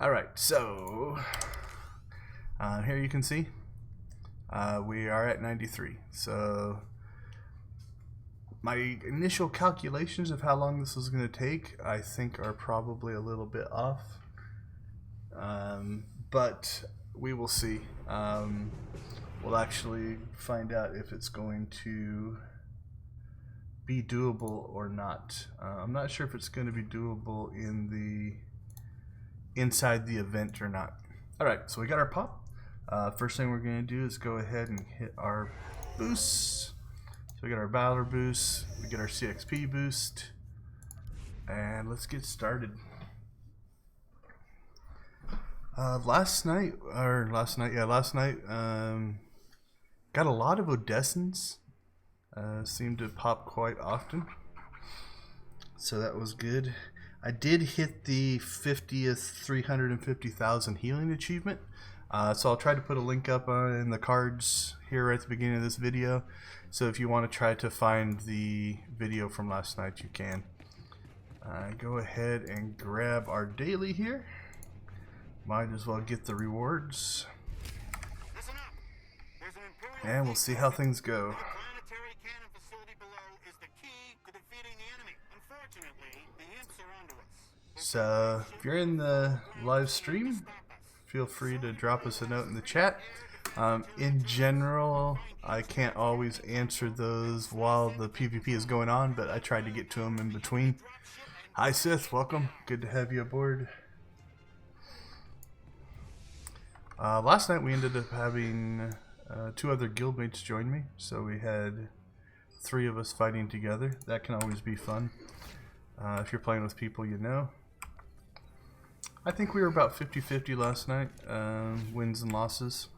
Alright, so here you can see we are at 93. So my initial calculations of how long this was going to take, I think, are probably a little bit off. But we will see. We'll actually find out if it's going to be doable or not. I'm not sure if it's going to be doable inside the event or not. Alright, so we got our pop. First thing we're going to do is go ahead and hit our boosts. So we got our Valor boost, we get our CXP boost, and let's get started. Last night, got a lot of Odessans. Seemed to pop quite often, so that was good. I did hit the 50th 350,000 healing achievement, so I'll try to put a link up in the cards here at the beginning of this video. So if you want to try to find the video from last night, you can. Go ahead and grab our daily here. Might as well get the rewards, and we'll see how things go. So if you're in the live stream, feel free to drop us a note in the chat. In general, I can't always answer those while the PvP is going on, but I tried to get to them in between. Hi Sith, welcome. Good to have you aboard. Last night we ended up having 2 other guildmates join me, so we had 3 of us fighting together. That can always be fun if you're playing with people you know. I think we were about 50-50 last night, wins and losses.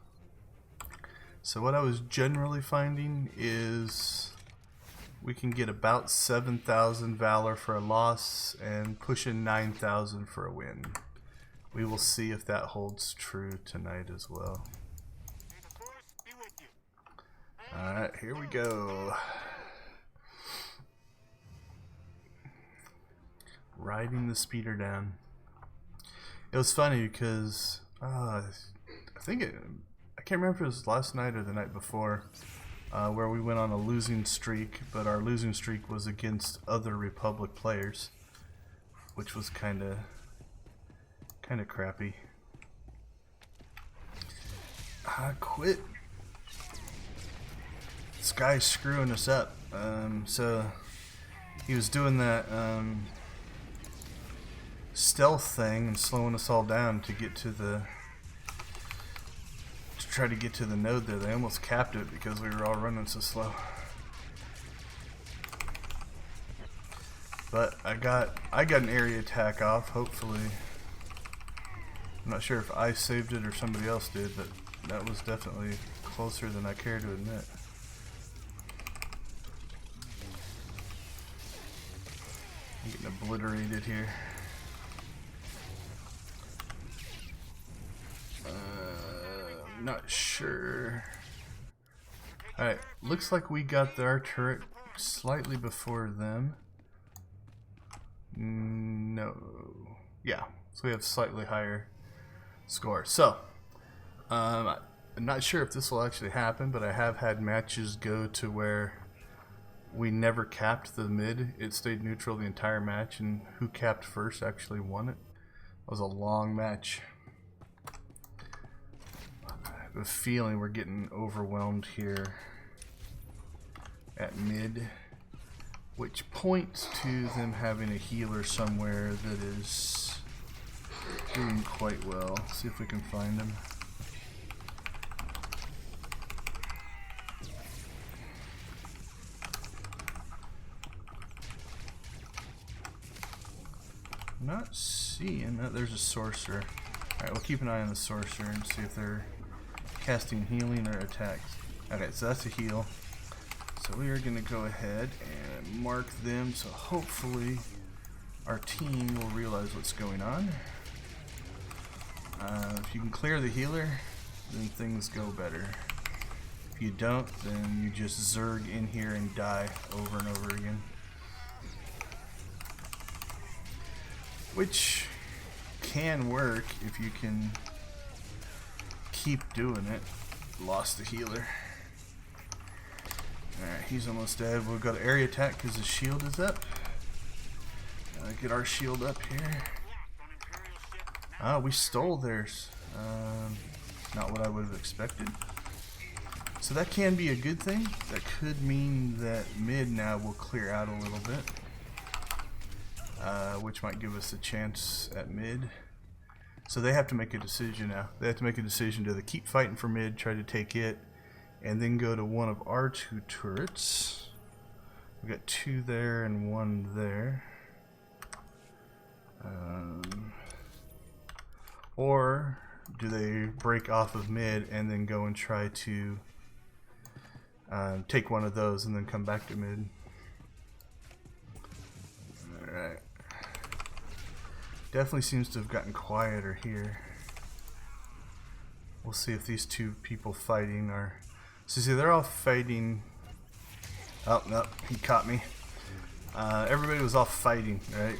So what I was generally finding is we can get about 7,000 Valor for a loss and pushing 9,000 for a win. We will see if that holds true tonight as well. Alright, here we go. Riding the speeder down. It was funny because I can't remember if it was last night or the night before, where we went on a losing streak, but our losing streak was against other Republic players, which was kind of crappy. Quit. This guy's screwing us up. So he was doing that stealth thing and slowing us all down to get to try to get to the node there. They almost capped it because we were all running so slow. But I got an area attack off, hopefully. I'm not sure if I saved it or somebody else did, but that was definitely closer than I care to admit. I'm getting obliterated here. Not sure. Alright, looks like we got our turret slightly before them. No. Yeah, so we have slightly higher score. So, I'm not sure if this will actually happen, but I have had matches go to where we never capped the mid. It stayed neutral the entire match, and who capped first actually won it. It was a long match. I have a feeling we're getting overwhelmed here at mid, which points to them having a healer somewhere that is doing quite well. See if we can find him. I'm not seeing that. There's a sorcerer. Alright, we'll keep an eye on the sorcerer and see if they're casting healing or attacks. Okay, so that's a heal. So we are going to go ahead and mark them, so hopefully our team will realize what's going on. If you can clear the healer, then things go better. If you don't, then you just zerg in here and die over and over again. Which can work if you can keep doing it. Lost the healer. Alright, he's almost dead. We've got an area attack because his shield is up. Get our shield up here. Ah, we stole theirs. Not what I would have expected. So that can be a good thing. That could mean that mid now will clear out a little bit. Which might give us a chance at mid. So they have to make a decision now. They have to make a decision. Do they keep fighting for mid, try to take it, and then go to one of our 2 turrets? We got 2 there and 1 there. Or do they break off of mid and then go and try to take one of those and then come back to mid? Alright. Definitely seems to have gotten quieter here. We'll see if these 2 people fighting are... So see, they're all fighting... Oh, no, he caught me. Everybody was all fighting, right?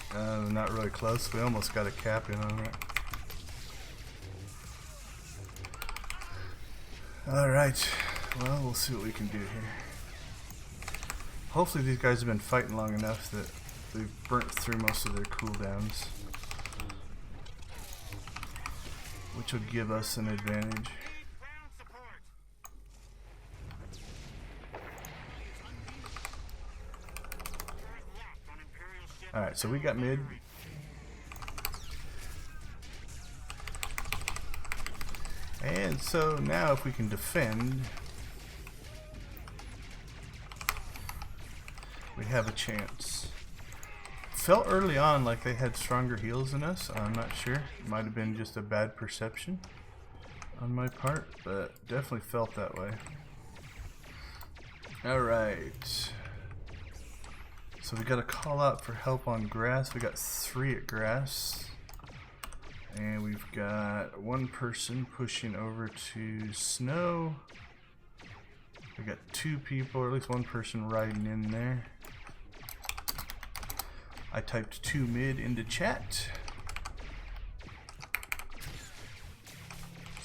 Not really close. We almost got a cap in on it. Alright, well, we'll see what we can do here. Hopefully these guys have been fighting long enough that they've burnt through most of their cooldowns, which will give us an advantage. Alright, so we got mid. And so now if we can defend, we have a chance. Felt early on like they had stronger heals than us. I'm not sure. It might have been just a bad perception on my part, but definitely felt that way. Alright. So we got a call out for help on grass. We got 3 at grass. And we've got 1 person pushing over to snow. We got 2 people, or at least 1 person riding in there. I typed 2 mid into chat.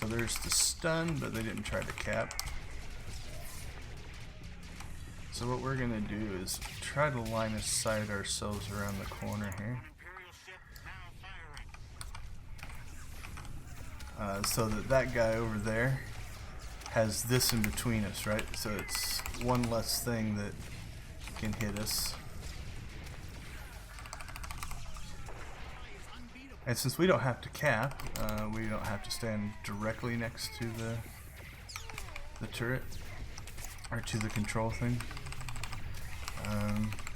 So there's the stun, but they didn't try to cap. So what we're gonna do is try to line of sight ourselves around the corner here. So that guy over there has this in between us, right? So it's 1 less thing that can hit us. And since we don't have to cap, we don't have to stand directly next to the turret, or to the control thing.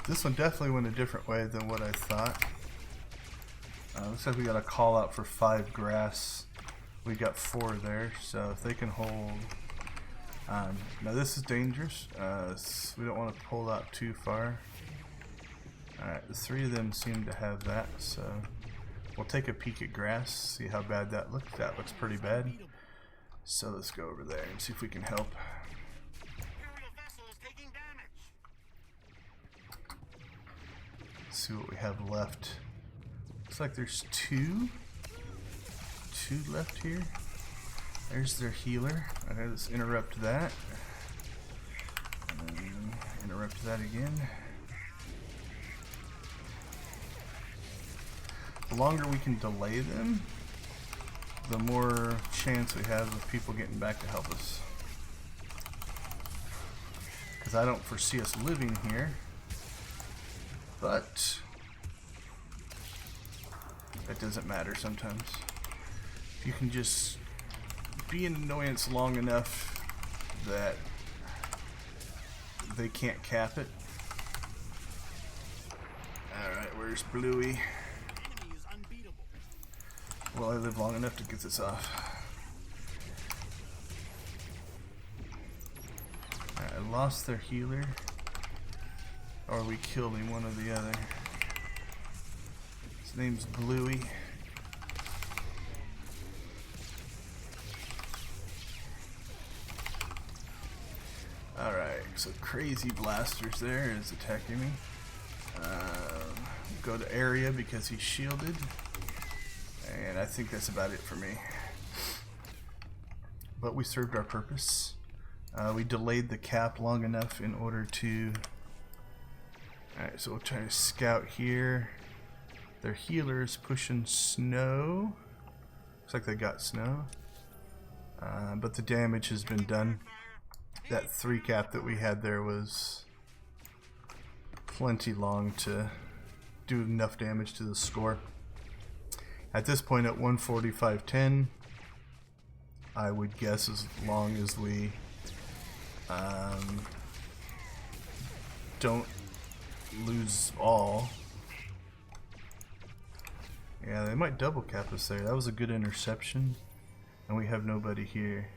This one definitely went a different way than what I thought. Looks like we got a call out for 5 grass. We got 4 there, so if they can hold... now this is dangerous. We don't want to pull out too far. Alright, the 3 of them seem to have that, so we'll take a peek at grass, see how bad that looks. That looks pretty bad. So let's go over there and see if we can help. Let's see what we have left. Looks like there's 2 left here. There's their healer. Okay, let's interrupt that. And interrupt that again. The longer we can delay them, the more chance we have of people getting back to help us. Because I don't foresee us living here. But that doesn't matter sometimes. If you can just be an annoyance long enough that they can't cap it. Alright, where's Bluey? Well, I live long enough to get this off. Alright, I lost their healer. Or we killed him, one or the other. His name's Bluey. Alright, so Crazy Blasters there is attacking me. Go to area because he's shielded. And I think that's about it for me. But we served our purpose. We delayed the cap long enough in order to... Alright, so we'll try to scout here. Their healer's pushing snow. Looks like they got snow. But the damage has been done. That 3 cap that we had there was plenty long to do enough damage to the score. At this point at 145.10, I would guess as long as we don't lose all. Yeah, they might double cap us there. That was a good interception. And we have nobody here.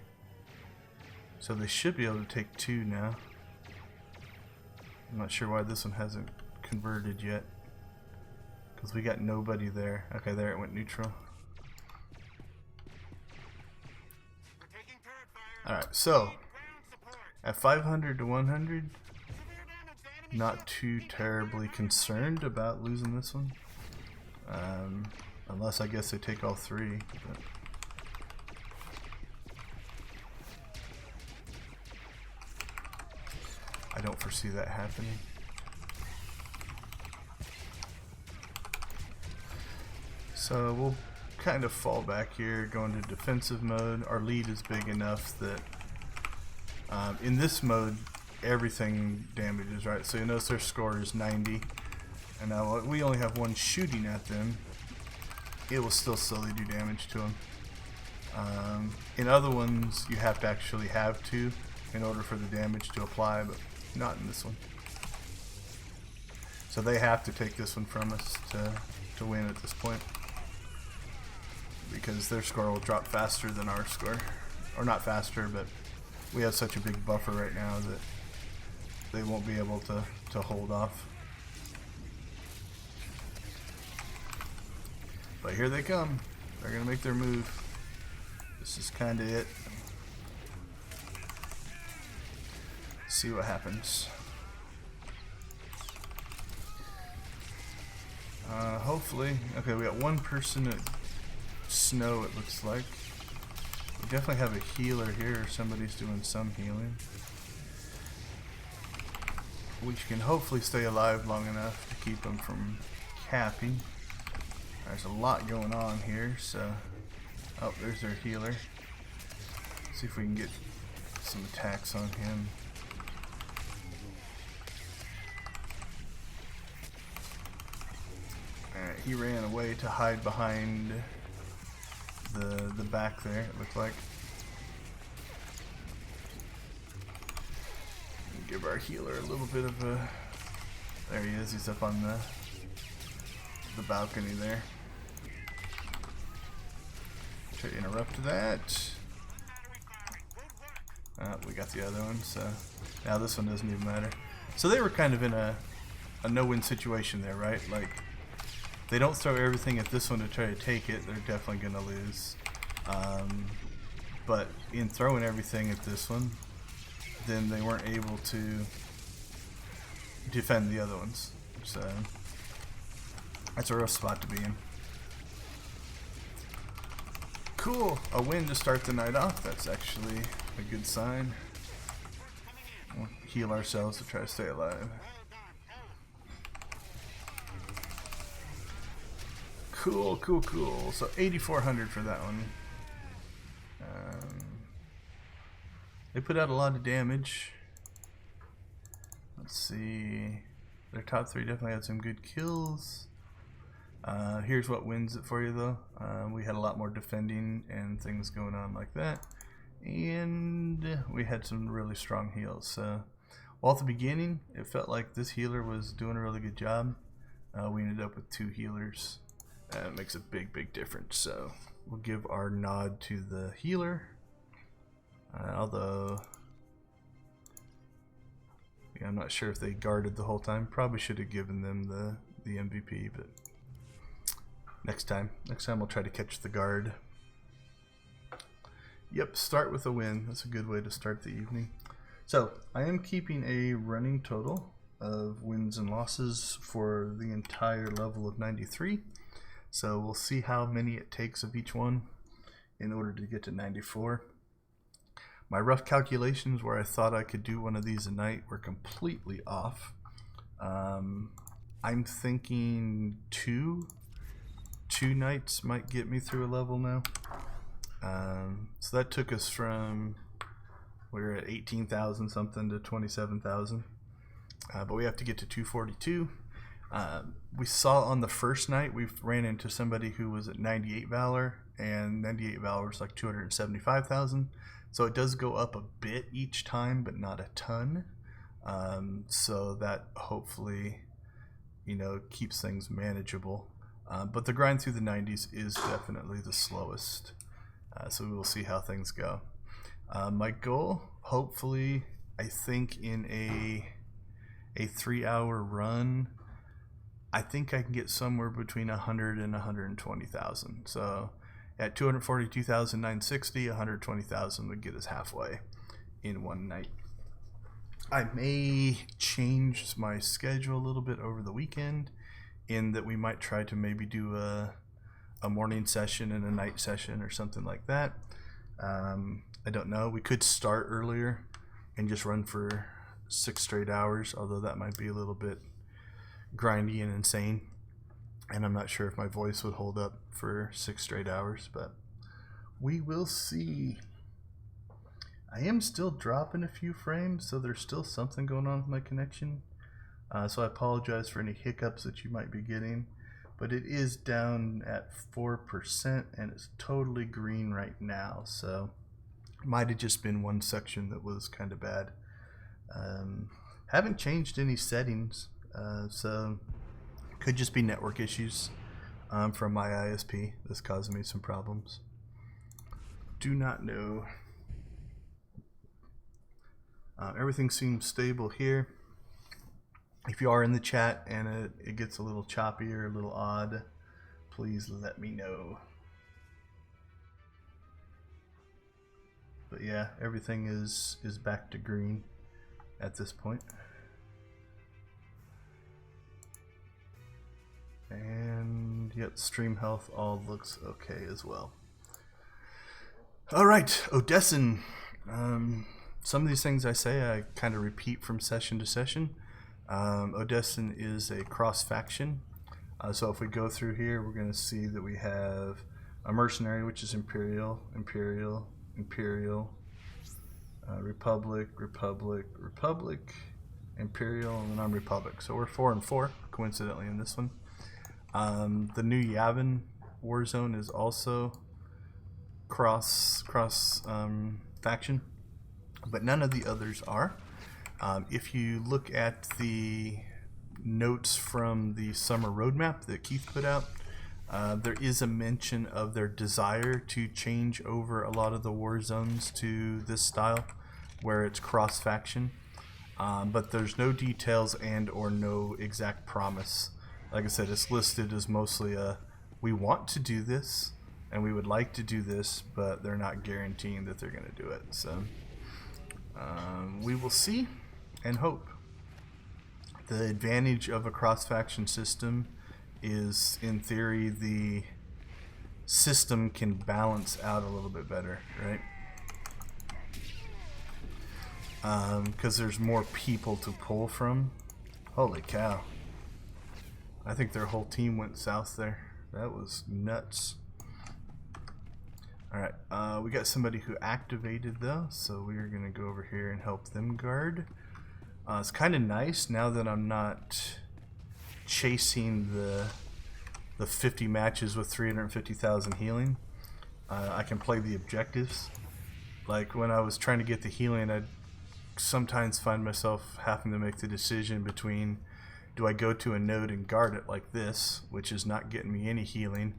So they should be able to take 2 now. I'm not sure why this one hasn't converted yet. Because we got nobody there. Okay, there it went neutral. Alright, so at 500 to 100, not too terribly concerned about losing this one. Unless I guess they take all 3. But I don't foresee that happening. So we'll kind of fall back here, go into defensive mode. Our lead is big enough that in this mode everything damages, right? So you notice their score is 90, and now we only have 1 shooting at them. It will still slowly do damage to them. In other ones you have to actually have 2 in order for the damage to apply, but not in this one. So they have to take this one from us to win at this point, because their score will drop faster than our score. Or not faster, but we have such a big buffer right now that they won't be able to hold off. But here they come. They're gonna make their move. This is kinda it. See what happens. Hopefully. Okay, we got 1 person at snow, it looks like. We definitely have a healer here. Somebody's doing some healing. We can hopefully stay alive long enough to keep them from capping. There's a lot going on here, so... Oh, there's their healer. Let's see if we can get some attacks on him. Alright, he ran away to hide behind the back there, it looked like. Give our healer a little bit of a... There he is, he's up on the balcony there. Try to interrupt that. We got the other one, so now this one doesn't even matter. So they were kind of in a no-win situation there, right? Like, they don't throw everything at this one to try to take it, they're definitely going to lose. But in throwing everything at this one, then they weren't able to defend the other ones. So that's a rough spot to be in. Cool, a win to start the night off. That's actually a good sign. We'll heal ourselves to try to stay alive. Cool, cool, cool. So 8,400 for that one. They put out a lot of damage. Let's see. Their top 3 definitely had some good kills. Here's what wins it for you though. We had a lot more defending and things going on like that. And we had some really strong heals. So, while at the beginning it felt like this healer was doing a really good job, we ended up with 2 healers. It makes a big, big difference. So, we'll give our nod to the healer. Although, yeah, I'm not sure if they guarded the whole time. Probably should have given them the MVP, but next time we'll try to catch the guard. Yep, start with a win. That's a good way to start the evening. So, I am keeping a running total of wins and losses for the entire level of 93. So we'll see how many it takes of each one in order to get to 94. My rough calculations where I thought I could do one of these a night were completely off. I'm thinking two nights might get me through a level now. So that took us from, we were at 18,000 something to 27,000. But we have to get to 242. We saw on the first night, we ran into somebody who was at 98 Valor, and 98 Valor was like 275,000. So it does go up a bit each time, but not a ton. So that hopefully, you know, keeps things manageable. But the grind through the 90s is definitely the slowest. So we will see how things go. My goal, hopefully, I think in a 3-hour run, I think I can get somewhere between 100 and 120,000. So at 242,960, 120,000 would get us halfway in one night. I may change my schedule a little bit over the weekend, in that we might try to maybe do a morning session and a night session or something like that. I don't know. We could start earlier and just run for 6 straight hours, although that might be a little bit grindy and insane, and I'm not sure if my voice would hold up for 6 straight hours, but we will see. I am still dropping a few frames, so there's still something going on with my connection, so I apologize for any hiccups that you might be getting, but it is down at 4% and it's totally green right now, so might have just been one section that was kind of bad. Haven't changed any settings, so could just be network issues from my ISP that's causing me some problems. Do not know. Everything seems stable here. If you are in the chat and it gets a little choppy or a little odd, please let me know. But yeah, everything is back to green at this point. And yep, stream health all looks okay as well. Alright, Odessan. Some of these things I say I kind of repeat from session to session. Odessan is a cross-faction. So if we go through here, we're going to see that we have a mercenary, which is Imperial, Imperial, Imperial, Republic, Republic, Republic, Imperial, and then I'm Republic. So we're 4 and 4, coincidentally, in this one. The new Yavin Warzone is also cross faction, but none of the others are. If you look at the notes from the summer roadmap that Keith put out, there is a mention of their desire to change over a lot of the war zones to this style where it's cross faction, but there's no details and or no exact promise. Like I said, it's listed as mostly a, we want to do this and we would like to do this, but they're not guaranteeing that they're going to do it. So we will see and hope. The advantage of a cross-faction system is, in theory, the system can balance out a little bit better, right? Because there's more people to pull from. Holy cow. I think their whole team went south there. That was nuts. Alright, we got somebody who activated though, so we're going to go over here and help them guard. It's kind of nice now that I'm not chasing the 50 matches with 350,000 healing. I can play the objectives. Like when I was trying to get the healing, I'd sometimes find myself having to make the decision between, do I go to a node and guard it like this, which is not getting me any healing,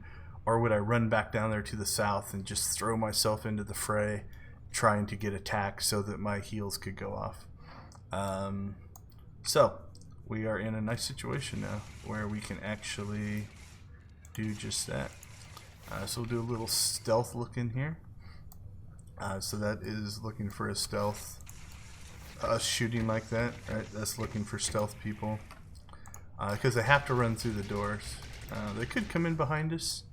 or would I run back down there to the south and just throw myself into the fray trying to get attacked so that my heals could go off. So we are in a nice situation now where we can actually do just that. So we'll do a little stealth look in here. So that is looking for a stealth, shooting like that, right? That's looking for stealth people. Because they have to run through the doors. They could come in behind us,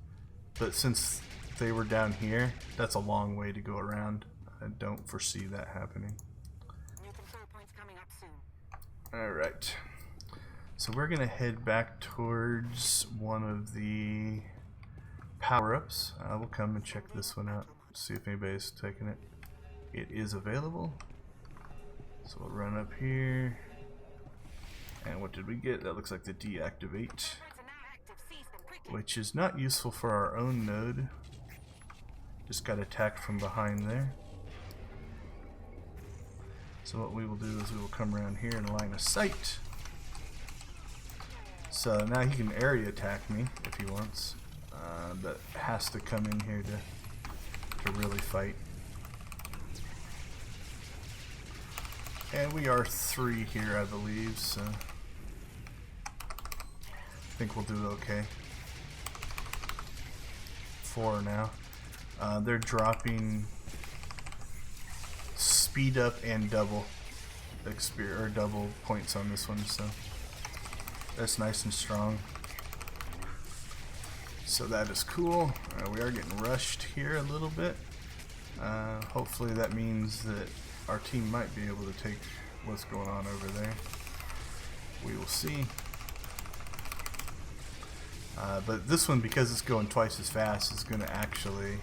but since they were down here, that's a long way to go around. I don't foresee that happening. Alright, so we're gonna head back towards one of the power-ups. We'll come and check this one out, see if anybody's taking it. It is available, so we'll run up here. And what did we get? That looks like the deactivate, which is not useful for our own node. Just got attacked from behind there. So what we will do is we will come around here in line of sight. So now he can area attack me if he wants, but has to come in here to really fight. And we are 3 here, I believe, so I think we'll do okay. 4 now. They're dropping speed up and double double points on this one, so that's nice and strong. So that is cool. We are getting rushed here a little bit. Hopefully that means that our team might be able to take what's going on over there. We will see. But this one, because it's going twice as fast, is going to actually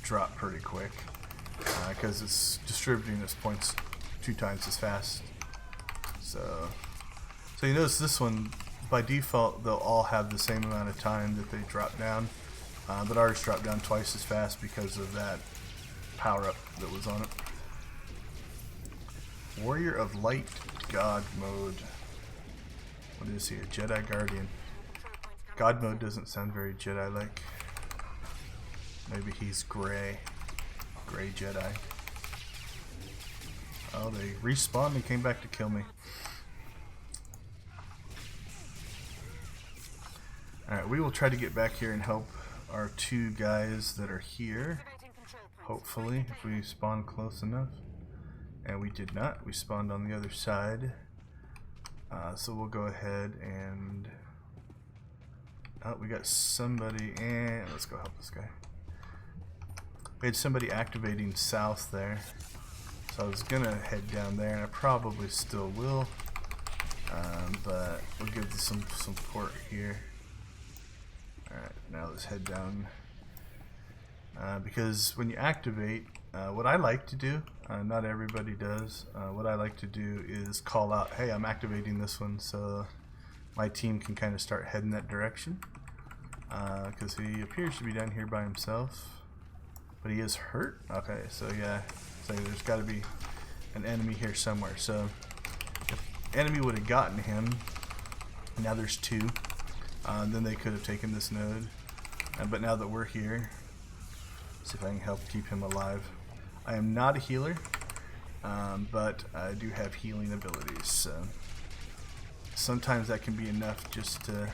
drop pretty quick. Because it's distributing its points 2 times as fast. So you notice this one, by default, they'll all have the same amount of time that they drop down. But ours dropped down twice as fast because of that power-up that was on it. Warrior of Light God mode. What is he? A Jedi Guardian. God mode doesn't sound very Jedi-like. Maybe he's gray. Gray Jedi. Oh, they respawned and came back to kill me. Alright, we will try to get back here and help our 2 guys that are here. Hopefully, if we spawn close enough. And we did not. We spawned on the other side. So we'll go ahead and... Oh, we got somebody, and let's go help this guy. We had somebody activating south there. So I was gonna head down there, and I probably still will. But we'll give this some support here. Alright, now let's head down. Because when you activate, what I like to do, not everybody does, what I like to do is call out, hey, I'm activating this one, so my team can kind of start heading that direction. Because he appears to be down here by himself, but he is hurt. Okay, so yeah, so there's got to be an enemy here somewhere. So if enemy would have gotten him, now there's 2, then they could have taken this node. But now that we're here, see if I can help keep him alive. I am not a healer, but I do have healing abilities, so sometimes that can be enough just to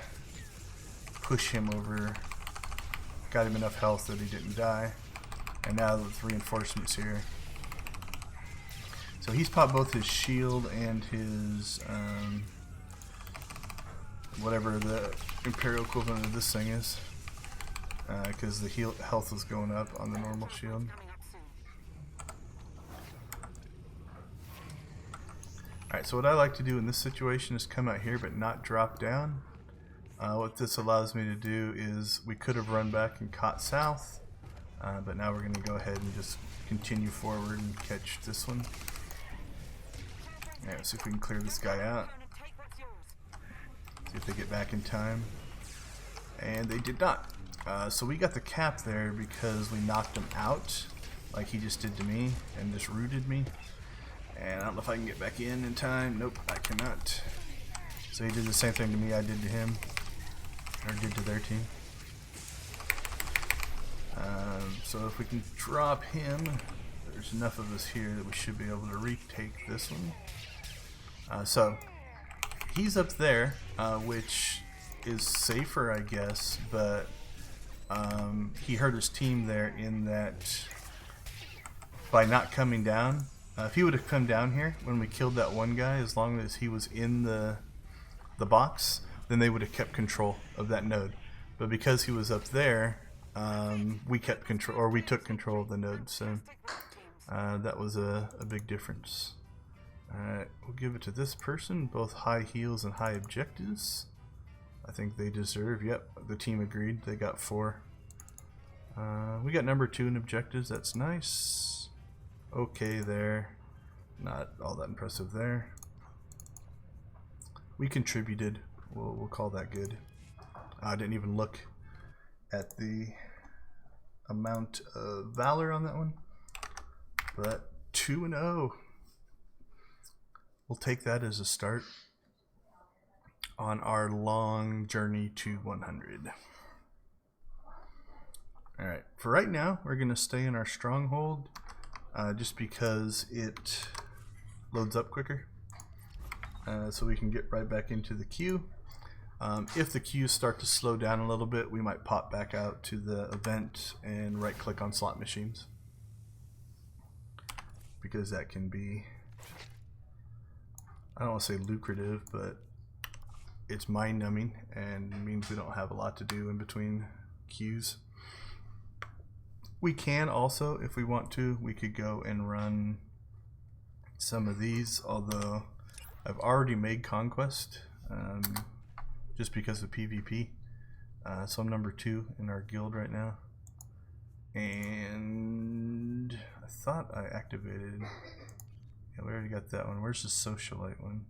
push him over. Got him enough health that he didn't die, and now with reinforcements here. So he's popped both his shield and his whatever the Imperial equivalent of this thing is, because the health is going up on the normal shield. Alright, so what I like to do in this situation is come out here but not drop down. What this allows me to do is, we could have run back and caught south, but now we're going to go ahead and just continue forward and catch this one. Alright, see if we can clear this guy out. See if they get back in time. And they did not. So we got the cap there because we knocked him out, like he just did to me, and just rooted me. And I don't know if I can get back in time. Nope, I cannot. So he did the same thing to me I did to him, or did to their team. So if we can drop him, there's enough of us here that we should be able to retake this one. So he's up there, which is safer, I guess, but he hurt his team there in that by not coming down. If he would have come down here when we killed that one guy, as long as he was in the box, then they would have kept control of that node. but because he was up there, we kept control, or we took control of the node. So that was a big difference. Alright, we'll give it to this person. Both high heals and high objectives. I think they deserve. Yep, the team agreed. They got 4. We got number 2 in objectives. That's nice. Okay there. Not all that impressive there. We contributed. We'll call that good. I didn't even look at the amount of Valor on that one. But 2-0. We'll take that as a start on our long journey to 100. Alright, for right now, we're going to stay in our stronghold just because it loads up quicker. So we can get right back into the queue. If the queues start to slow down a little bit, we might pop back out to the event and right click on slot machines, because that can be, I don't want to say lucrative, but it's mind numbing and means we don't have a lot to do in between queues. We can also, if we want to, we could go and run some of these, although I've already made Conquest just because of PvP. So I'm number 2 in our guild right now. And I thought I activated, yeah, we already got that one. Where's the socialite one?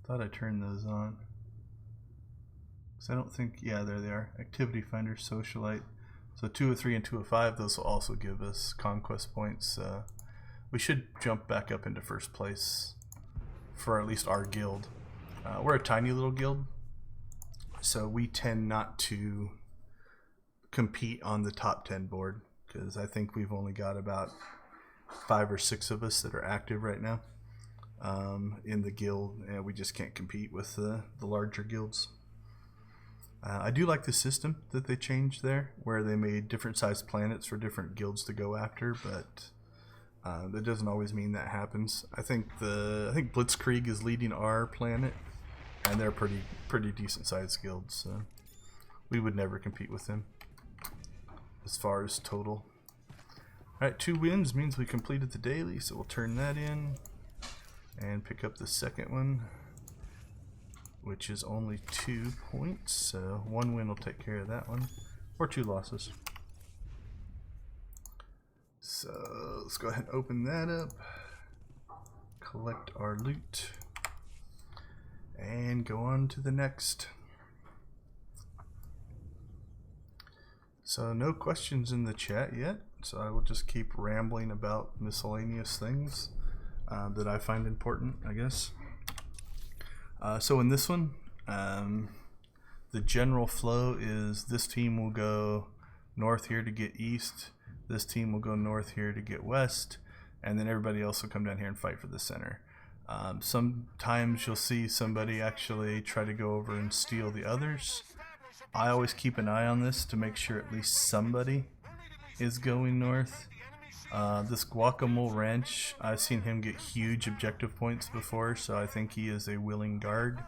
Thought I turned those on. So I don't think, yeah, there they are. Activity Finder, socialite. So 2 of 3 and 2 of 5, those will also give us conquest points. We should jump back up into first place for at least our guild. We're a tiny little guild, so we tend not to compete on the top 10 board, because I think we've only got about 5 or 6 of us that are active right now in the guild, and we just can't compete with the larger guilds. I do like the system that they changed there, where they made different sized planets for different guilds to go after, but that doesn't always mean that happens. I think Blitzkrieg is leading our planet, and they're pretty decent sized guilds, so we would never compete with them as far as total. Alright, 2 wins means we completed the daily, so we'll turn that in and pick up the second one, which is only 2 points, so 1 win will take care of that one, or 2 losses. So let's go ahead and open that up, collect our loot, and go on to the next. So no questions in the chat yet, so I will just keep rambling about miscellaneous things that I find important, I guess. So in this one, the general flow is this team will go north here to get east, this team will go north here to get west, and then everybody else will come down here and fight for the center. Sometimes you'll see somebody actually try to go over and steal the others. I always keep an eye on this to make sure at least somebody is going north. This Guacamole Ranch, I've seen him get huge objective points before, so I think he is a willing guard.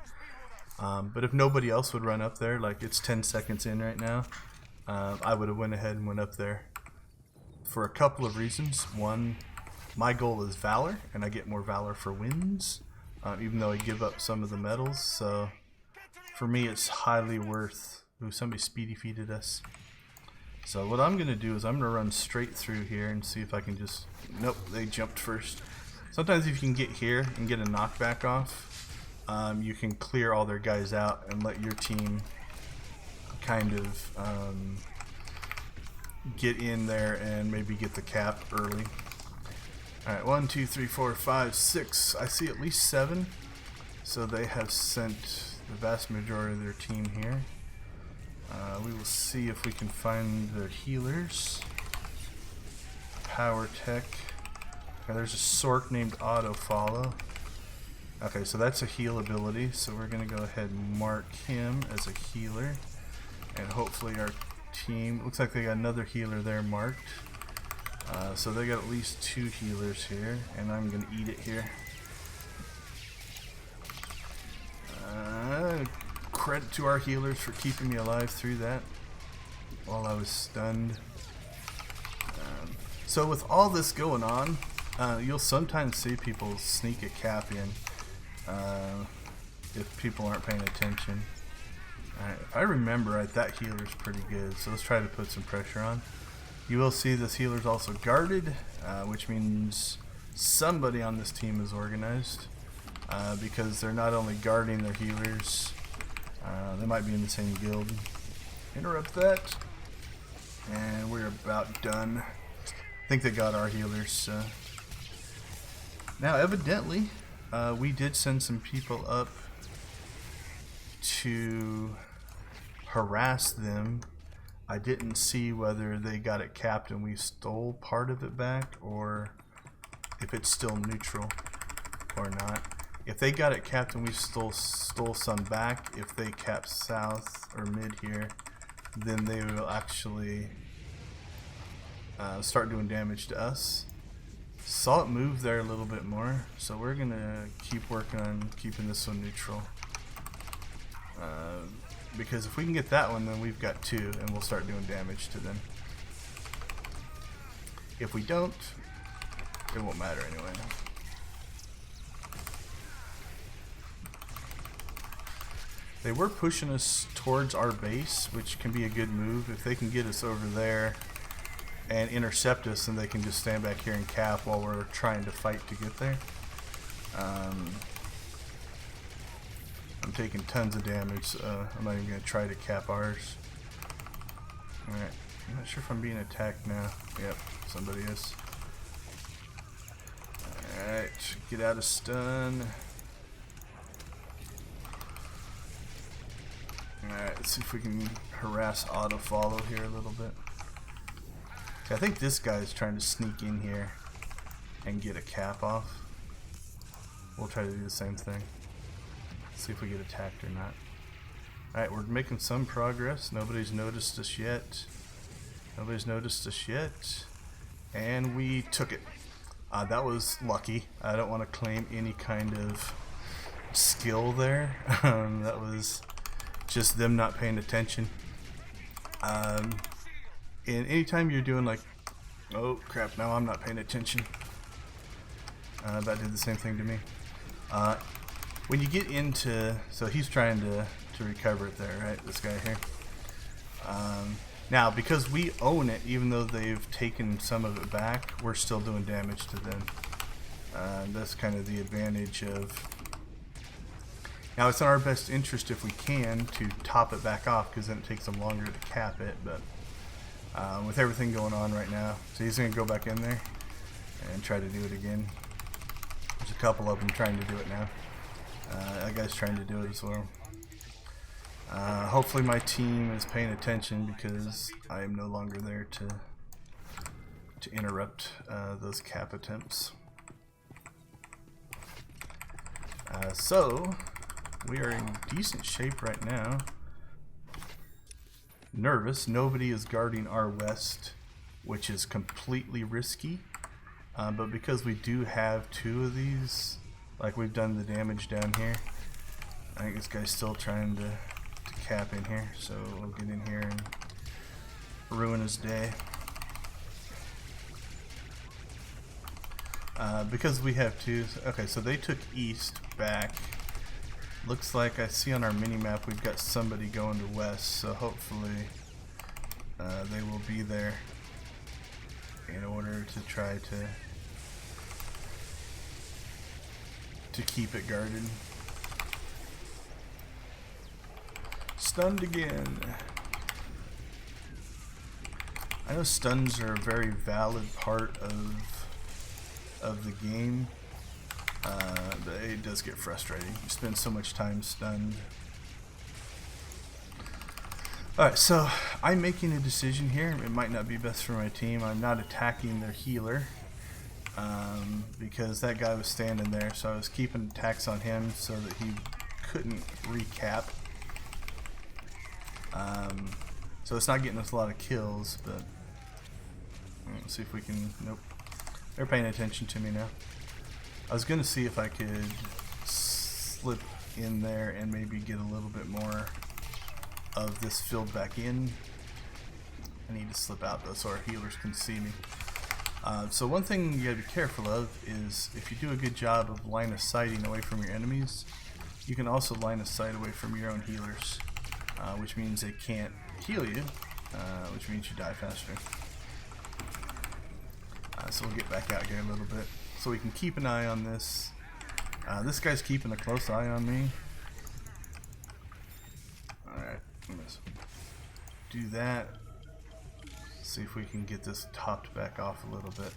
But if nobody else would run up there, like it's 10 seconds in right now, I would have went ahead and went up there for a couple of reasons. One, my goal is Valor, and I get more Valor for wins, even though I give up some of the medals. So for me, it's highly worth. Ooh, somebody speedy feeded us. So what I'm going to do is I'm going to run straight through here and see if I can just... Nope, they jumped first. Sometimes if you can get here and get a knockback off, you can clear all their guys out and let your team kind of get in there and maybe get the cap early. Alright, 1, 2, 3, 4, 5, 6. I see at least 7. So they have sent the vast majority of their team here. We will see if we can find their healers. Power Tech. Okay, there's a Sork named Auto Follow. Okay, so that's a heal ability. So we're going to go ahead and mark him as a healer. And hopefully our team... Looks like they got another healer there marked. So they got at least 2 healers here. And I'm going to eat it here. credit to our healers for keeping me alive through that while I was stunned. So with all this going on, you'll sometimes see people sneak a cap in if people aren't paying attention. If I remember right, that healer's pretty good, so let's try to put some pressure on. You will see this healer's also guarded, which means somebody on this team is organized, because they're not only guarding their healers, they might be in the same guild. Interrupt that, and we're about done. I think they got our healers. Now evidently, we did send some people up to harass them. I didn't see whether they got it capped and we stole part of it back, or if it's still neutral or not. If they got it capped and we stole some back, if they cap south or mid here, then they will actually start doing damage to us. Saw it move there a little bit more, so we're gonna keep working on keeping this one neutral. Because if we can get that one, then we've got two, and we'll start doing damage to them. If we don't, it won't matter anyway. They were pushing us towards our base, which can be a good move. If they can get us over there and intercept us, and they can just stand back here and cap while we're trying to fight to get there. I'm taking tons of damage, so I'm not even going to try to cap ours. Alright, I'm not sure if I'm being attacked now. Yep, somebody is. Alright, get out of stun. Alright, let's see if we can harass auto follow here a little bit. I think this guy is trying to sneak in here and get a cap off. We'll try to do the same thing. See if we get attacked or not. Alright, we're making some progress. Nobody's noticed us yet. Nobody's noticed us yet. And we took it. That was lucky. I don't want to claim any kind of skill there. That was just them not paying attention. And anytime you're doing like, oh crap, now I'm not paying attention. That did the same thing to me. When you get into, so he's trying to recover it there, right? This guy here. Now, because we own it, even though they've taken some of it back, we're still doing damage to them. That's kind of the advantage of. Now, it's in our best interest if we can to top it back off, because then it takes them longer to cap it. But with everything going on right now, so he's going to go back in there and try to do it again. There's a couple of them trying to do it now. That guy's trying to do it as well. Hopefully my team is paying attention, because I am no longer there to interrupt those cap attempts. So we are in decent shape right now. Nervous. Nobody is guarding our west, which is completely risky. But because we do have two of these, like we've done the damage down here, I think this guy's still trying to cap in here, so we'll get in here and ruin his day. Because we have two. Okay, so they took east back. Looks like I see on our mini-map we've got somebody going to west, so hopefully they will be there in order to try to keep it guarded. Stunned again. I know stuns are a very valid part of the game, but it does get frustrating. You spend so much time stunned. Alright, so I'm making a decision here. It might not be best for my team. I'm not attacking their healer, because that guy was standing there, so I was keeping attacks on him so that he couldn't recap. So it's not getting us a lot of kills, but let's see if we can. Nope, they're paying attention to me now. I was gonna see if I could slip in there and maybe get a little bit more of this filled back in. I need to slip out though so our healers can see me. So one thing you gotta be careful of is if you do a good job of line of sighting away from your enemies, you can also line of sight away from your own healers, which means they can't heal you, which means you die faster. So we'll get back out here a little bit so we can keep an eye on this. This guy's keeping a close eye on me. Alright, let's do that. See if we can get this topped back off a little bit.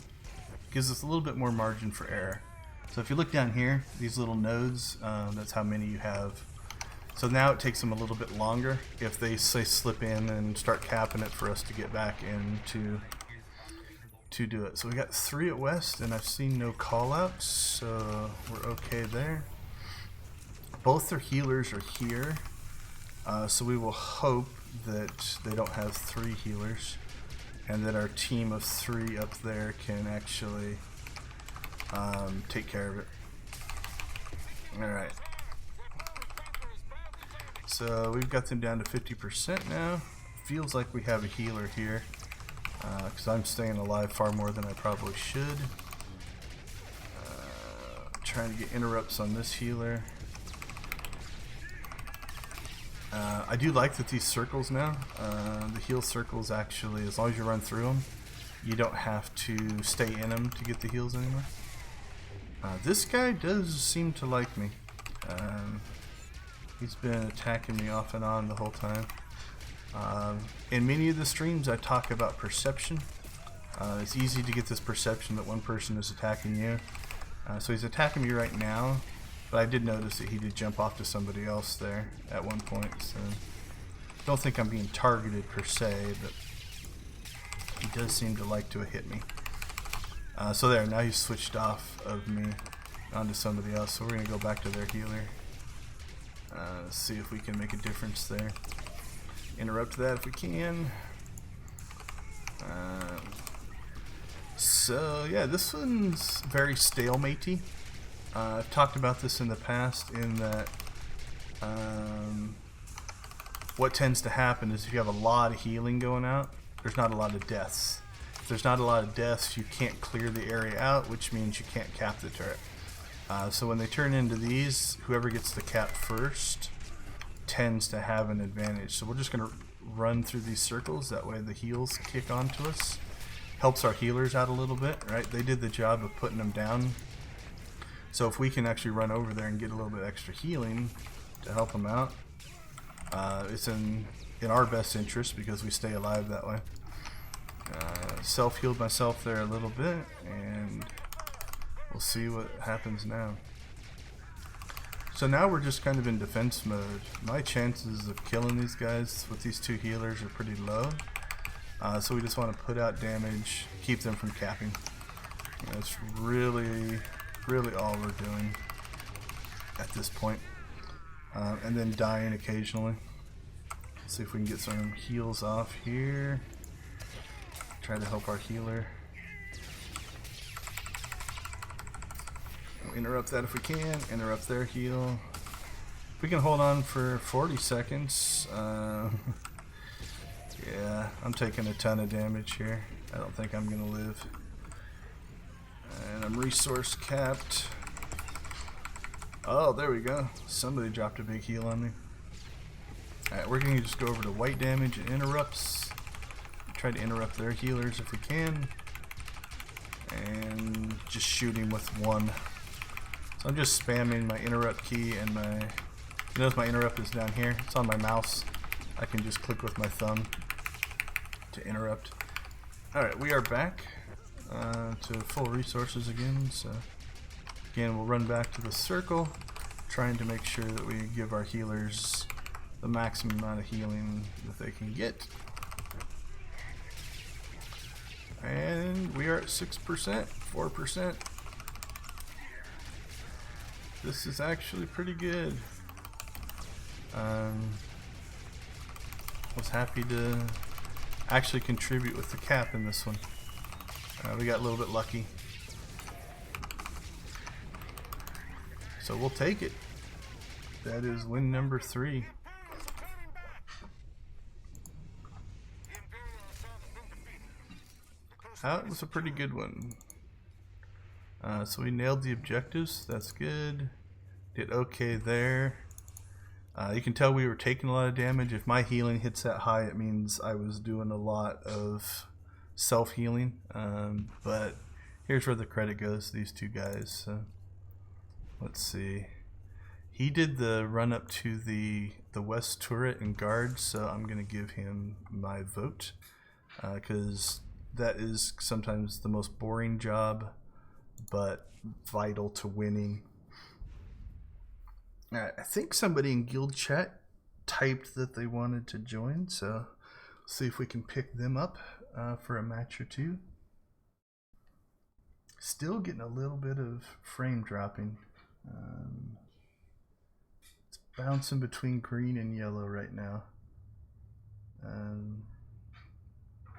Gives us a little bit more margin for error. So if you look down here, these little nodes, that's how many you have. So now it takes them a little bit longer if they say slip in and start capping it for us to get back into to do it. So we got 3 at west and I've seen no call outs, so we're okay there. Both their healers are here, so we will hope that they don't have 3 healers and that our team of 3 up there can actually take care of it. Alright, so we've got them down to 50% now. Feels like we have a healer here, because I'm staying alive far more than I probably should. Trying to get interrupts on this healer. I do like that these circles now, the heal circles actually, as long as you run through them, you don't have to stay in them to get the heals anymore. This guy does seem to like me. He's been attacking me off and on the whole time. In many of the streams I talk about perception. It's easy to get this perception that one person is attacking you. So he's attacking me right now, but I did notice that he did jump off to somebody else there at one point. So I don't think I'm being targeted per se, but he does seem to like to hit me. So there, now he's switched off of me onto somebody else. So we're going to go back to their healer. See if we can make a difference there. Interrupt that if we can. So yeah, this one's very stalematey. I've talked about this in the past in that what tends to happen is if you have a lot of healing going out, there's not a lot of deaths. If there's not a lot of deaths, you can't clear the area out, which means you can't cap the turret. So when they turn into these, whoever gets the cap first tends to have an advantage. So we're just going to run through these circles, that way the heals kick onto us. Helps our healers out a little bit, right? They did the job of putting them down. So if we can actually run over there and get a little bit extra healing to help them out, it's in our best interest because we stay alive that way. Self-healed myself there a little bit, and we'll see what happens now. So now we're just kind of in defense mode. My chances of killing these guys with these 2 healers are pretty low. So we just want to put out damage, keep them from capping. That's really all we're doing at this point. And then dying occasionally. Let's see if we can get some heals off here. Try to help our healer. We'll interrupt that if we can. Interrupt their heal. If we can hold on for 40 seconds. Yeah, I'm taking a ton of damage here. I don't think I'm gonna live. And I'm resource capped. Oh, there we go. Somebody dropped a big heal on me. Alright, we're gonna just go over to white damage and interrupts. Try to interrupt their healers if we can. And just shoot him with 1. So I'm just spamming my interrupt key and my... You notice my interrupt is down here. It's on my mouse. I can just click with my thumb to interrupt. Alright, we are back to full resources again. So again, we'll run back to the circle, trying to make sure that we give our healers the maximum amount of healing that they can get. And we are at 6%, 4%. This is actually pretty good. Was happy to actually contribute with the cap in this one. We got a little bit lucky. So we'll take it. that is win number 3. That was a pretty good one. So we nailed the objectives. That's good. Did okay there. You can tell we were taking a lot of damage. If my healing hits that high, it means I was doing a lot of self-healing. But here's where the credit goes to these two guys. So let's see. He did the run up to the west turret and guard, so I'm going to give him my vote. Because that is sometimes the most boring job, but vital to winning. Alright, I think somebody in guild chat typed that they wanted to join, so see if we can pick them up for a match or two. Still getting a little bit of frame dropping. It's bouncing between green and yellow right now.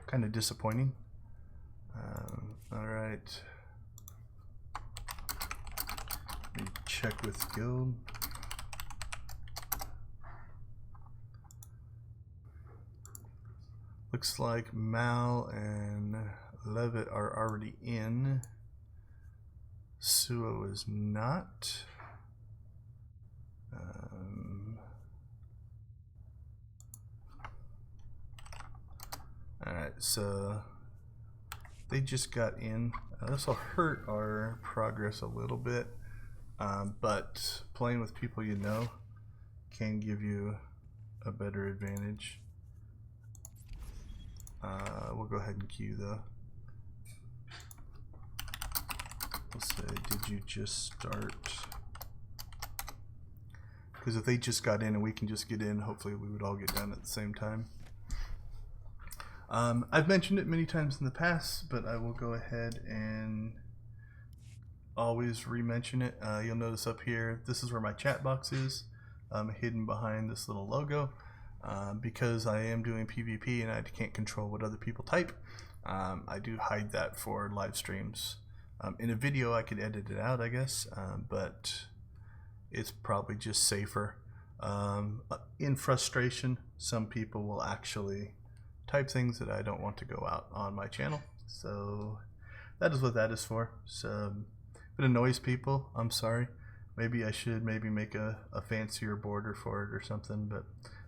Kind of disappointing. Alright. Let me check with guild. Looks like Mal and Levitt are already in. Suo is not. Alright, so they just got in. This will hurt our progress a little bit, but playing with people you know can give you a better advantage. We'll go ahead and queue though. We'll say, did you just start? Because if they just got in and we can just get in, hopefully we would all get done at the same time. I've mentioned it many times in the past, but I will go ahead and always re-mention it. You'll notice up here, this is where my chat box is, hidden behind this little logo. Because I am doing PvP and I can't control what other people type, I do hide that for live streams. In a video I could edit it out, I guess, but it's probably just safer. In frustration, some people will actually type things that I don't want to go out on my channel, so that is what that is for. So if it annoys people, I'm sorry. Maybe I should make a fancier border for it or something, but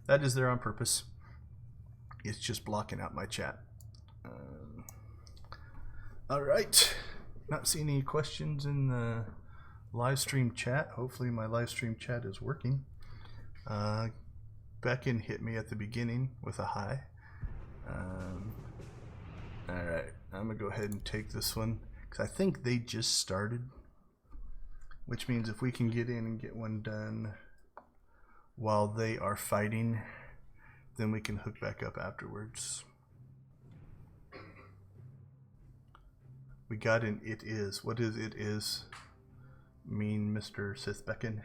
that is there on purpose. It's just blocking out my chat. Alright, not seeing any questions in the live stream chat. Hopefully my live stream chat is working. Beckon hit me at the beginning with a hi. Alright, I'm gonna go ahead and take this one because I think they just started, which means if we can get in and get one done while they are fighting, then we can hook back up afterwards. We got an it is. What does it is mean, Mr. Sithbecken?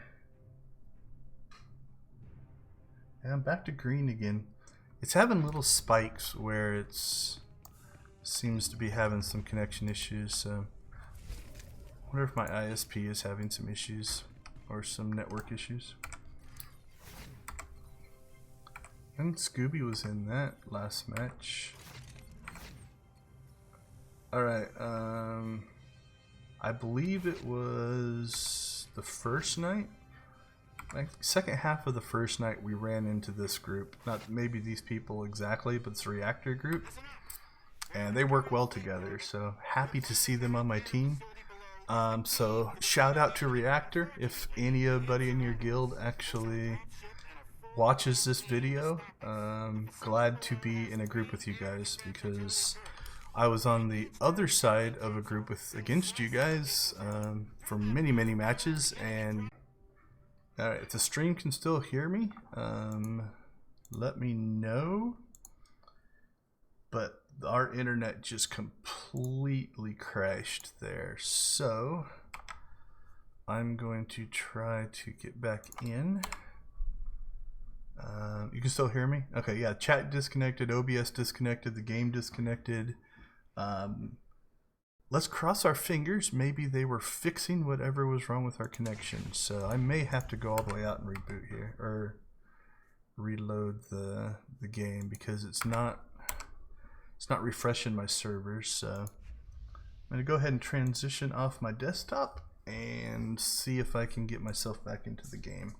And I'm back to green again. It's having little spikes where it's seems to be having some connection issues. So I wonder if my ISP is having some issues or some network issues. And Scooby was in that last match. Alright, I believe it was the first night. Like second half of the first night we ran into this group. Not maybe these people exactly, but it's a reactor group. And they work well together, so happy to see them on my team. So shout out to Reactor. If anybody in your guild actually watches this video, glad to be in a group with you guys, because I was on the other side of a group against you guys for many matches. And if the stream can still hear me, let me know. But our internet just completely crashed there, so I'm going to try to get back in. You can still hear me? Okay, yeah, chat disconnected, OBS disconnected, the game disconnected. let's cross our fingers. Maybe they were fixing whatever was wrong with our connection. So I may have to go all the way out and reboot here, or reload the game, because it's not refreshing my servers. So I'm gonna go ahead and transition off my desktop and see if I can get myself back into the game.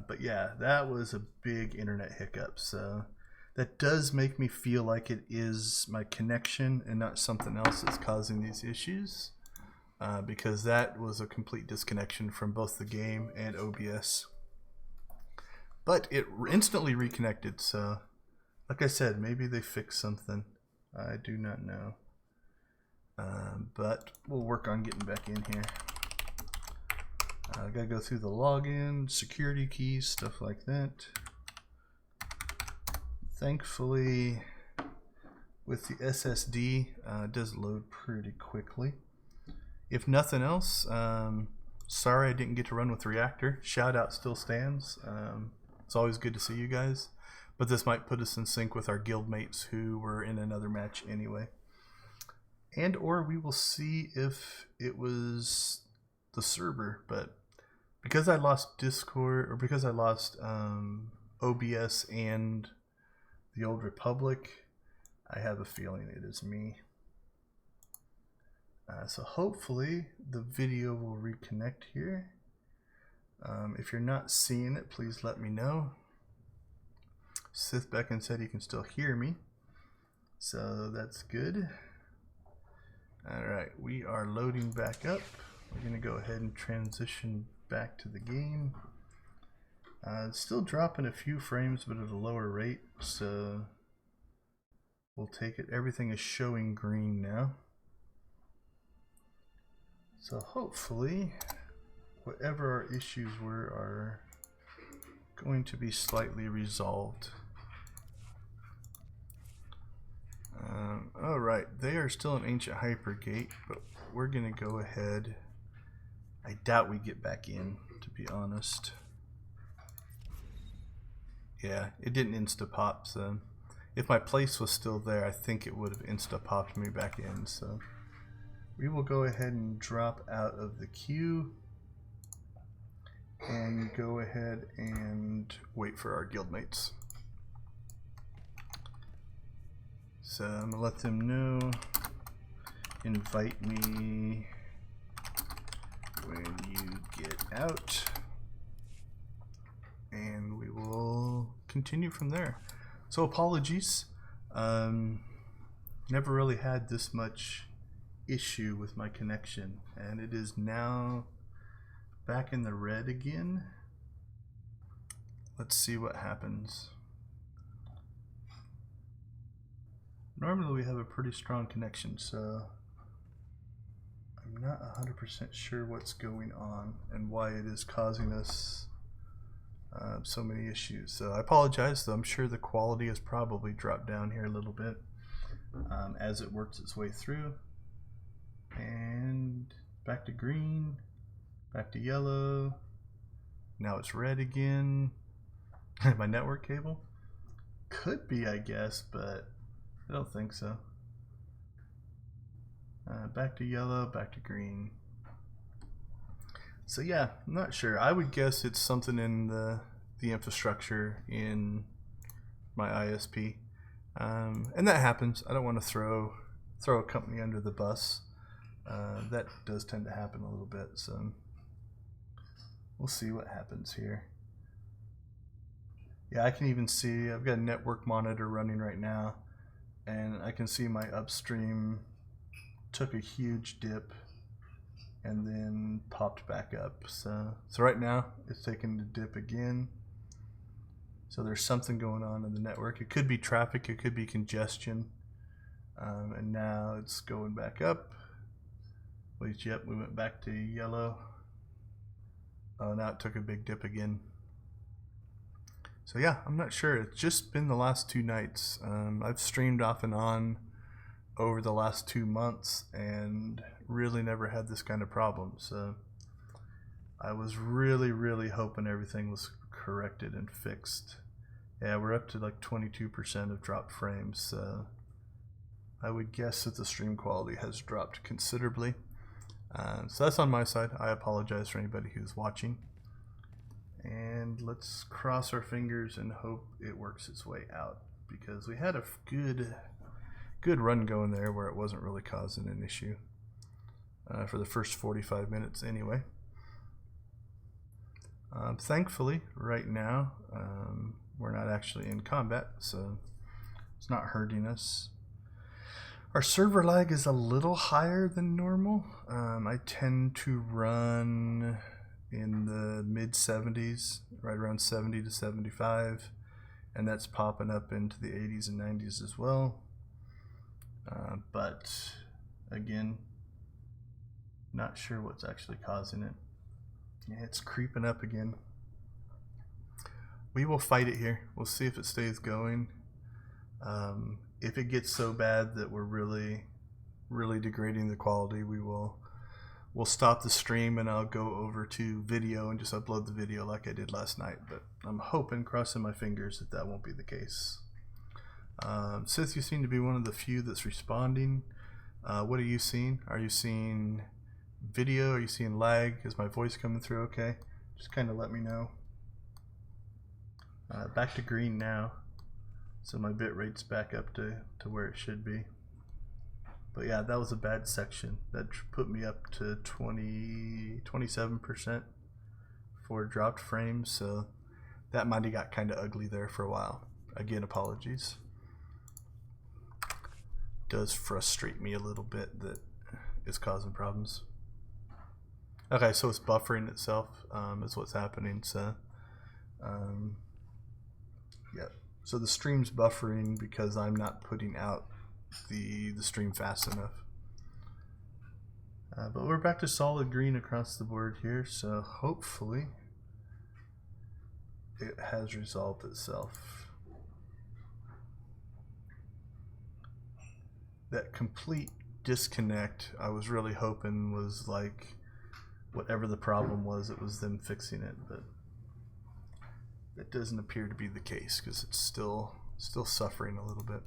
But yeah, that was a big internet hiccup. So that does make me feel like it is my connection and not something else that's causing these issues, because that was a complete disconnection from both the game and OBS. But it instantly reconnected, so like I said, maybe they fixed something. I do not know. But we'll work on getting back in here. I gotta go through the login, security keys, stuff like that. Thankfully, with the SSD, it does load pretty quickly. If nothing else, sorry I didn't get to run with Reactor. Shout out still stands. It's always good to see you guys. But this might put us in sync with our guildmates who were in another match anyway. And or we will see if it was the server. But because I lost Discord, or because I lost OBS and the Old Republic, I have a feeling it is me. So hopefully the video will reconnect here. If you're not seeing it, please let me know. Sith Beckon said he can still hear me, so that's good. Alright, we are loading back up. We're going to go ahead and transition back to the game. It's still dropping a few frames, but at a lower rate, so we'll take it. Everything is showing green now. So hopefully, whatever our issues were are going to be slightly resolved. Alright, they are still an ancient hypergate, but we're going to go ahead. I doubt we get back in, to be honest. Yeah, it didn't insta-pop, so if my place was still there, I think it would have insta-popped me back in. So we will go ahead and drop out of the queue and go ahead and wait for our guildmates. So I'm gonna let them know, invite me when you get out, and we will continue from there. So apologies, never really had this much issue with my connection, and it is now back in the red again. Let's see what happens. Normally we have a pretty strong connection, so I'm not 100% sure what's going on and why it is causing us so many issues. So I apologize, though I'm sure the quality has probably dropped down here a little bit as it works its way through. And back to green, back to yellow, now it's red again. My network cable? Could be, I guess, but I don't think so. Back to yellow, back to green. So yeah, I'm not sure. I would guess it's something in the infrastructure in my ISP. And that happens. I don't want to throw a company under the bus. That does tend to happen a little bit, so we'll see what happens here. Yeah, I can even see I've got a network monitor running right now, and I can see my upstream took a huge dip and then popped back up. So right now it's taking the dip again. So there's something going on in the network. It could be traffic, it could be congestion, and now it's going back up. Wait, yep, we went back to yellow. Oh, now it took a big dip again. So yeah, I'm not sure. It's just been the last 2 nights. I've streamed off and on over the last 2 months and really never had this kind of problem. So I was really hoping everything was corrected and fixed. Yeah, we're up to like 22% of dropped frames. So I would guess that the stream quality has dropped considerably. So that's on my side. I apologize for anybody who's watching. And let's cross our fingers and hope it works its way out, because we had a good run going there where it wasn't really causing an issue for the first 45 minutes anyway. Thankfully, right now, we're not actually in combat, so it's not hurting us. Our server lag is a little higher than normal. I tend to run in the mid 70s, right around 70 to 75, and that's popping up into the 80s and 90s as well. But again, not sure what's actually causing it. Yeah, it's creeping up again. We will fight it here. We'll see if it stays going. If it gets so bad that we're really degrading the quality, we'll stop the stream and I'll go over to video and just upload the video like I did last night. But I'm hoping, crossing my fingers, that that won't be the case. Sith, you seem to be one of the few that's responding. What are you seeing? Are you seeing video? Are you seeing lag? Is my voice coming through okay? Just kind of let me know. Back to green now. So my bit rate's back up to where it should be. But yeah, that was a bad section. That put me up to 27% for dropped frames. So that might have got kind of ugly there for a while. Again, apologies. Does frustrate me a little bit that it's causing problems. Okay, so it's buffering itself is what's happening. So yeah. So the stream's buffering because I'm not putting out the stream fast enough. But we're back to solid green across the board here, so hopefully it has resolved itself. That complete disconnect, I was really hoping was like whatever the problem was, it was them fixing it, but that doesn't appear to be the case because it's still suffering a little bit.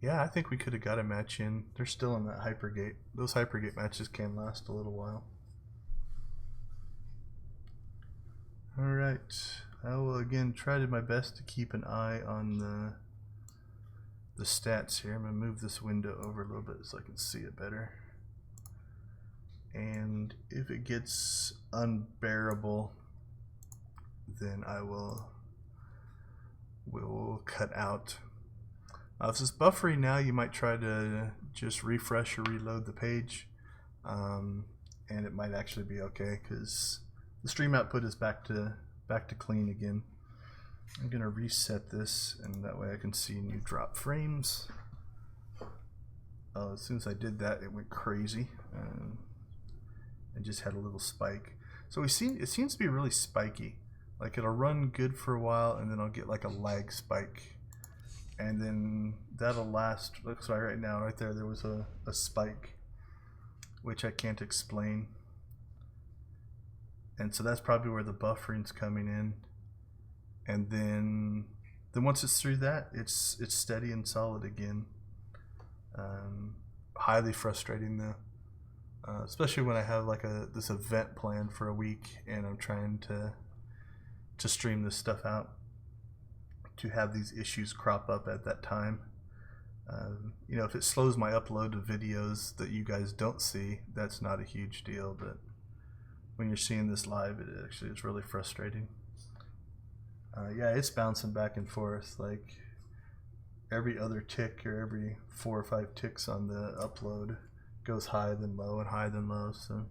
Yeah, I think we could have got a match in. They're still in that hypergate. Those hypergate matches can last a little while. Alright, I will again try my best to keep an eye on the stats here. I'm going to move this window over a little bit so I can see it better. And if it gets unbearable, then I will cut out. If it's buffering now, you might try to just refresh or reload the page, and it might actually be okay because the stream output is back to clean again. I'm gonna reset this, and that way I can see new drop frames. As soon as I did that, it went crazy and just had a little spike. So it seems to be really spiky. Like it'll run good for a while, and then I'll get like a lag spike, and then that'll last. Looks like right now, right there was a spike, which I can't explain. And so that's probably where the buffering's coming in. And then once it's through that, it's steady and solid again. Highly frustrating though, especially when I have like this event planned for a week, and I'm trying to stream this stuff out, to have these issues crop up at that time. You know, if it slows my upload of videos that you guys don't see, that's not a huge deal, but when you're seeing this live, it actually is really frustrating. Yeah, it's bouncing back and forth. Like every other tick or every 4 or 5 ticks on the upload goes high then low and high then low. So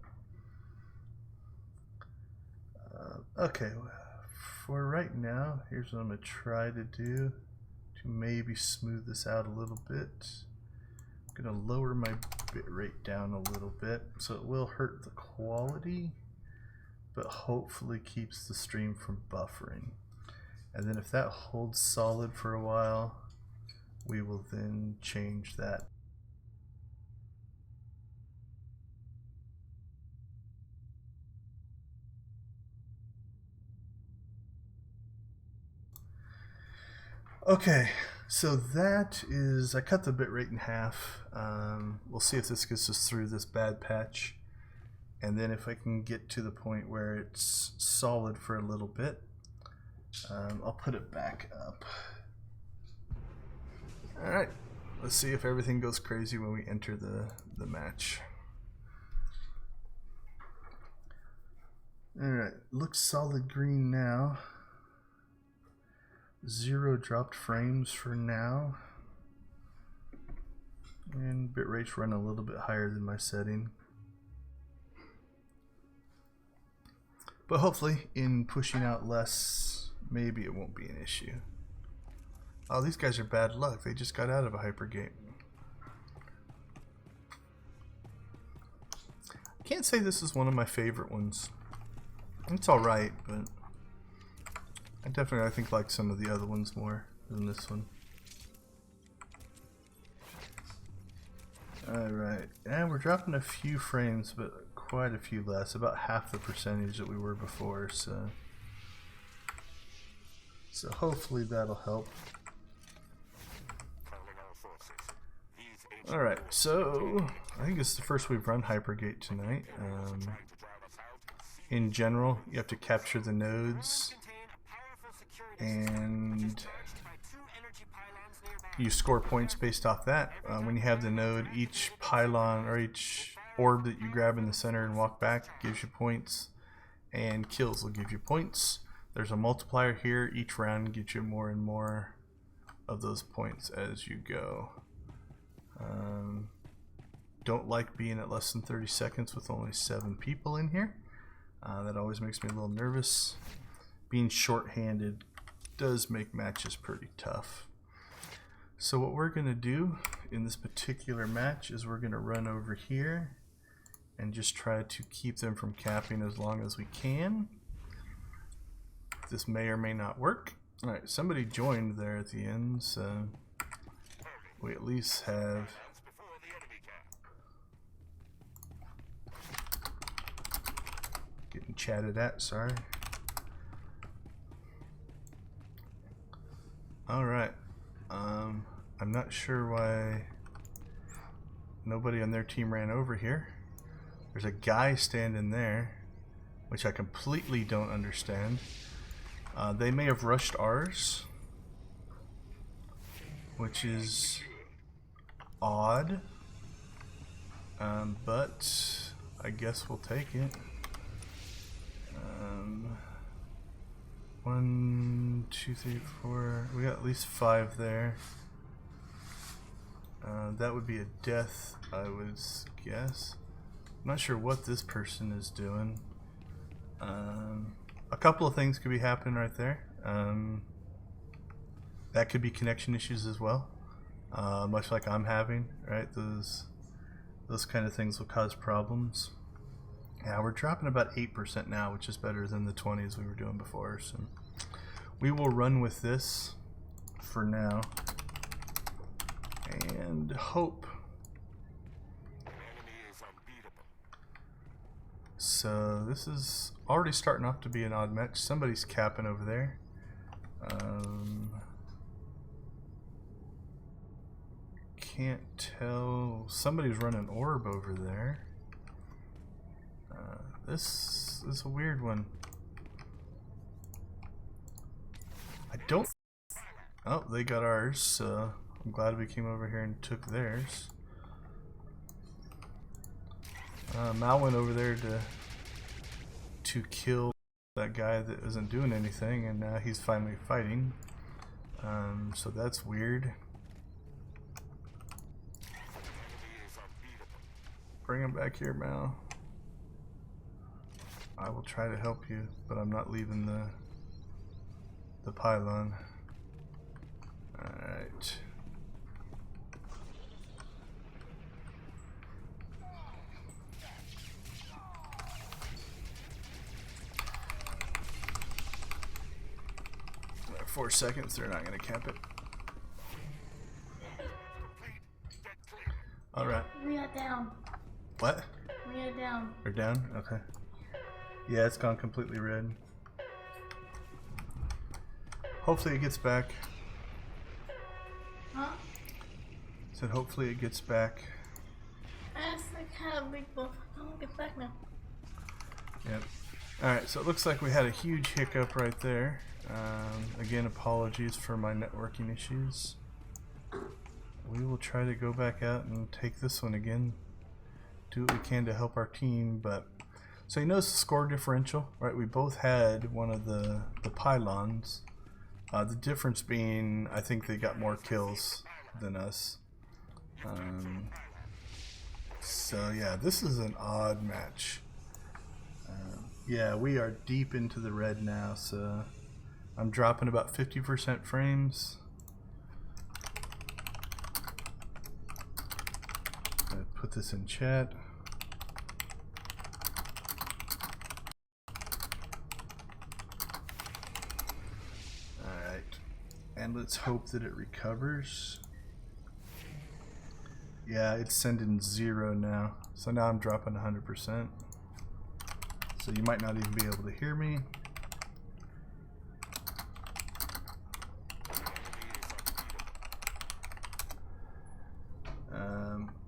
okay, for right now, here's what I'm going to try to do to maybe smooth this out a little bit. I'm going to lower my bit rate down a little bit, so it will hurt the quality, but hopefully keeps the stream from buffering. And then if that holds solid for a while, we will then change that. Okay, So that is, I cut the bitrate in half. We'll see if this gets us through this bad patch. And then if I can get to the point where it's solid for a little bit, I'll put it back up. Alright, let's see if everything goes crazy when we enter the match. Alright, looks solid green now. 0 dropped frames for now. And bitrate's run a little bit higher than my setting. But hopefully in pushing out less, maybe it won't be an issue. Oh, these guys are bad luck. They just got out of a hypergate. I can't say this is one of my favorite ones. It's alright, but I think like some of the other ones more than this one. Alright, and we're dropping a few frames, but quite a few less, about half the percentage that we were before, so hopefully that'll help. Alright, so I think it's the first we've run Hypergate tonight. In general, you have to capture the nodes and you score points based off that. When you have the node, each pylon or each orb that you grab in the center and walk back gives you points, and kills will give you points. There's a multiplier here. Each round gives you more and more of those points as you go. Don't like being at less than 30 seconds with only 7 people in here. That always makes me a little nervous. Being short-handed does make matches pretty tough. So what we're going to do in this particular match is we're going to run over here and just try to keep them from capping as long as we can. This may or may not work. Alright, somebody joined there at the end, so we at least have getting chatted at, sorry. Alright, I'm not sure why nobody on their team ran over here. There's a guy standing there, which I completely don't understand. They may have rushed ours, which is odd, but I guess we'll take it. 1, 2, 3, 4. We got at least 5 there. That would be a death, I would guess. I'm not sure what this person is doing. A couple of things could be happening right there. That could be connection issues as well, much like I'm having. Right, those kind of things will cause problems. Yeah, we're dropping about 8% now, which is better than the 20s we were doing before. So we will run with this for now and hope. So this is already starting off to be an odd match. Somebody's capping over there. Can't tell. Somebody's running orb over there. This is a weird one. I don't. Oh, they got ours, so I'm glad we came over here and took theirs. Mal went over there to kill that guy that isn't doing anything, and now he's finally fighting. So that's weird. Bring him back here, Mal. I will try to help you, but I'm not leaving the pylon. Alright. About 4 seconds, they're not going to camp it. Alright. We are down. What? We are down. They're down? Okay. Yeah, it's gone completely red. Hopefully it gets back. Huh? Said hopefully it gets back. That's like kind of big buff. I'll get back now. Yep. Alright, so it looks like we had a huge hiccup right there. Again, apologies for my networking issues. We will try to go back out and take this one again. Do what we can to help our team, but so you notice the score differential, right? We both had one of the pylons. The difference being, I think they got more kills than us. So yeah, this is an odd match. Yeah, we are deep into the red now, so I'm dropping about 50% frames. I'll put this in chat. Alright, and let's hope that it recovers. Yeah, it's sending 0 now, so now I'm dropping 100%. So you might not even be able to hear me.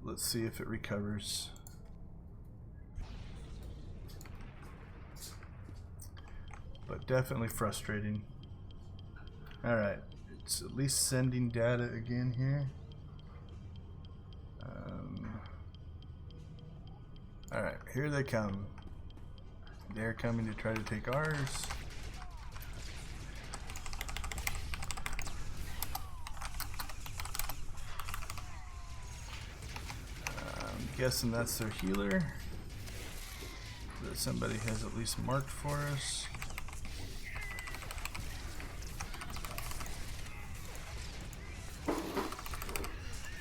Let's see if it recovers. But definitely frustrating. Alright, it's at least sending data again here. Alright, here they come. They're coming to try to take ours. I'm guessing that's their healer that somebody has at least marked for us.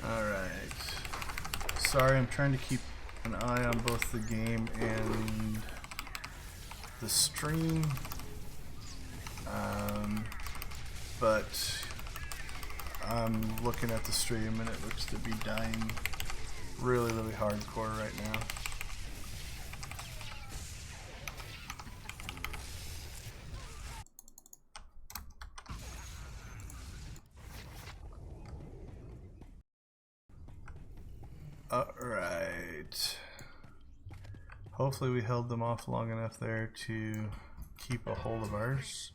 Alright. Sorry, I'm trying to keep an eye on both the game and the stream, but I'm looking at the stream and it looks to be dying really hardcore right now. Alright. Hopefully we held them off long enough there to keep a hold of ours,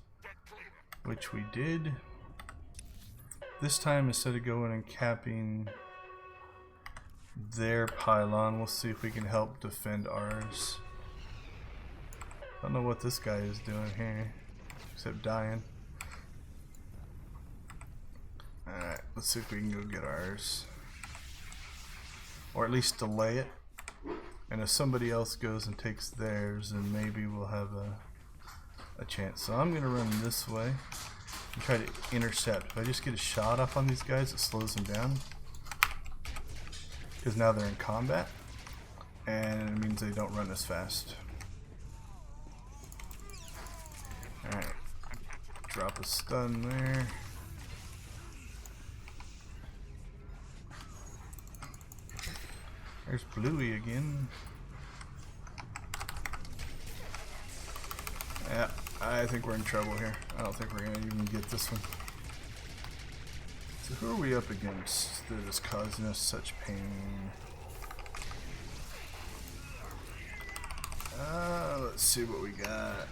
which we did. This time, instead of going and capping their pylon, we'll see if we can help defend ours. I don't know what this guy is doing here, except dying. Alright, let's see if we can go get ours. Or at least delay it. And if somebody else goes and takes theirs, then maybe we'll have a chance. So I'm going to run this way and try to intercept. If I just get a shot off on these guys, it slows them down. Because now they're in combat. And it means they don't run as fast. Alright. Drop a stun there. There's Bluey again. Yeah, I think we're in trouble here. I don't think we're gonna even get this one. So who are we up against that is causing us such pain? Let's see what we got.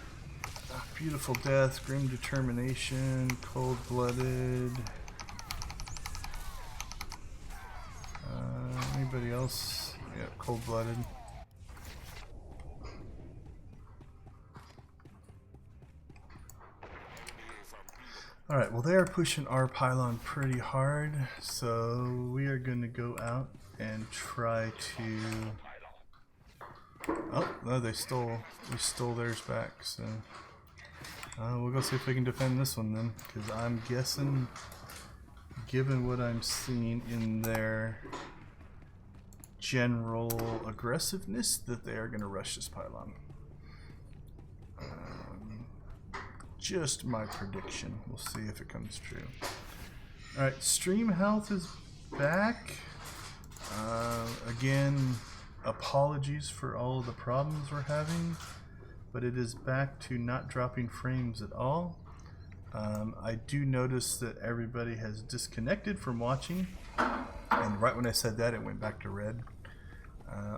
Beautiful Death, Grim Determination, Cold-Blooded. Anybody else? Yeah, Cold-Blooded. Alright, well they are pushing our pylon pretty hard, so we are going to go out and try to... Oh, no, we stole theirs back, so... we'll go see if we can defend this one then, because I'm guessing, given what I'm seeing in their general aggressiveness, that they are going to rush this pylon. Just my prediction. We'll see if it comes true. Alright, stream health is back. Again, apologies for all of the problems we're having, but it is back to not dropping frames at all. I do notice that everybody has disconnected from watching, and right when I said that, it went back to red.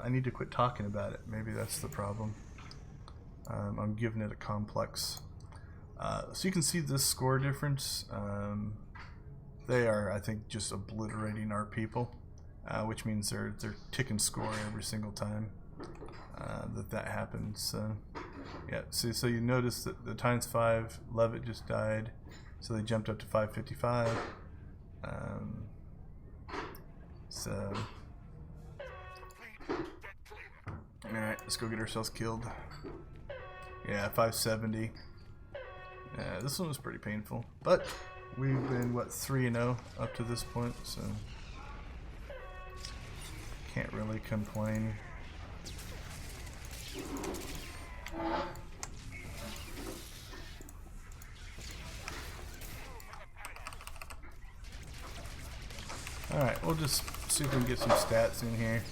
I need to quit talking about it. Maybe that's the problem. I'm giving it a complex. So you can see this score difference. They are, I think, just obliterating our people, which means they're ticking score every single time that happens. Yeah, see, so you notice that the ×5 Levitt just died, so they jumped up to 555. So, alright, let's go get ourselves killed. Yeah, 570. Yeah, this one was pretty painful, but we've been, what, 3-0 up to this point, so can't really complain. Alright, we'll just see if we can get some stats in here.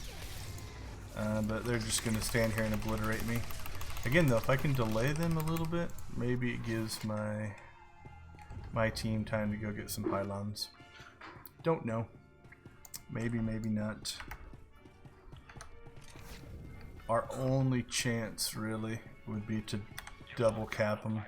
But they're just going to stand here and obliterate me. Again though, if I can delay them a little bit, maybe it gives my team time to go get some pylons. Don't know. Maybe, maybe not. Our only chance really would be to double cap them.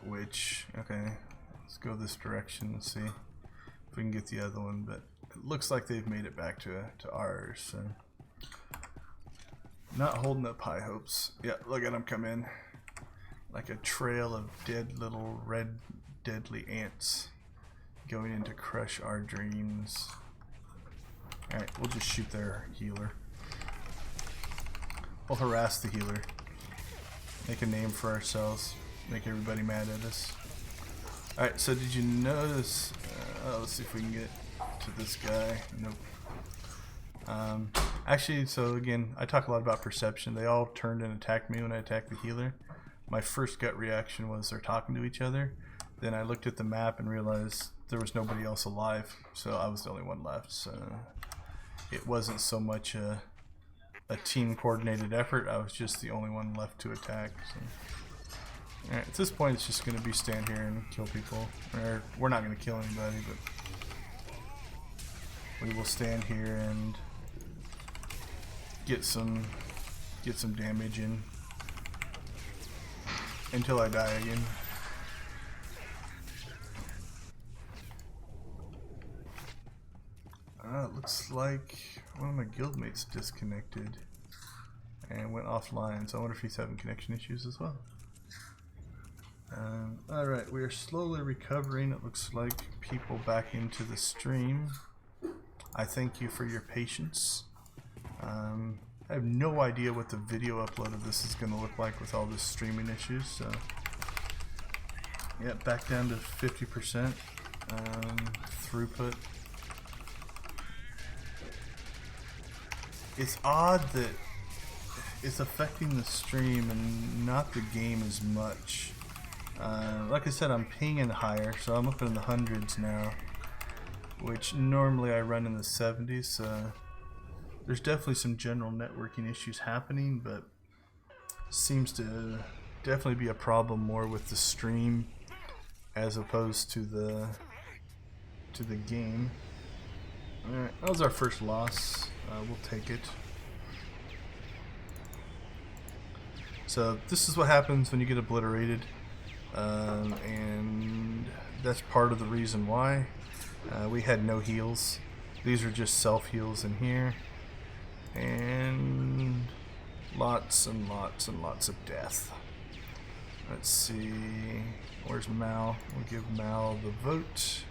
Which, okay, let's go this direction and see if we can get the other one, but it looks like they've made it back to ours, so not holding up high hopes. Yeah, look at them come in like a trail of dead little red deadly ants going in to crush our dreams. Alright, we'll just shoot their healer. We'll harass the healer, make a name for ourselves, make everybody mad at us. Alright, so did you notice, let's see if we can get to this guy. Nope. Actually, so again, I talk a lot about perception. They all turned and attacked me when I attacked the healer. My first gut reaction was they're talking to each other. Then I looked at the map and realized there was nobody else alive, so I was the only one left. So it wasn't so much a team coordinated effort. I was just the only one left to attack. So. Alright, at this point it's just going to be stand here and kill people. Or we're not going to kill anybody, but we will stand here and get some damage in until I die again. It looks like one of my guildmates disconnected and went offline, so I wonder if he's having connection issues as well. Alright, we are slowly recovering. It looks like people back into the stream. I thank you for your patience. I have no idea what the video upload of this is going to look like with all this streaming issues, so yeah, back down to 50% throughput. It's odd that it's affecting the stream and not the game as much. Like I said, I'm pinging higher, so I'm up in the hundreds now, which normally I run in the 70s, so there's definitely some general networking issues happening, but seems to definitely be a problem more with the stream as opposed to the game. Alright, that was our first loss. We'll take it. So this is what happens when you get obliterated, and that's part of the reason why. We had no heals. These are just self heals in here, and lots and lots and lots of death. Let's see, where's Mal? We'll give Mal the vote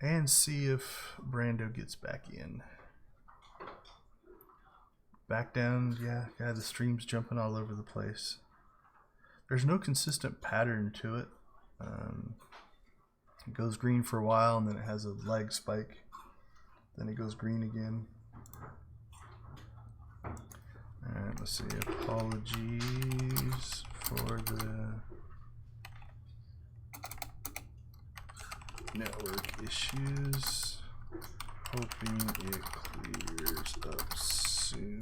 and see if Brando gets back in. Back down, yeah, the stream's jumping all over the place. There's no consistent pattern to it. It goes green for a while and then it has a lag spike. Then it goes green again. Alright, let's see. Apologies for the network issues. Hoping it clears up soon.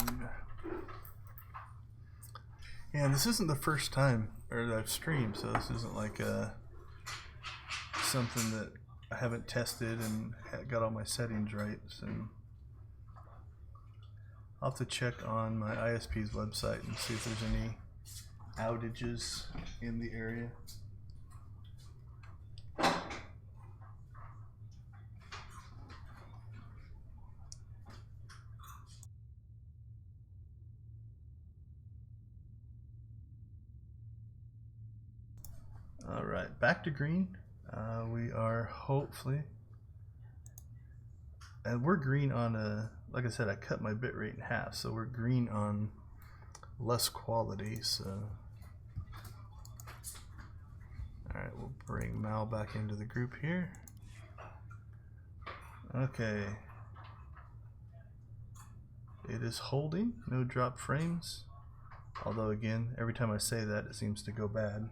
Yeah, this isn't the first time or that I've streamed, so this isn't like something that I haven't tested and got all my settings right. So I'll have to check on my ISP's website and see if there's any outages in the area. Alright, back to green. We are hopefully, and we're green on a, like I said, I cut my bitrate in half, so we're green on less quality. So alright, we'll bring Mal back into the group here. Okay, it is holding, no drop frames, although again, every time I say that it seems to go bad.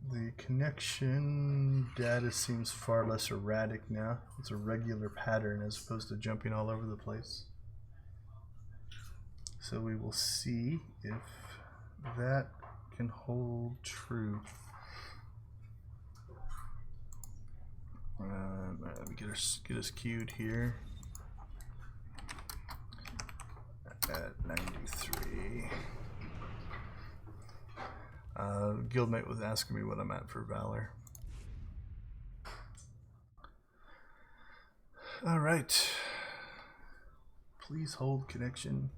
The connection data seems far less erratic now. It's a regular pattern as opposed to jumping all over the place. So we will see if that can hold true. Let me get us queued here at 93. Guildmate was asking me what I'm at for Valor. Alright. Please hold connection.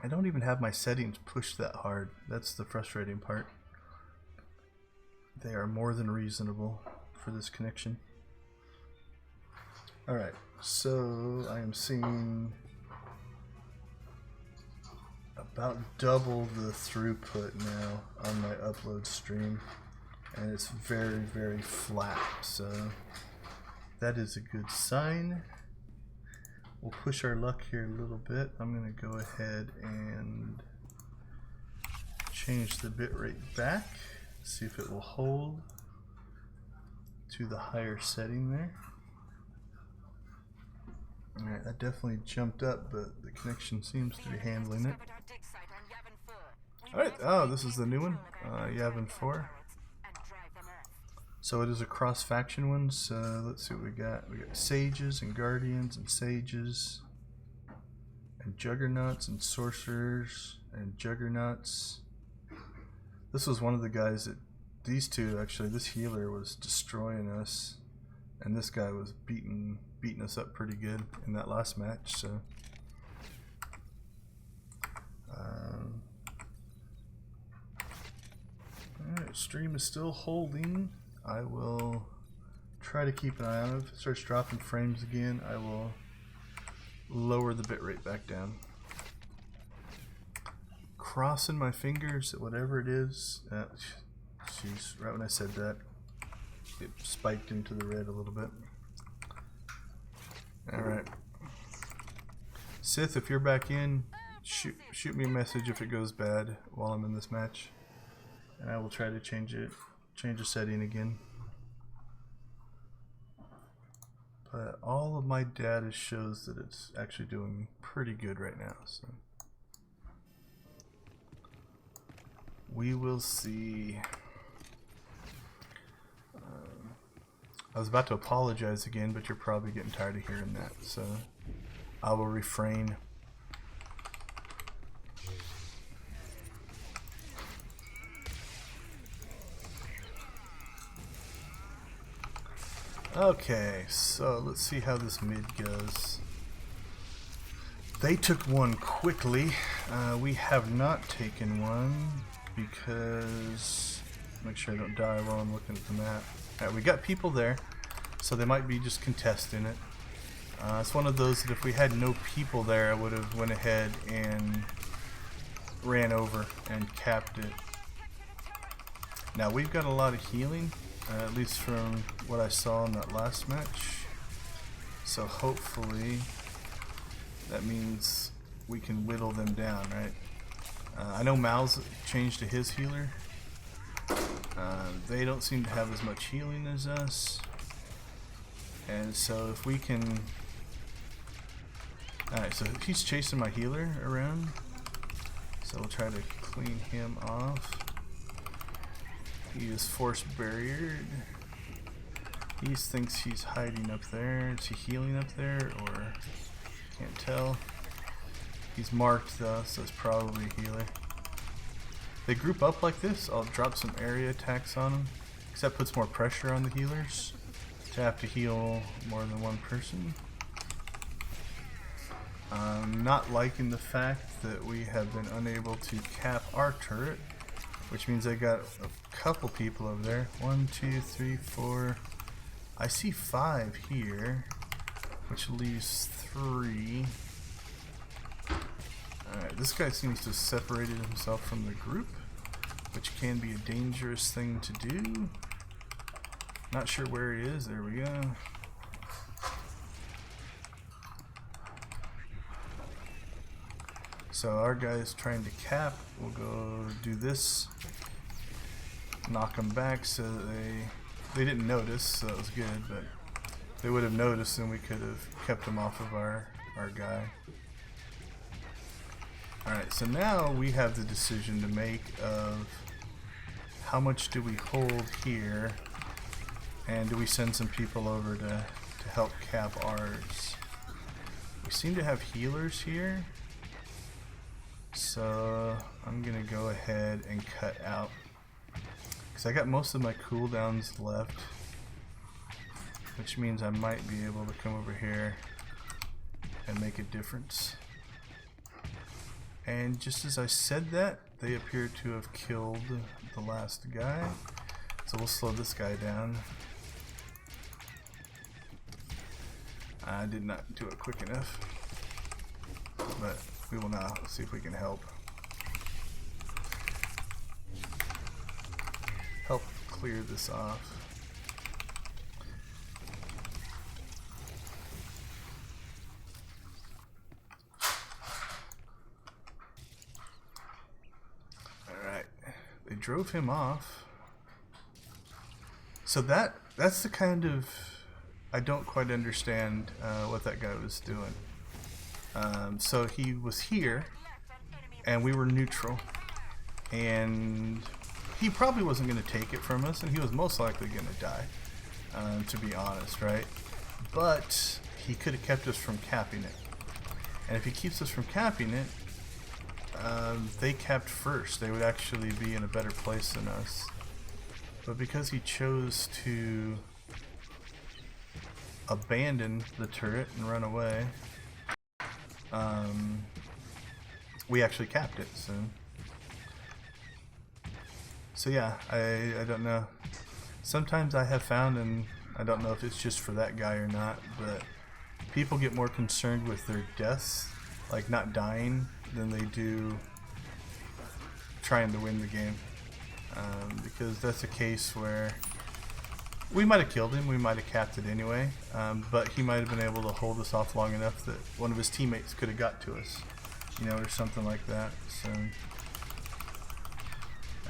I don't even have my settings pushed that hard. That's the frustrating part. They are more than reasonable for this connection. Alright, so I am seeing about double the throughput now on my upload stream, and it's very, very flat, so that is a good sign. We'll push our luck here a little bit. I'm going to go ahead and change the bitrate back, see if it will hold to the higher setting there. Alright, that definitely jumped up, but the connection seems to be handling it. Alright, oh, this is the new one, Yavin 4. So it is a cross-faction one, so let's see what we got. We got Sages and Guardians and Sages and Juggernauts and Sorcerers and Juggernauts. This was one of the guys that, these two actually, this healer was destroying us, and this guy was beating us up pretty good in that last match, so alright, stream is still holding. I will try to keep an eye on it. If it starts dropping frames again, I will lower the bitrate back down. Crossing my fingers that whatever it is, jeez, right when I said that, it spiked into the red a little bit. Alright. Sith, if you're back in, shoot me a message if it goes bad while I'm in this match, and I will try to change the setting again. But all of my data shows that it's actually doing pretty good right now, so we will see. I was about to apologize again, but you're probably getting tired of hearing that, so I will refrain. Okay, so let's see how this mid goes. They took one quickly. We have not taken one because, make sure I don't die while I'm looking at the map. Alright, we got people there, so they might be just contesting it. It's one of those that if we had no people there, I would have went ahead and ran over and capped it. Now we've got a lot of healing, at least from what I saw in that last match. So hopefully that means we can whittle them down, right? I know Mal's changed to his healer. They don't seem to have as much healing as us, and so if we can Alright, so he's chasing my healer around. So we'll try to clean him off. He is force barriered. He thinks he's hiding up there. Is he healing up there or can't tell? He's marked though, so it's probably a healer. They group up like this, I'll drop some area attacks on them. Because that puts more pressure on the healers to have to heal more than one person. I'm not liking the fact that we have been unable to cap our turret, which means I got a couple people over there. 1, 2, 3, 4. I see 5 here, which leaves 3. Alright, this guy seems to have separated himself from the group, which can be a dangerous thing to do. Not sure where he is. There we go. So our guy's trying to cap. We'll go do this. Knock them back so that they didn't notice, so that was good, but they would have noticed and we could have kept them off of our guy. Alright, so now we have the decision to make of how much do we hold here and do we send some people over to help cap ours. We seem to have healers here, so I'm gonna go ahead and cut out because I got most of my cooldowns left, which means I might be able to come over here and make a difference. And just as I said that, they appear to have killed the last guy. So we'll slow this guy down. I did not do it quick enough, but we will now see if we can help clear this off. Alright, they drove him off. So that's the kind of, I don't quite understand what that guy was doing. So he was here and we were neutral and he probably wasn't going to take it from us and he was most likely going to die, to be honest, right? But he could have kept us from capping it, and if he keeps us from capping it, they capped first, they would actually be in a better place than us. But because he chose to abandon the turret and run away, we actually capped it. So yeah, I don't know. Sometimes I have found, and I don't know if it's just for that guy or not, but people get more concerned with their deaths, like not dying, than they do trying to win the game. Because that's a case where we might have killed him, we might have capped it anyway, but he might have been able to hold us off long enough that one of his teammates could have got to us, you know, or something like that. So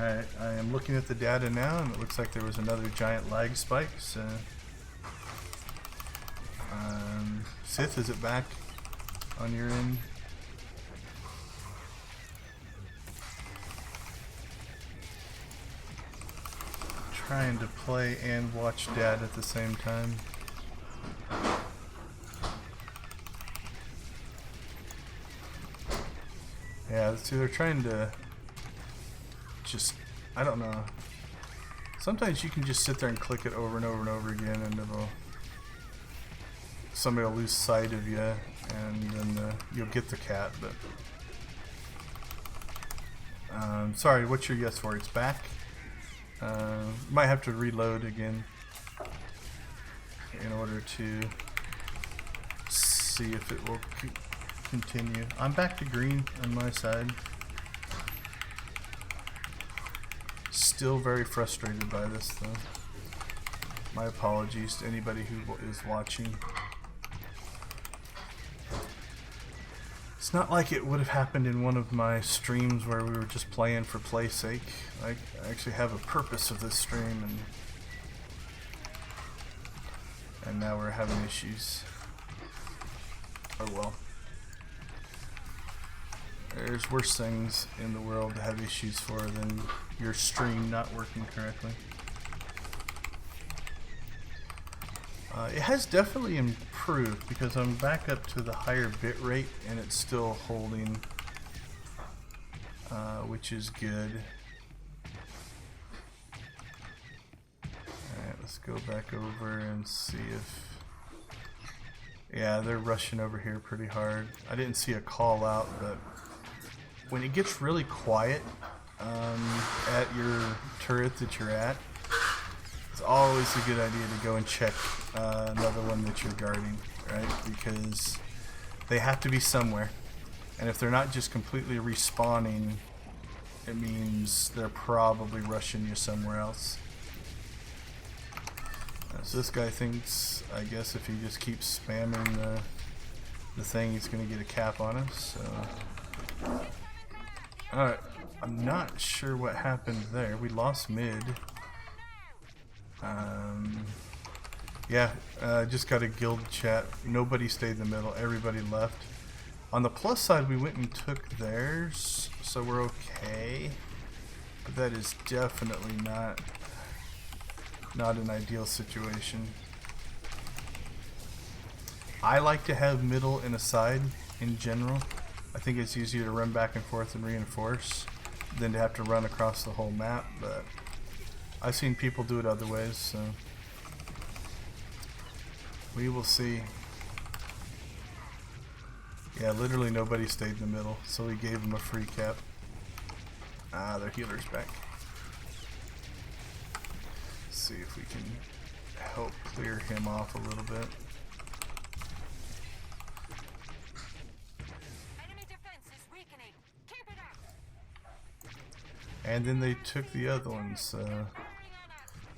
I am looking at the data now, and it looks like there was another giant lag spike. So Sith, is it back on your end? Trying to play and watch Dad at the same time. Yeah, see, they're trying to just, I don't know. Sometimes you can just sit there and click it over and over and over again, and somebody will lose sight of you, and then you'll get the cat. But sorry, what's your yes for? It's back. Might have to reload again in order to see if it will continue. I'm back to green on my side. Still very frustrated by this though. My apologies to anybody who is watching. It's not like it would have happened in one of my streams where we were just playing for play's sake. I actually have a purpose of this stream, and now we're having issues. Oh well. There's worse things in the world to have issues for than your stream not working correctly. It has definitely improved because I'm back up to the higher bit rate and it's still holding, which is good. Alright, let's go back over and see if... Yeah, they're rushing over here pretty hard. I didn't see a call out, but when it gets really quiet at your turret that you're at, it's always a good idea to go and check another one that you're guarding, right? Because they have to be somewhere. And if they're not just completely respawning, it means they're probably rushing you somewhere else. So this guy thinks, I guess, if he just keeps spamming the thing, he's going to get a cap on us. So. Alright, I'm not sure what happened there. We lost mid. Yeah, just got a guild chat. Nobody stayed in the middle. Everybody left. On the plus side, we went and took theirs, so we're okay. But that is definitely not an ideal situation. I like to have middle and a side in general. I think it's easier to run back and forth and reinforce than to have to run across the whole map, but I've seen people do it other ways, so we will see. Yeah, literally nobody stayed in the middle, so we gave them a free cap. Ah, their healer's back. Let's see if we can help clear him off a little bit. Enemy defense is weakening. Keep it up. And then they took the other ones.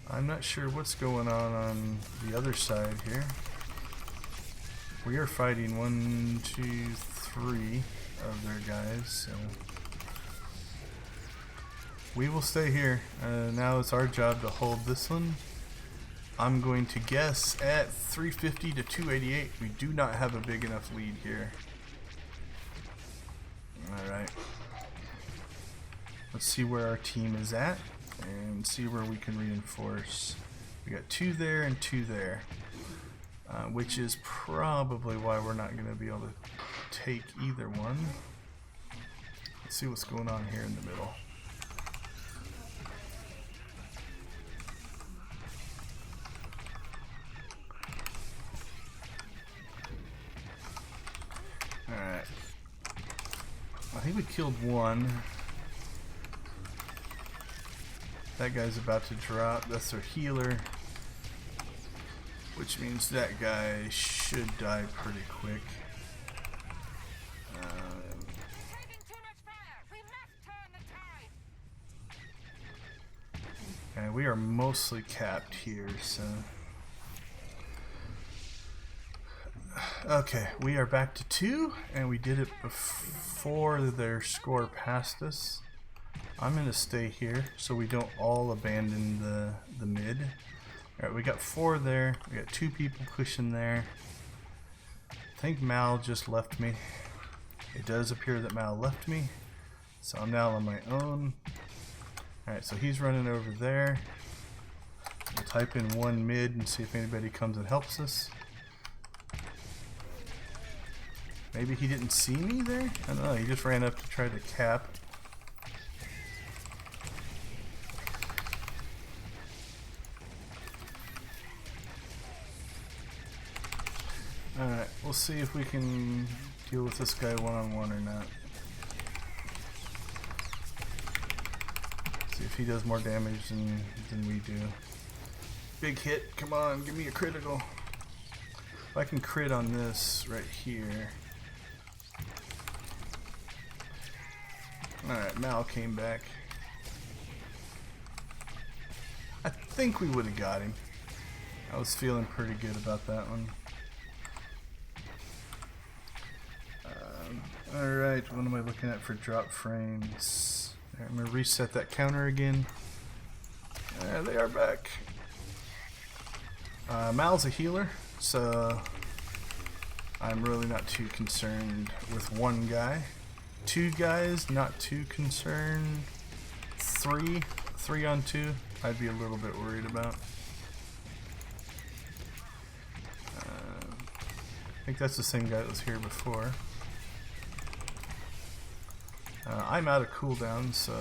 I'm not sure what's going on the other side here. We are fighting 1, 2, 3 of their guys. So we will stay here. Now it's our job to hold this one. I'm going to guess at 350 to 288. We do not have a big enough lead here. Alright. Let's see where our team is at and see where we can reinforce. We got 2 there and 2 there. Which is probably why we're not going to be able to take either one. Let's see what's going on here in the middle. Alright. I think we killed one. That guy's about to drop. That's their healer. Which means that guy should die pretty quick. Taking too much fire. We must turn the tide. And we are mostly capped here, so. Okay, we are back to 2, and we did it before their score passed us. I'm gonna stay here so we don't all abandon the mid. Alright, we got 4 there. We got 2 people pushing there. I think Mal just left me. It does appear that Mal left me. So I'm now on my own. Alright, so he's running over there. We'll type in 1 mid and see if anybody comes and helps us. Maybe he didn't see me there? I don't know, he just ran up to try to cap. Alright, we'll see if we can deal with this guy one-on-one or not. See if he does more damage than we do. Big hit, come on, give me a critical. If I can crit on this right here. Alright, Mal came back. I think we would have got him. I was feeling pretty good about that one. Alright, what am I looking at for drop frames? Right, I'm going to reset that counter again. There they are back. Mal's a healer, so I'm really not too concerned with one guy. 2 guys, not too concerned. 3 on 2, I'd be a little bit worried about. I think that's the same guy that was here before. I'm out of cooldown, so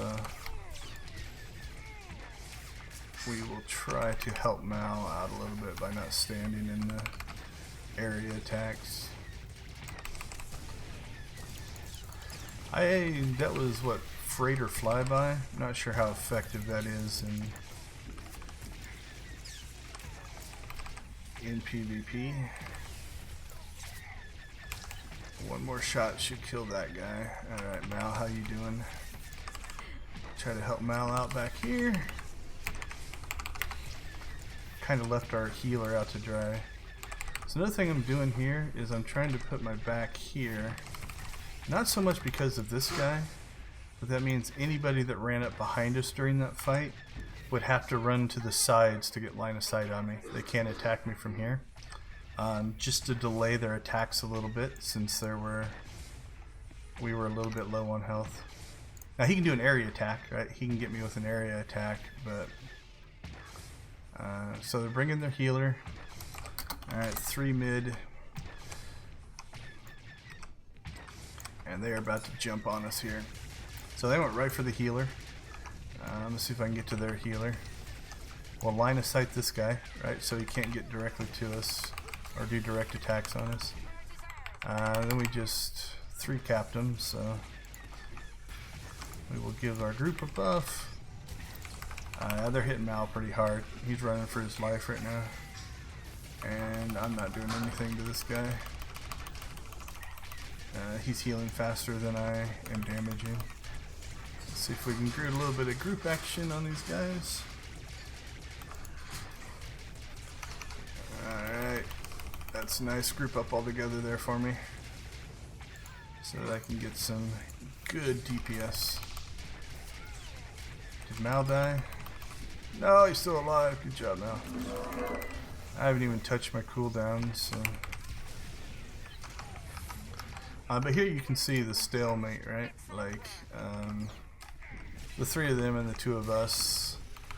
we will try to help Mal out a little bit by not standing in the area attacks. That was what, freighter flyby? Not sure how effective that is in PvP. One more shot should kill that guy. Alright, Mal, how you doing? Try to help Mal out back here. Kind of left our healer out to dry. So another thing I'm doing here is I'm trying to put my back here. Not so much because of this guy, but that means anybody that ran up behind us during that fight would have to run to the sides to get line of sight on me. They can't attack me from here. Just to delay their attacks a little bit, since we were a little bit low on health. Now he can do an area attack, right? He can get me with an area attack, but so they're bringing their healer. Alright, 3 mid. And they are about to jump on us here. So they went right for the healer. Let's see if I can get to their healer. We'll line of sight this guy, right? So he can't get directly to us or do direct attacks on us. Then we just 3-capped him, so we will give our group a buff. They're hitting Mal pretty hard. He's running for his life right now. And I'm not doing anything to this guy. He's healing faster than I am damaging. Let's see if we can do a little bit of group action on these guys. Alright. That's a nice group up all together there for me. So that I can get some good DPS. Did Mal die? No, he's still alive. Good job, Mal. I haven't even touched my cooldowns, so. But here you can see the stalemate, right? Like, the 3 of them and the 2 of us,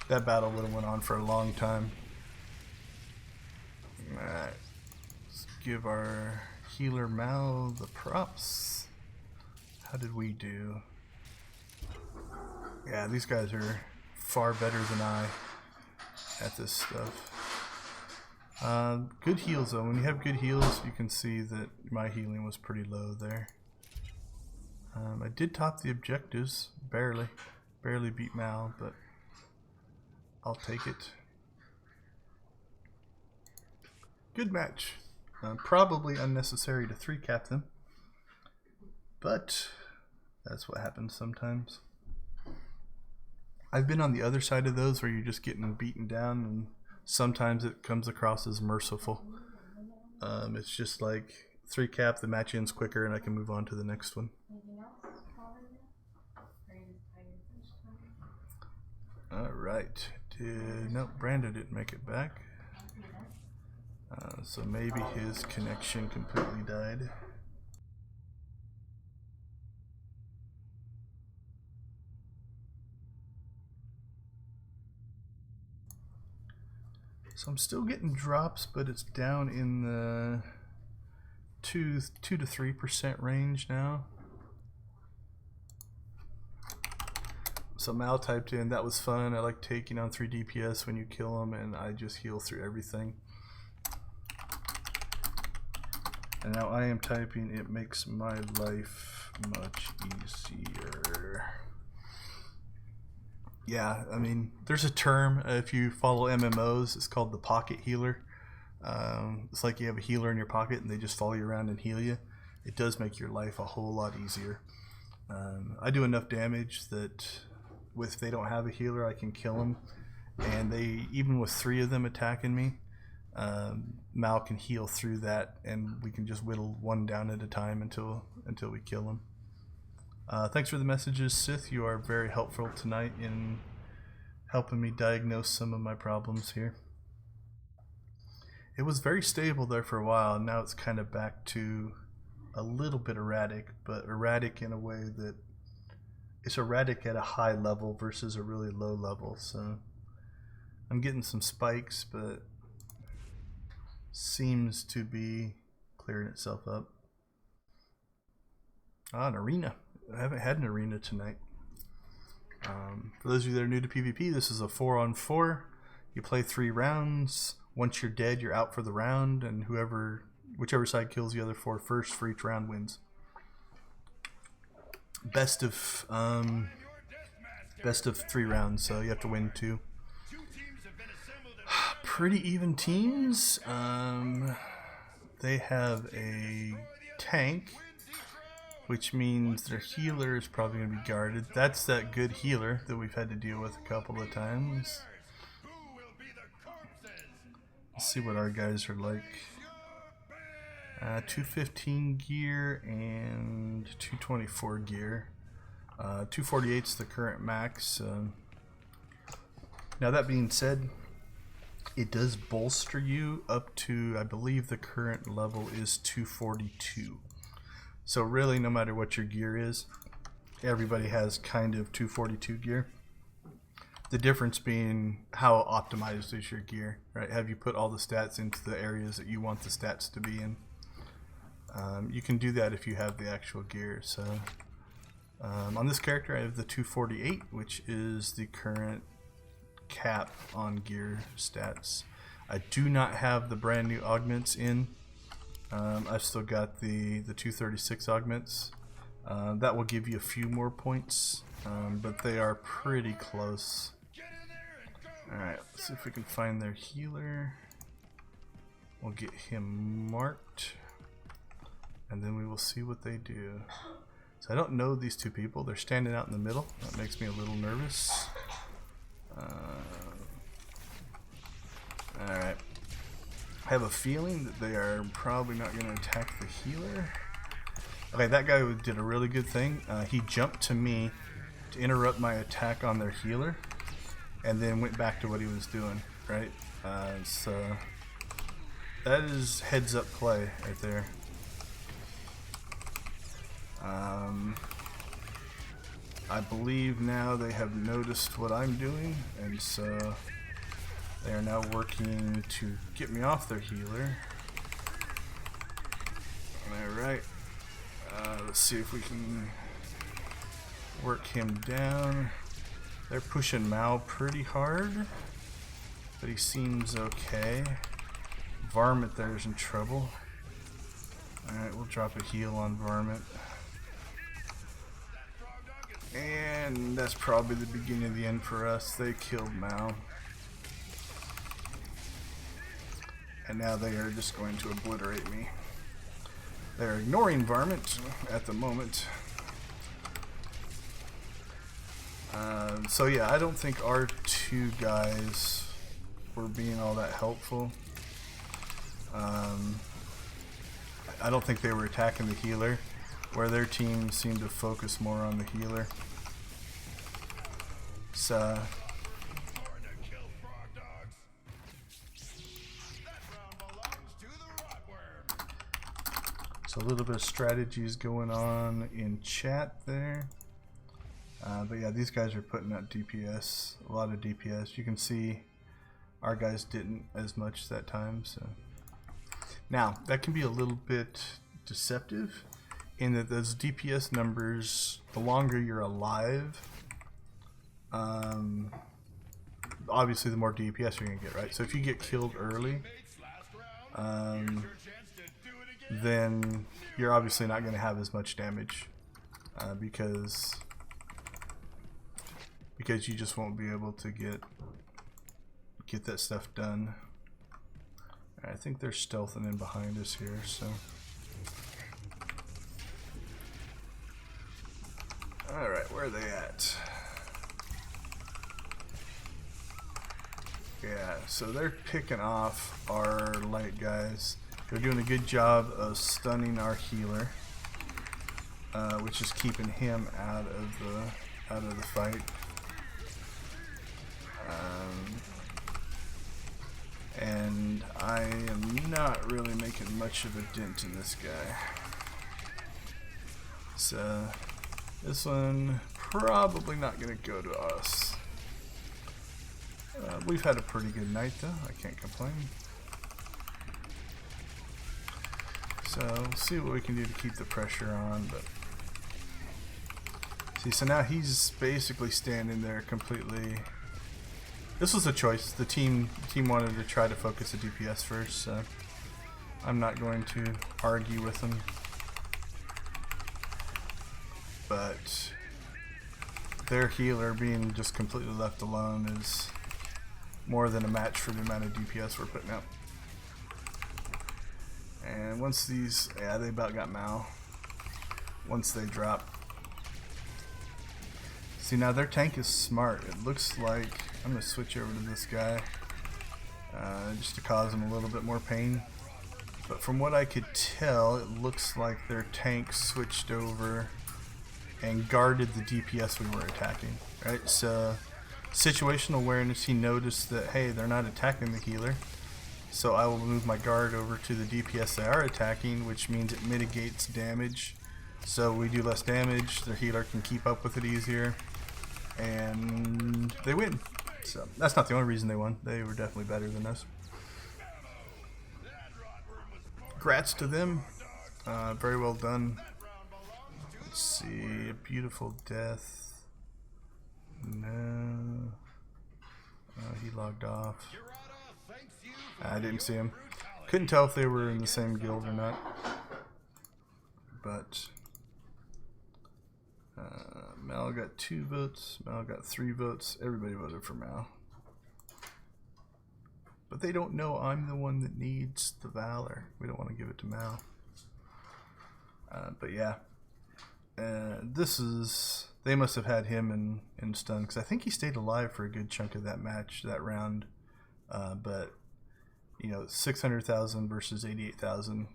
that battle would have went on for a long time. Alright, let's give our healer Mal the props. How did we do? Yeah, these guys are far better than I at this stuff. Good heals though. When you have good heals, you can see that my healing was pretty low there. I did top the objectives, barely beat Mal, but I'll take it. Good match. Probably unnecessary to 3-cap them, but that's what happens sometimes. I've been on the other side of those where you're just getting beaten down, and sometimes it comes across as merciful. It's just like 3-cap, the match ends quicker and I can move on to the next one. Alright, nope, Brandon didn't make it back. So maybe his connection completely died. So I'm still getting drops, but it's down in the 2 to 3% range now. So Mal typed in, "That was fun. I like taking on 3 DPS when you kill them, and I just heal through everything." And now I am typing, "It makes my life much easier." Yeah, I mean, there's a term, if you follow MMOs, it's called the pocket healer. It's like you have a healer in your pocket and they just follow you around and heal you. It does make your life a whole lot easier. I do enough damage that if they don't have a healer, I can kill them. And even with 3 of them attacking me, Mal can heal through that, and we can just whittle one down at a time until we kill him. Thanks for the messages, Sith. You are very helpful tonight in helping me diagnose some of my problems here. It was very stable there for a while, and now it's kind of back to a little bit erratic, but erratic in a way that it's erratic at a high level versus a really low level. So I'm getting some spikes, but seems to be clearing itself up. Ah, an arena. I haven't had an arena tonight. For those of you that are new to PvP, this is a 4-on-4. You play 3 rounds. Once you're dead, you're out for the round, and whichever side kills the other 4 first for each round wins. Best of 3 rounds, so you have to win 2. Pretty even teams. They have a tank, which means their healer is probably going to be guarded. That's that good healer that we've had to deal with a couple of times. Let's see what our guys are like. 215 gear and 224 gear. 248's the current max. Now that being said, it does bolster you up to, I believe the current level is 242. So really, no matter what your gear is, everybody has kind of 242 gear. The difference being how optimized is your gear, right? Have you put all the stats into the areas that you want the stats to be in? You can do that if you have the actual gear. So on this character, I have the 248, which is the current cap on gear stats. I do not have the brand new augments in. I've still got the 236 augments. That will give you a few more points, but they are pretty close. Alright, let's see if we can find their healer. We'll get him marked, and then we will see what they do. So I don't know these two people. They're standing out in the middle. That makes me a little nervous. Alright. I have a feeling that they are probably not going to attack the healer. Okay, that guy did a really good thing. He jumped to me to interrupt my attack on their healer, and then went back to what he was doing, right? So that is heads up play right there. I believe now they have noticed what I'm doing, and so they are now working to get me off their healer. Alright. Let's see if we can work him down. They're pushing Mao pretty hard, but he seems okay. Varmint there is in trouble. Alright, we'll drop a heal on Varmint. And that's probably the beginning of the end for us. They killed Mao. And now they are just going to obliterate me. They're ignoring Varmint at the moment. So yeah, I don't think our 2 guys were being all that helpful. I don't think they were attacking the healer, where their team seemed to focus more on the healer. So a little bit of strategies going on in chat there. But yeah, these guys are putting out DPS, a lot of DPS. You can see our guys didn't as much that time. So now that can be a little bit deceptive in that those DPS numbers, the longer you're alive, obviously the more DPS you're gonna get, right? So if you get killed early, then you're obviously not going to have as much damage because you just won't be able to get that stuff done. I think they're stealthing in behind us here, so alright, where are they at? Yeah, so they're picking off our light guys. They're doing a good job of stunning our healer, which is keeping him out of the fight. And I am not really making much of a dent in this guy. So this one probably not going to go to us. We've had a pretty good night though, I can't complain. So we'll see what we can do to keep the pressure on. But see, so now he's basically standing there completely. This was a choice. The team wanted to try to focus the DPS first, so I'm not going to argue with them. But their healer being just completely left alone is more than a match for the amount of DPS we're putting out. And once these, yeah, they about got Mal. Once they drop. See, now their tank is smart. It looks like, I'm going to switch over to this guy just to cause him a little bit more pain. But from what I could tell, it looks like their tank switched over and guarded the DPS we were attacking. Right? So, situational awareness, he noticed that, hey, they're not attacking the healer. So I will move my guard over to the DPS they are attacking, which means it mitigates damage. So we do less damage, their healer can keep up with it easier, and they win. So that's not the only reason they won. They were definitely better than us. Congrats to them. Very well done. Let's see, a beautiful death. No. He logged off. I didn't see him. Couldn't tell if they were in the same guild or not. But Mal got 2 votes. Mal got 3 votes. Everybody voted for Mal. But they don't know I'm the one that needs the Valor. We don't want to give it to Mal. But yeah. This is... They must have had him in stun. Because I think he stayed alive for a good chunk of that match, that round. But... You know, 600,000 versus 88,000.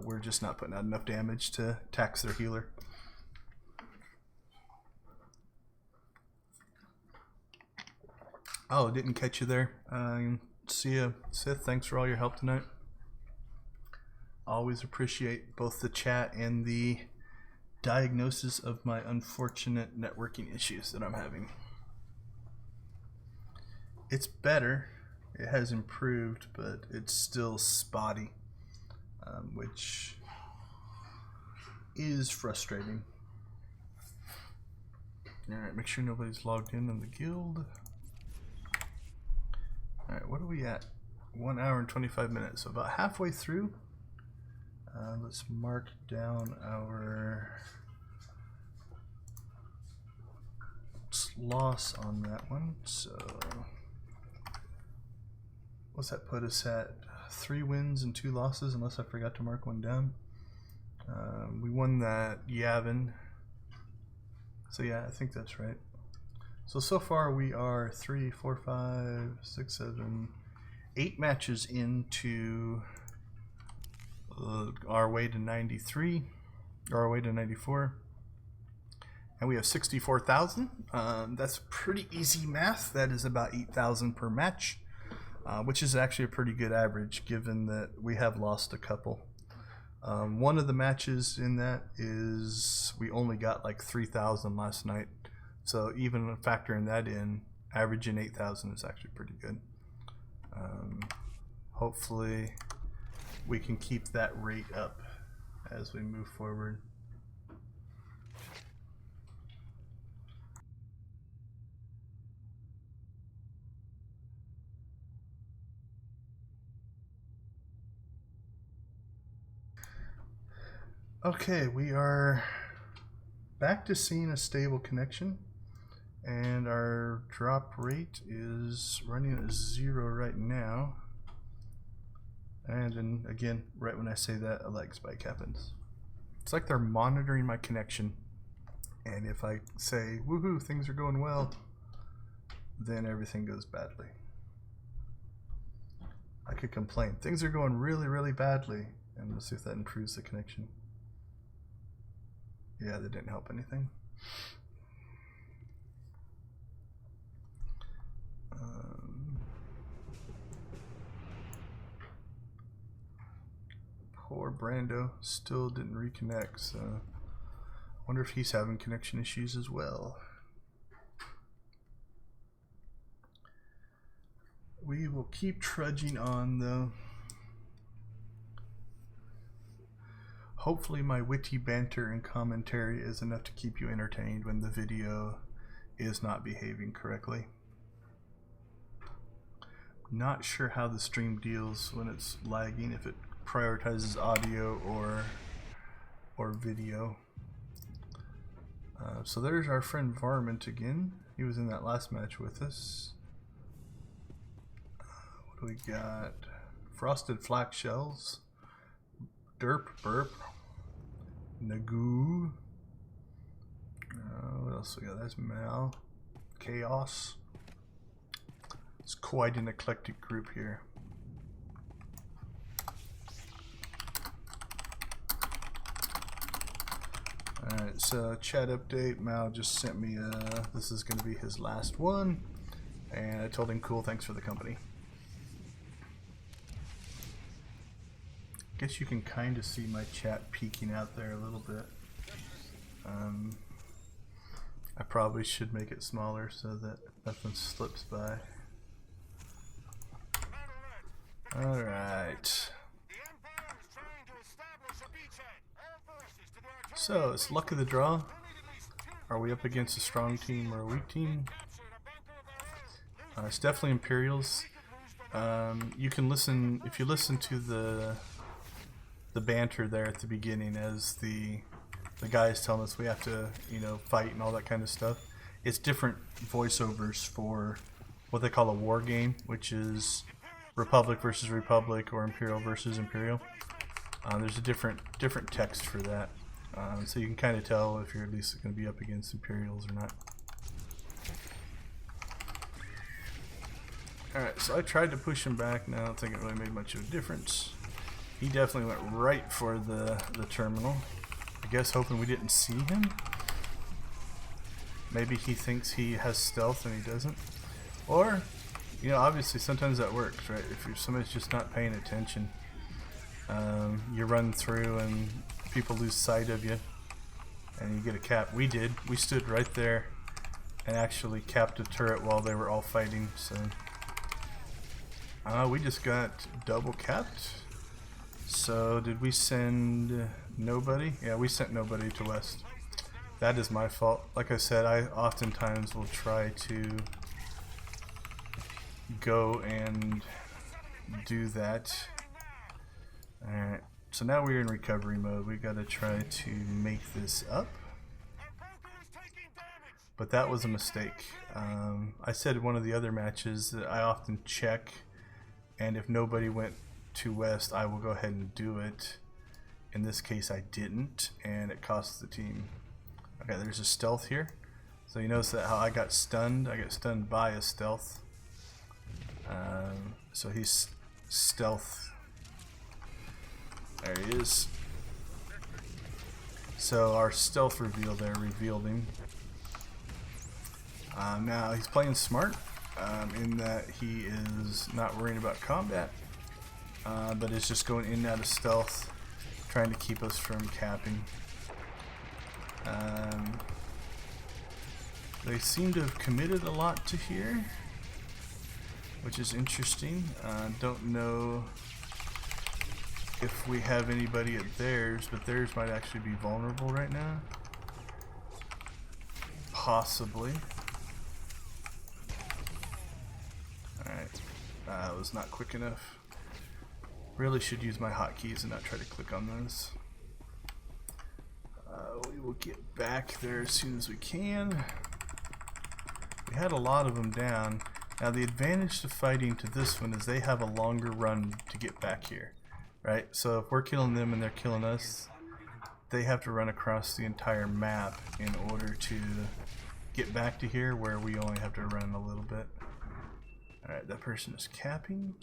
We're just not putting out enough damage to tax their healer. Oh, didn't catch you there. See ya, Sith. Thanks for all your help tonight. Always appreciate both the chat and the diagnosis of my unfortunate networking issues that I'm having. It's better. It has improved, but it's still spotty, which is frustrating. Alright, make sure nobody's logged in on the guild. Alright, what are we at? 1 hour and 25 minutes, so about halfway through. Let's mark down our loss on that one. So what's that put us at? 3 wins and 2 losses, unless I forgot to mark one down. We won that Yavin. So yeah, I think that's right. So far we are 3, 4, 5, 6, 7, 8 matches into our way to 93, or our way to 94. And we have 64,000. That's pretty easy math. That is about 8,000 per match. Which is actually a pretty good average given that we have lost a couple. One of the matches in that is we only got like 3,000 last night. So even factoring that in, averaging 8,000 is actually pretty good. Hopefully we can keep that rate up as we move forward. Okay, we are back to seeing a stable connection, and our drop rate is running at 0 right now. And then again, right when I say that, a lag spike happens. It's like they're monitoring my connection, and if I say, woohoo, things are going well, then everything goes badly. I could complain, things are going really, really badly, and we'll see if that improves the connection. Yeah, that didn't help anything. Poor Brando still didn't reconnect, so Wonder if he's having connection issues as well. We will keep trudging on though. Hopefully my witty banter and commentary is enough to keep you entertained when the video is not behaving correctly. Not sure how the stream deals when it's lagging, if it prioritizes audio or video. So there's our friend Varmint again. He was in that last match with us. What do we got? Frosted Flak Shells, Derp Burp, Nagoo. What else we got? That's Mal, Chaos. It's quite an eclectic group here. Alright, so chat update. Mal just sent me this is going to be his last one, and I told him cool, thanks for the company. Guess you can kind of see my chat peeking out there a little bit. I probably should make it smaller so that nothing slips by. Alright. So, it's luck of the draw. Are we up against a strong team or a weak team? It's definitely Imperials. You can listen, if you listen to the banter there at the beginning as the guy is telling us we have to, you know, fight and all that kind of stuff. It's different voiceovers for what they call a war game, which is Republic versus Republic or Imperial versus Imperial. There's a different text for that. So you can kind of tell if you're at least going to be up against Imperials or not. Alright, so I tried to push him back, and I don't think it really made much of a difference. He definitely went right for the terminal. I guess hoping we didn't see him. Maybe he thinks he has stealth and he doesn't. Or, you know, obviously sometimes that works, right? If somebody's just not paying attention, you run through and people lose sight of you and you get a cap. We did. We stood right there and actually capped a turret while they were all fighting, so we just got double capped. So did we send nobody? Yeah, we sent nobody to west. That is my fault. Like I said, I oftentimes will try to go and do that. Alright, so now we're in recovery mode. We gotta try to make this up. But that was a mistake. I said in one of the other matches that I often check, and if nobody went to west, I will go ahead and do it. In this case, I didn't, and it cost the team. Okay, there's a stealth here. So you notice that how I got stunned? I got stunned by a stealth. So he's stealth. There he is. So our stealth reveal there revealed him. Now he's playing smart in that he is not worrying about combat, but is just going in and out of stealth, trying to keep us from capping. They seem to have committed a lot to here, which is interesting. Don't know if we have anybody at theirs, but theirs might actually be vulnerable right now. Possibly. Alright, that was not quick enough. Really should use my hotkeys and not try to click on those. We will get back there as soon as we can. We had a lot of them down. Now the advantage to fighting to this one is they have a longer run to get back here, right? So if we're killing them and they're killing us, they have to run across the entire map in order to get back to here, where we only have to run a little bit. Alright, that person is capping.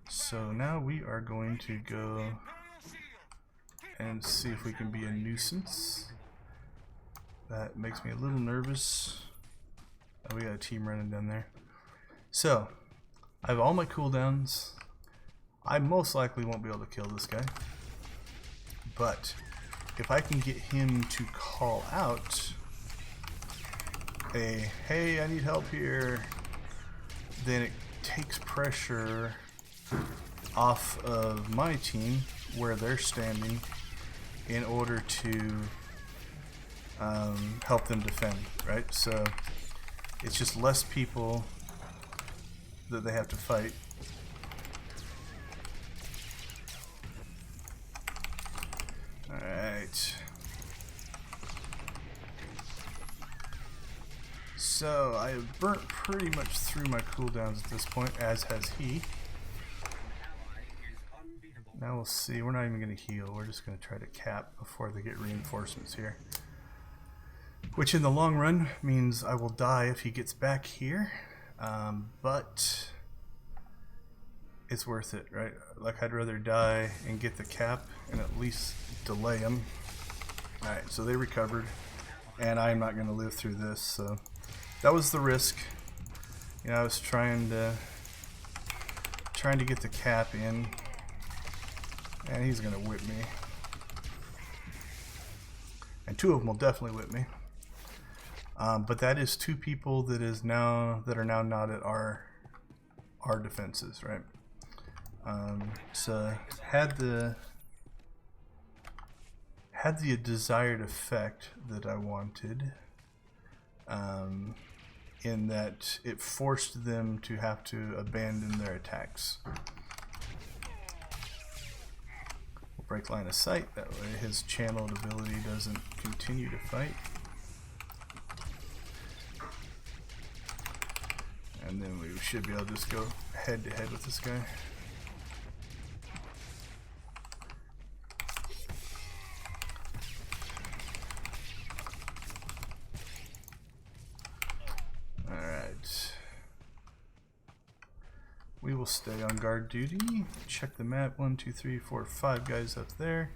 So now we are going to go and see if we can be a nuisance. That makes me a little nervous. Oh, we got a team running down there. So, I have all my cooldowns. I most likely won't be able to kill this guy. But, if I can get him to call out a, hey, I need help here, then it takes pressure off of my team where they're standing in order to help them defend, right? So it's just less people that they have to fight. Alright. So I have burnt pretty much through my cooldowns at this point, as has he. Now we'll see. We're not even going to heal. We're just going to try to cap before they get reinforcements here. Which in the long run means I will die if he gets back here. But it's worth it, right? Like, I'd rather die and get the cap and at least delay him. Alright, so they recovered. And I'm not going to live through this, so that was the risk. You know, I was trying to get the cap in. And he's gonna whip me. And two of them will definitely whip me. But that is two people that are now not at our defenses, right? So had the desired effect that I wanted, in that it forced them to have to abandon their attacks. Break line of sight, that way his channeled ability doesn't continue to fight. And then we should be able to just go head to head with this guy. Alright. We will stay on guard duty. Check the map. 1, 2, 3, 4, 5 guys up there.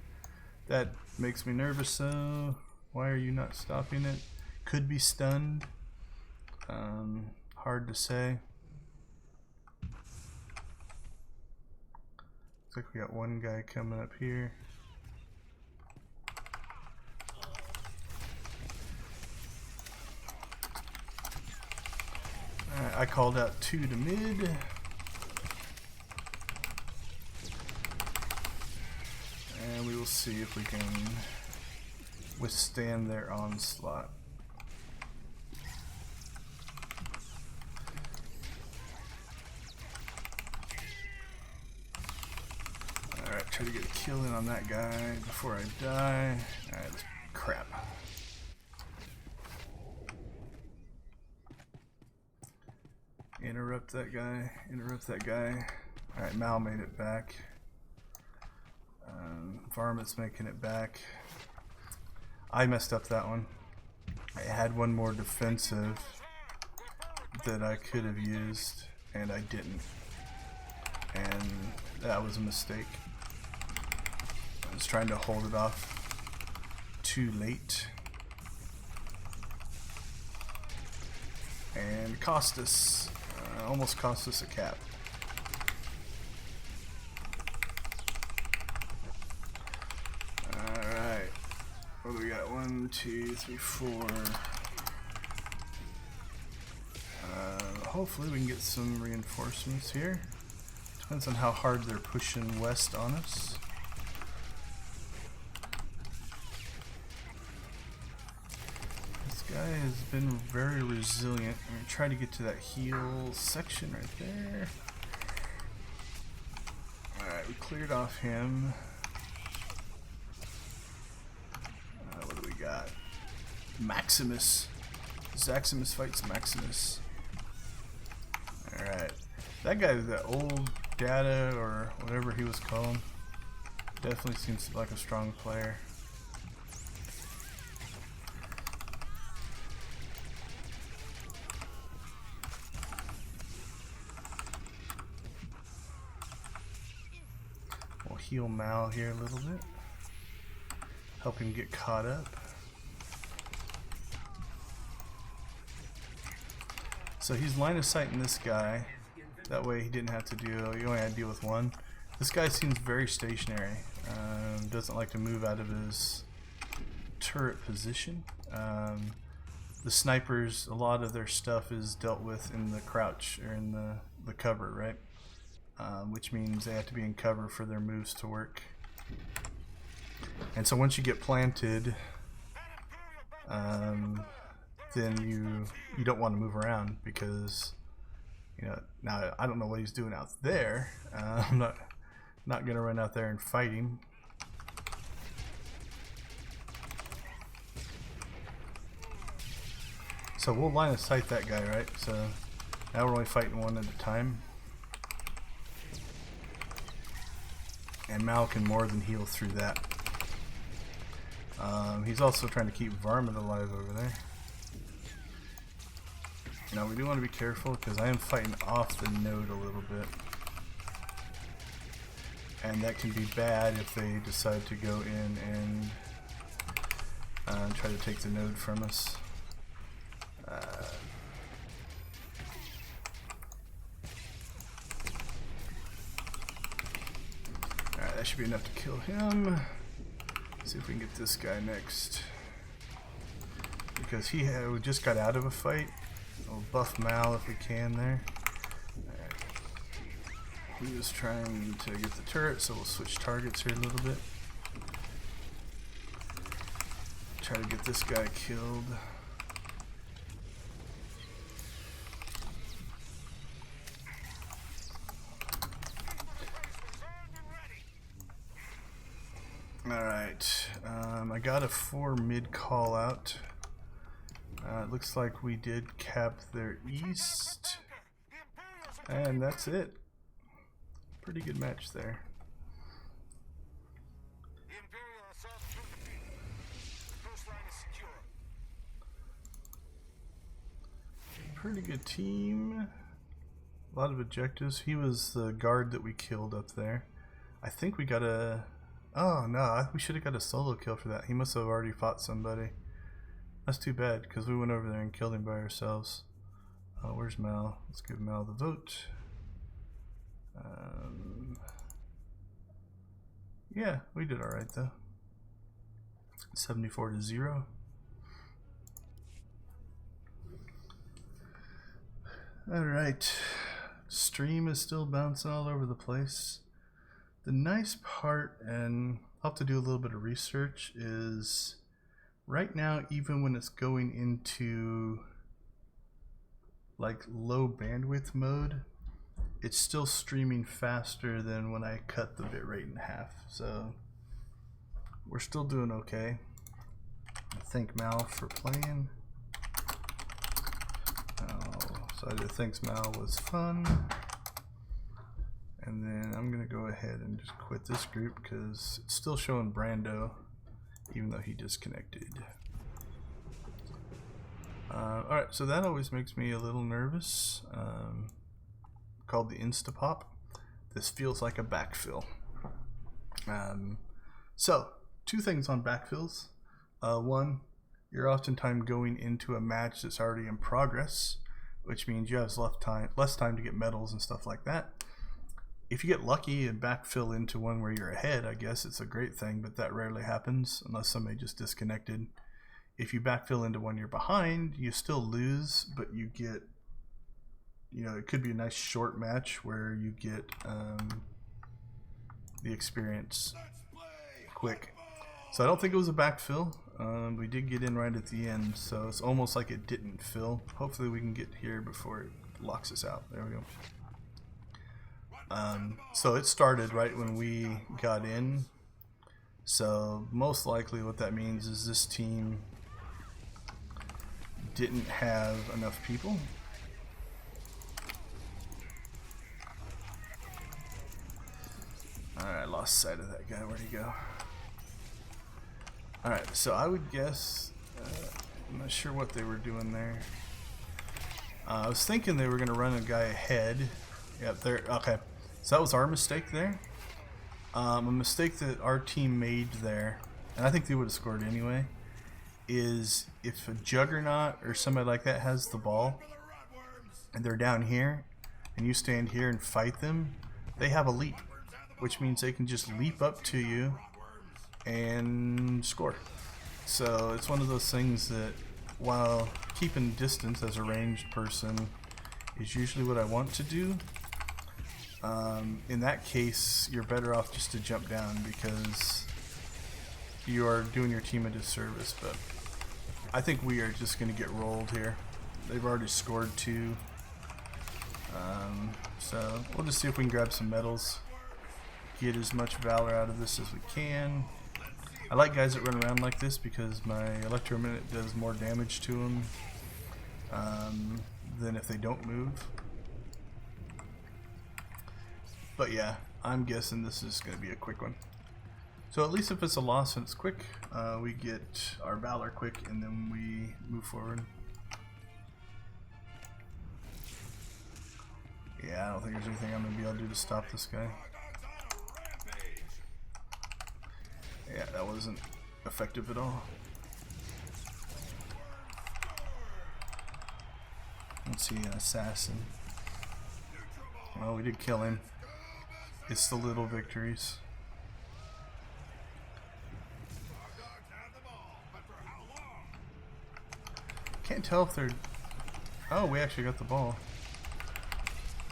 That makes me nervous, so why are you not stopping it? Could be stunned. Hard to say. Looks like we got one guy coming up here. Alright, I called out 2 to mid. And we will see if we can withstand their onslaught. Alright, try to get a kill in on that guy before I die. Alright, crap. Interrupt that guy, interrupt that guy. Alright, Mal made it back. Varmint's making it back. I messed up that one. I had one more defensive that I could have used, and I didn't. And that was a mistake. I was trying to hold it off too late. And cost us, almost cost us a cap. What do we got? 1, 2, 3, 4. Hopefully we can get some reinforcements here. Depends on how hard they're pushing west on us. This guy has been very resilient. I'm going to try to get to that heal section right there. Alright, we cleared off him. Got Maximus. Zaximus fights Maximus. Alright. That guy, that old data or whatever he was called, definitely seems like a strong player. We'll heal Mal here a little bit. Help him get caught up. So he's line of sighting this guy. That way he didn't have to deal, he only had to deal with one. This guy seems very stationary. Doesn't like to move out of his turret position. The snipers, a lot of their stuff is dealt with in the crouch or in the cover, right? Which means they have to be in cover for their moves to work. And so once you get planted, then you don't want to move around because, you know, now I don't know what he's doing out there. I'm not gonna run out there and fight him. So we'll line of sight that guy, right? So now we're only fighting one at a time. And Mal can more than heal through that. He's also trying to keep Varmint alive over there. Now we do want to be careful because I am fighting off the node a little bit. And that can be bad if they decide to go in and try to take the node from us. Alright, that should be enough to kill him. Let's see if we can get this guy next. Because we just got out of a fight. We'll buff Mal if we can there. Alright. He was trying to get the turret, so we'll switch targets here a little bit. Try to get this guy killed. Alright, I got a 4 mid call out. It looks like we did cap their east. And that's it. Pretty good match there. Pretty good team. A lot of objectives. He was the guard that we killed up there. I think we got a... Oh no, we should have got a solo kill for that. He must have already fought somebody. That's too bad, because we went over there and killed him by ourselves. Where's Mal? Let's give Mal the vote. Yeah, we did alright though. 74-0. Alright. Stream is still bouncing all over the place. The nice part, and I'll have to do a little bit of research, is right now, even when it's going into like low bandwidth mode, it's still streaming faster than when I cut the bitrate in half. So we're still doing okay. I thank Mal for playing. So I just think Mal was fun. And then I'm gonna go ahead and just quit this group because it's still showing Brando, even though he disconnected. Alright, so that always makes me a little nervous. Called the Instapop. This feels like a backfill. So, 2 things on backfills. One, you're oftentimes going into a match that's already in progress, which means you have less time to get medals and stuff like that. If you get lucky and backfill into one where you're ahead, I guess it's a great thing, but that rarely happens unless somebody just disconnected. If you backfill into one you're behind, you still lose, but you get, you know, it could be a nice short match where you get the experience quick. So I don't think it was a backfill. We did get in right at the end, so it's almost like it didn't fill. Hopefully we can get here before it locks us out. There we go. So it started right when we got in. So most likely what that means is this team didn't have enough people. Alright, I lost sight of that guy. Where'd he go? Alright, so I would guess, I'm not sure what they were doing there. I was thinking they were going to run a guy ahead. Yep, there. Okay. So that was our mistake there. A mistake that our team made there, and I think they would have scored anyway, is if a Juggernaut or somebody like that has the ball and they're down here and you stand here and fight them, they have a leap, which means they can just leap up to you and score. So it's one of those things that, while keeping distance as a ranged person is usually what I want to do, in that case you're better off just to jump down because you are doing your team a disservice. But I think we are just going to get rolled here. They've already scored 2. So we'll just see if we can grab some medals, get as much Valor out of this as we can. I like guys that run around like this because my electromagnet does more damage to them than if they don't move. But yeah, I'm guessing this is going to be a quick one. So at least if it's a loss and it's quick, we get our Valor quick and then we move forward. Yeah, I don't think there's anything I'm going to be able to do to stop this guy. Yeah, that wasn't effective at all. Let's see, an assassin. Well, we did kill him. It's the little victories. Can't tell if they're... Oh, we actually got the ball.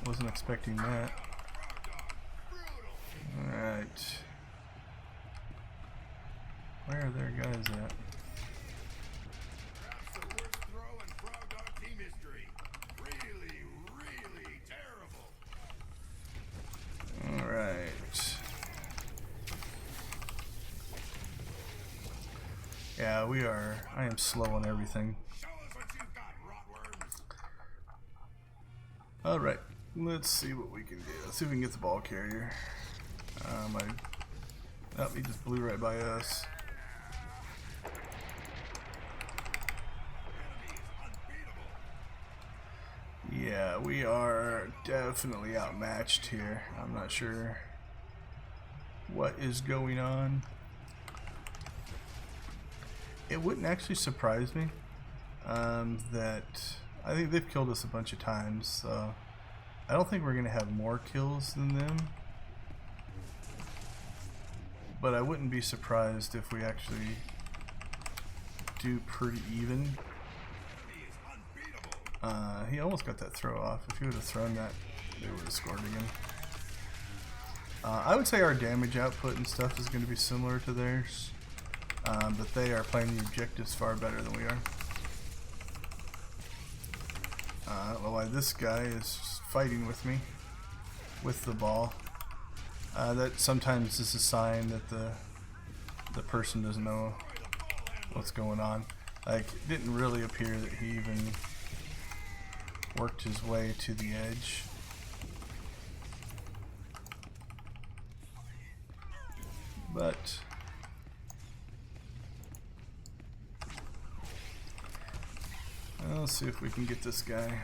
Wasn't expecting that. Alright. Where are their guys at? Alright. Yeah, we are. I am slow on everything. Alright. Let's see what we can do. Let's see if we can get the ball carrier. He just blew right by us. Yeah, we are definitely outmatched here. I'm not sure what is going on. It wouldn't actually surprise me that I think they've killed us a bunch of times, so I don't think we're going to have more kills than them. But I wouldn't be surprised if we actually do pretty even. He almost got that throw off. If he would have thrown that, they would have scored again. I would say our damage output and stuff is going to be similar to theirs, but they are playing the objectives far better than we are. I don't know why this guy is fighting with me with the ball. That sometimes is a sign that the person doesn't know what's going on. Like, it didn't really appear that he even worked his way to the edge. But let's see if we can get this guy.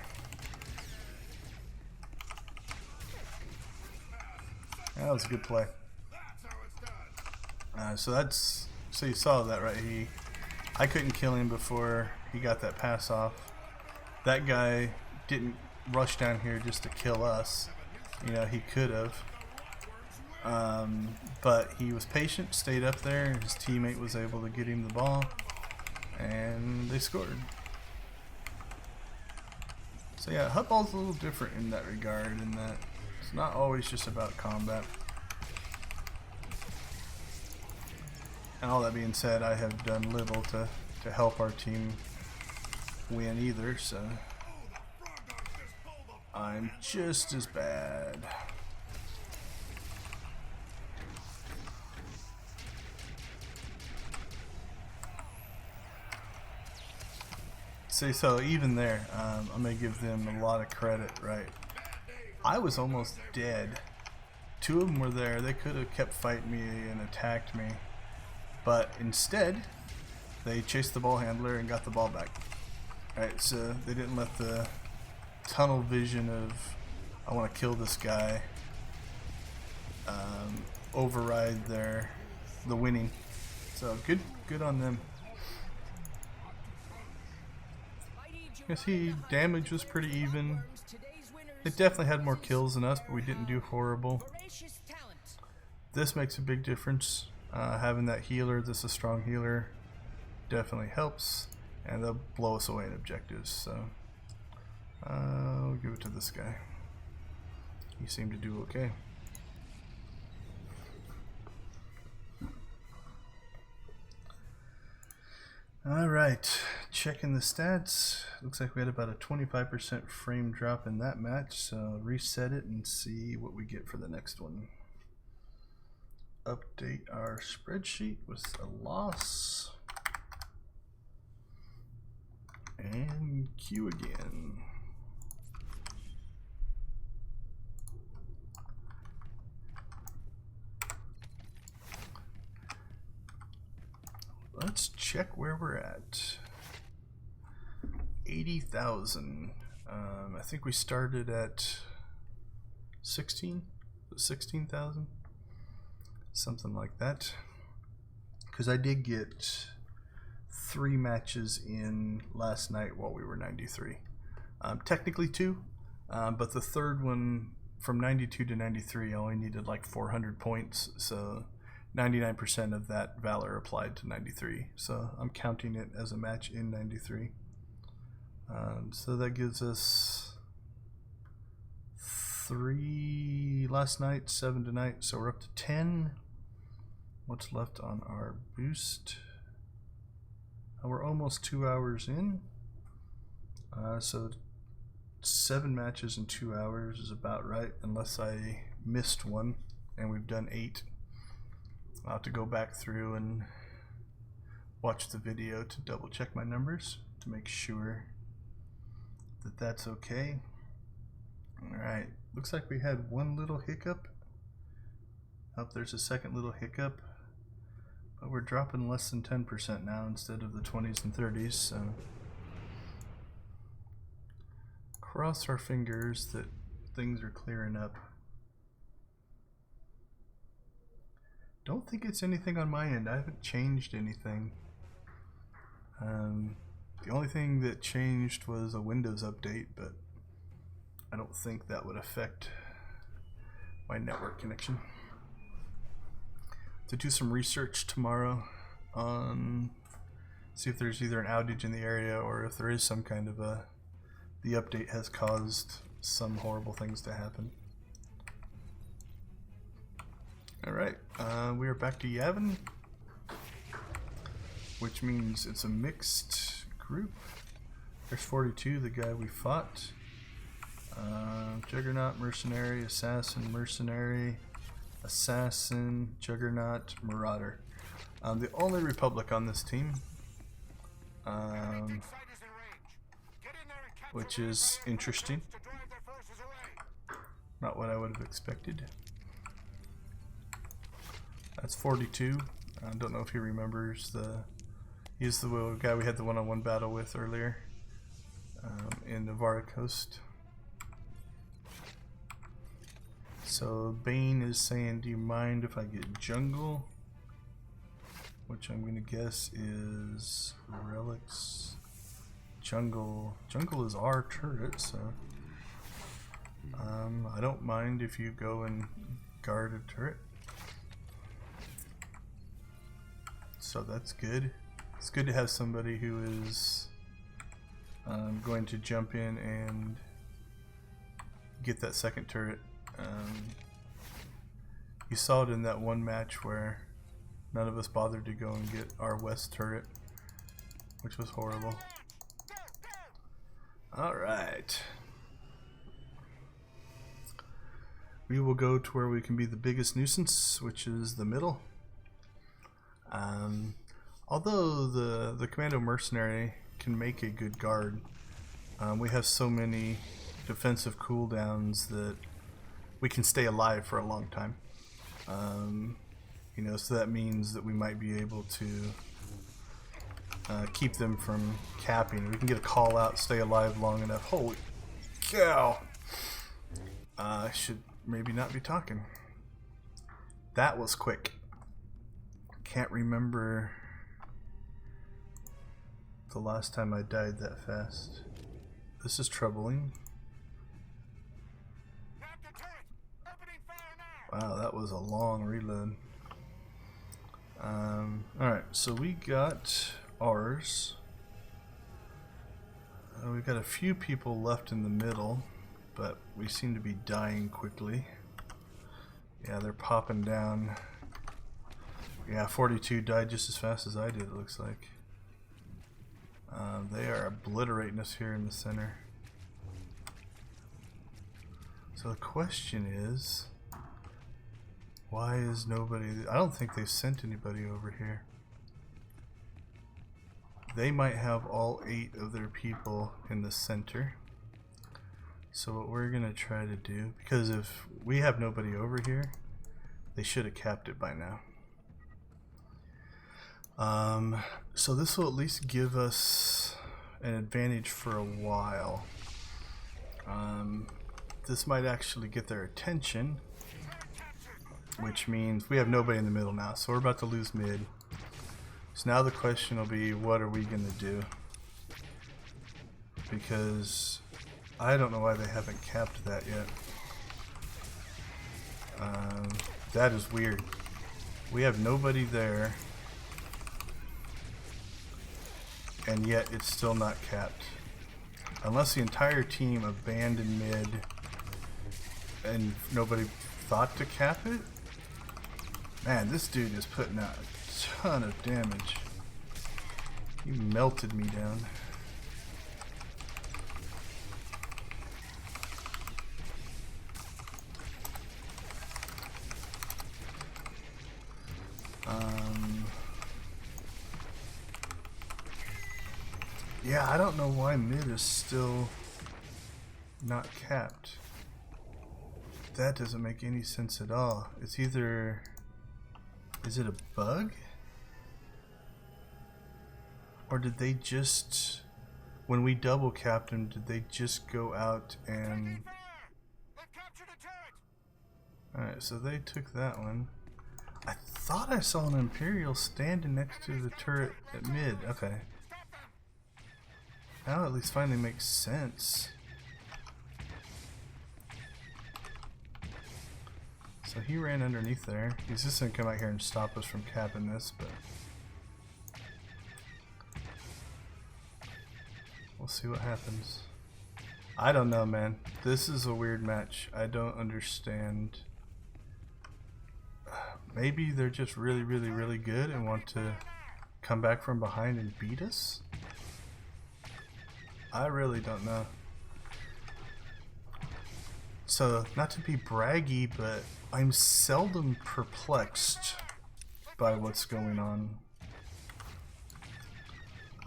That was a good play. So you saw that, right? I couldn't kill him before he got that pass off. That guy didn't rush down here just to kill us. You know, he could have. But he was patient, stayed up there, his teammate was able to get him the ball, and they scored. So yeah, Hutball's a little different in that regard, in that it's not always just about combat. And all that being said, I have done little to help our team win either, so I'm just as bad. See, so even there, I'm going to give them a lot of credit, right? I was almost dead. 2 of them were there. They could have kept fighting me and attacked me. But instead, they chased the ball handler and got the ball back. Right, so they didn't let the tunnel vision of, I want to kill this guy, override the winning. So good on them. Damage was pretty even. They definitely had more kills than us, but we didn't do horrible. This makes a big difference. Having that healer, this is a strong healer, definitely helps, and they'll blow us away in objectives. So I'll give it to this guy. He seemed to do okay. Alright, checking the stats. Looks like we had about a 25% frame drop in that match, so reset it and see what we get for the next one. Update our spreadsheet with a loss. And queue again. Let's check where we're at. 80,000. I think we started at 16,000, something like that. Because I did get 3 matches in last night while we were 93. Technically 2, but the third one from 92 to 93, I only needed like 400 points, so 99% of that Valor applied to 93, so I'm counting it as a match in 93. So that gives us 3 last night, 7 tonight, so we're up to 10. What's left on our boost? We're almost 2 hours in, so 7 matches in 2 hours is about right, unless I missed one, and we've done 8. I'll have to go back through and watch the video to double check my numbers to make sure that that's okay. Alright, looks like we had one little hiccup. Oh, there's a second little hiccup. But we're dropping less than 10% now instead of the 20s and 30s, so cross our fingers that things are clearing up. Don't think it's anything on my end. I haven't changed anything. The only thing that changed was a Windows update, but I don't think that would affect my network connection. To do some research tomorrow on see if there's either an outage in the area or if there is some kind of the update has caused some horrible things to happen. Alright, we are back to Yavin, which means it's a mixed group. There's 42, the guy we fought. Juggernaut, Mercenary, Assassin, Mercenary, Assassin, Juggernaut, Marauder. The only Republic on this team, which is interesting. Not what I would have expected. That's 42. I don't know if he remembers he's the guy we had the one-on-one battle with earlier in the Vara Coast. So Bane is saying, do you mind if I get jungle? Which I'm gonna guess is relics. Jungle is our turret, so I don't mind if you go and guard a turret. So that's good. It's good to have somebody who is going to jump in and get that second turret. You saw it in that one match where none of us bothered to go and get our west turret, which was horrible. Alright. We will go to where we can be the biggest nuisance, which is the middle. Although the Commando Mercenary can make a good guard, we have so many defensive cooldowns that we can stay alive for a long time. You know, so that means that we might be able to keep them from capping. We can get a call out, stay alive long enough. Holy cow! I should maybe not be talking. That was quick. Can't remember the last time I died that fast. This is troubling. Wow, that was a long reload. Alright, so we got ours. We've got a few people left in the middle, but we seem to be dying quickly. Yeah, they're popping down. Yeah, 42 died just as fast as I did, it looks like. They are obliterating us here in the center. So the question is, why is nobody... I don't think they've sent anybody over here. They might have all 8 of their people in the center. So what we're going to try to do, because if we have nobody over here, they should have capped it by now. So this will at least give us an advantage for a while. This might actually get their attention, which means we have nobody in the middle now, so we're about to lose mid. So now the question will be, what are we going to do? Because I don't know why they haven't capped that yet. That is weird. We have nobody there, and yet it's still not capped. Unless the entire team abandoned mid and nobody thought to cap it? Man, this dude is putting out a ton of damage. He melted me down. Yeah, I don't know why mid is still not capped. That doesn't make any sense at all. It's either... is it a bug? Or did they just... when we double capped them, did they just go out and... Alright, so they took that one. I thought I saw an Imperial standing next to the turret at mid. Okay. Now at least finally makes sense. So he ran underneath there. He's just gonna come out here and stop us from capping this, but we'll see what happens. I don't know, man. This is a weird match. I don't understand. Maybe they're just really, really, really good and want to come back from behind and beat us? I really don't know. So, not to be braggy, but I'm seldom perplexed by what's going on.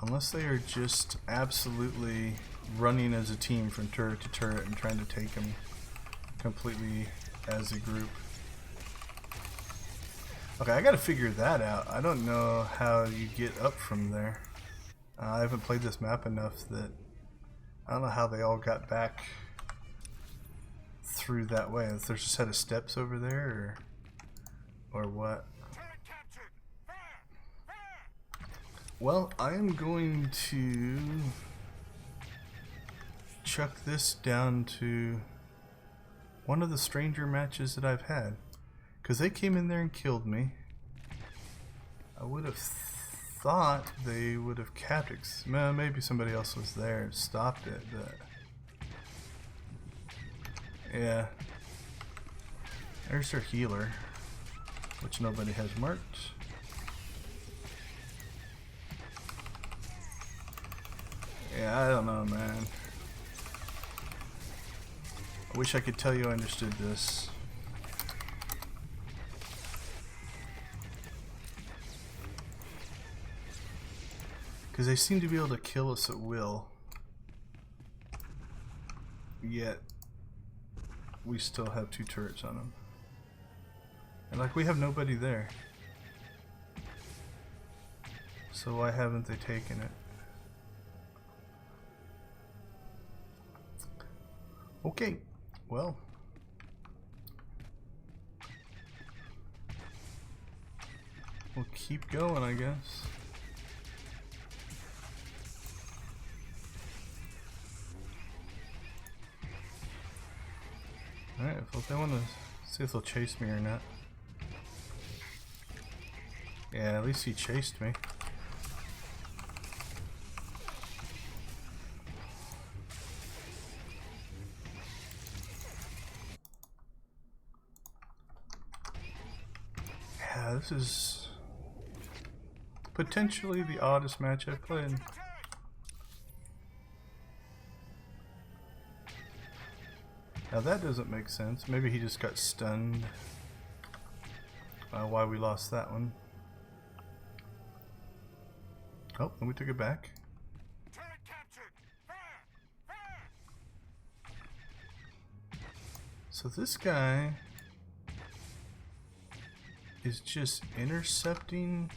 Unless they are just absolutely running as a team from turret to turret and trying to take them completely as a group. Okay, I gotta figure that out. I don't know how you get up from there. I haven't played this map enough that I don't know how they all got back through that way. If there's a set of steps over there, or what? Well, I am going to chuck this down to one of the stranger matches that I've had. Because they came in there and killed me. I would have thought they would have capped it. Maybe somebody else was there and stopped it, but yeah. There's their healer, which nobody has marked. Yeah, I don't know, man. I wish I could tell you I understood this. Because they seem to be able to kill us at will. Yet, we still have 2 turrets on them. And like, we have nobody there. So why haven't they taken it? Okay, well. We'll keep going, I guess. Alright, if they want to see if they'll chase me or not. Yeah, at least he chased me. Yeah, this is potentially the oddest match I've played. Now that doesn't make sense. Maybe he just got stunned. Why we lost that one. Oh, and we took it back. Turret captured. Fire! Fire! So this guy is just intercepting.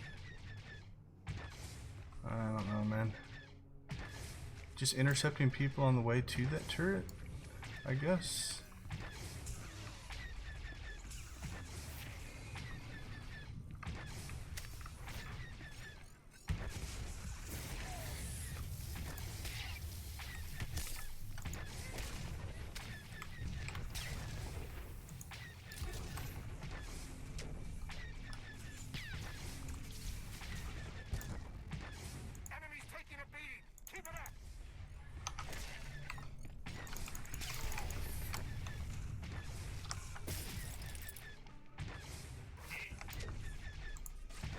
I don't know, man. Just intercepting people on the way to that turret, I guess. Enemy's taking a beating. Keep it up.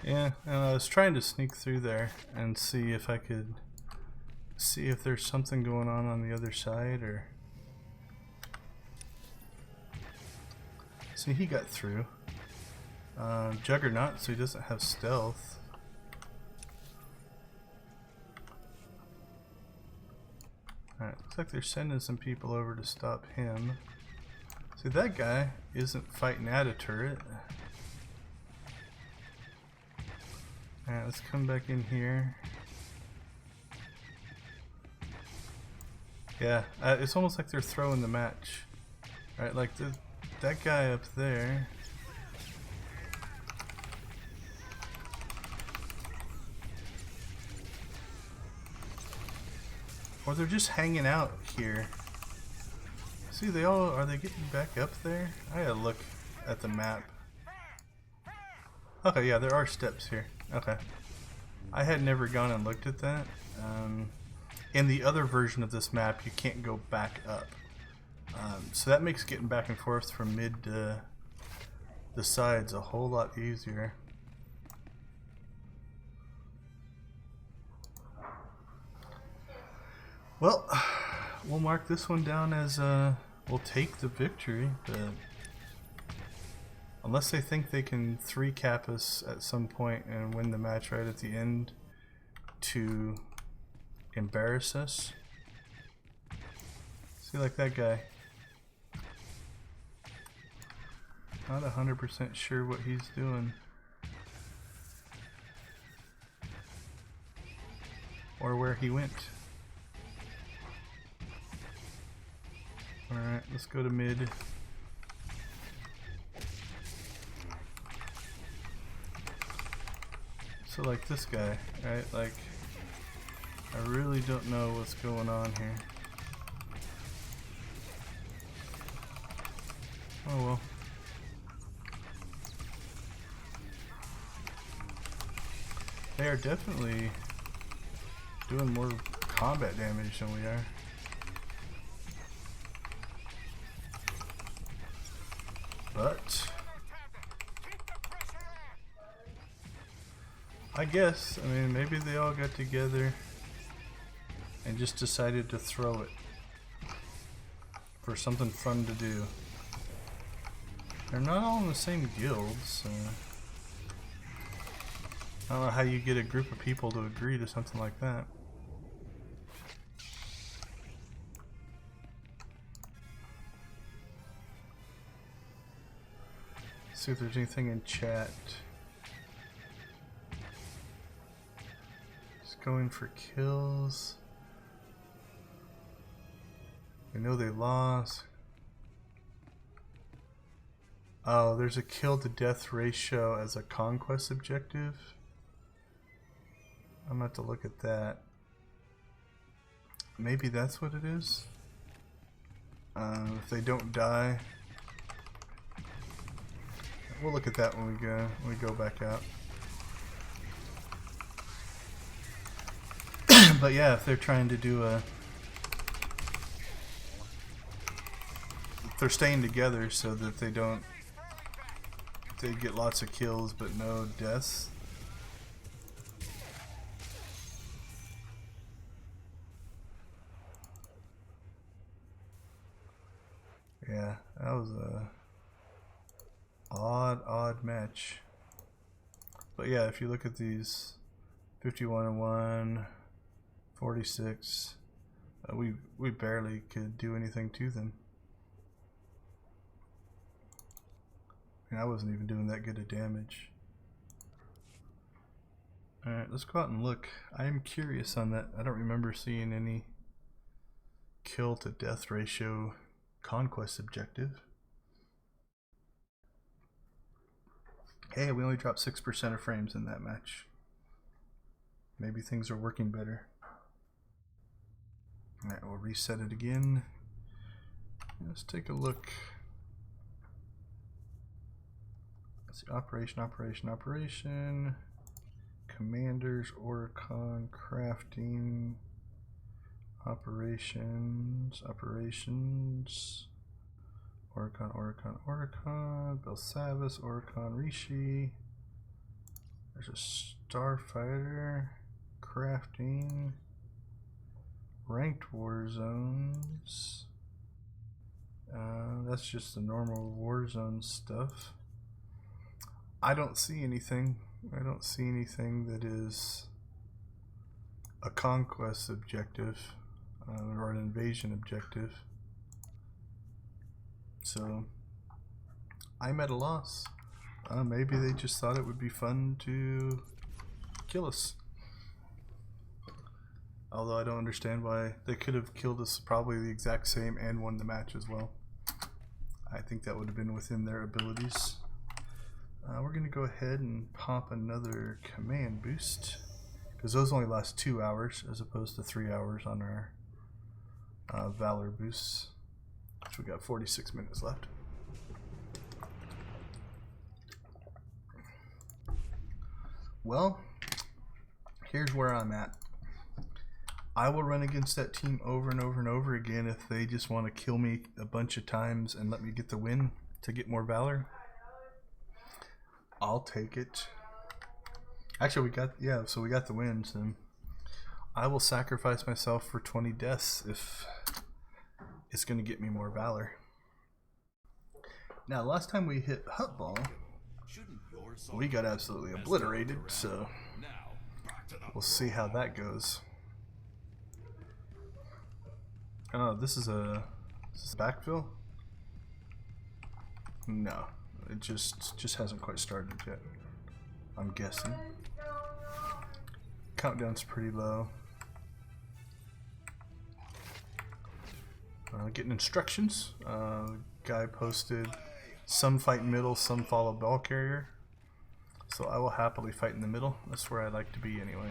Yeah, and I was trying to sneak through there and see if I could see if there's something going on the other side, or see, he got through. Juggernaut, so he doesn't have stealth. Alright, looks like they're sending some people over to stop him. See, that guy isn't fighting at a turret. Alright, let's come back in here. Yeah, it's almost like they're throwing the match. Right, like that guy up there. Or they're just hanging out here. See, are they getting back up there? I gotta look at the map. Okay, yeah, there are steps here. Okay. I had never gone and looked at that. In the other version of this map, you can't go back up. So that makes getting back and forth from mid to the sides a whole lot easier. Well, we'll mark this one down as we'll take the victory, but unless they think they can 3-cap us at some point and win the match right at the end to embarrass us. See, like that guy. Not 100% sure what he's doing. Or where he went. Alright, let's go to mid. So like this guy, right? Like, I really don't know what's going on here. Oh well. They are definitely doing more combat damage than we are. But I guess, I mean, maybe they all got together and just decided to throw it for something fun to do. They're not all in the same guild, so I don't know how you get a group of people to agree to something like that. See if there's anything in chat. Just going for kills. I know they lost. Oh, there's a kill to death ratio as a conquest objective. I'm gonna have to look at that. Maybe that's what it is. If they don't die, we'll look at that when we go back out. But yeah, if they're trying to do a, if they're staying together so that they don't they'd get lots of kills but no deaths. Yeah, that was a odd match. But yeah, if you look at these 51-1, 46, we barely could do anything to them. And I wasn't even doing that good of damage. Alright, let's go out and look. I am curious on that. I don't remember seeing any kill to death ratio conquest objective. Hey, we only dropped 6% of frames in that match. Maybe things are working better. Alright, we'll reset it again. Let's take a look. Let's see, operation. Commanders, Oricon, crafting, operations, Oricon, Belsavis, Oricon, Rishi. There's a starfighter, crafting, ranked war zones. That's just the normal war zone stuff. I don't see anything. I don't see anything that is a conquest objective or an invasion objective. So I'm at a loss. Maybe they just thought it would be fun to kill us. Although I don't understand why. They could have killed us probably the exact same and won the match as well. I think that would have been within their abilities. We're going to go ahead and pop another command boost, because those only last 2 hours as opposed to 3 hours on our Valor boosts. So we got 46 minutes left. Well, here's where I'm at. I will run against that team over and over and over again if they just want to kill me a bunch of times and let me get the win to get more Valor. I'll take it. Actually, we got the wins, and I will sacrifice myself for 20 deaths if it's going to get me more Valor. Now, last time we hit Hutball, we got absolutely obliterated, so we'll see how that goes. Oh, this is a backfill? No. It just hasn't quite started yet, I'm guessing. Countdown's pretty low. Getting instructions. Guy posted some fight middle, some follow ball carrier. So I will happily fight in the middle. That's where I like to be anyway.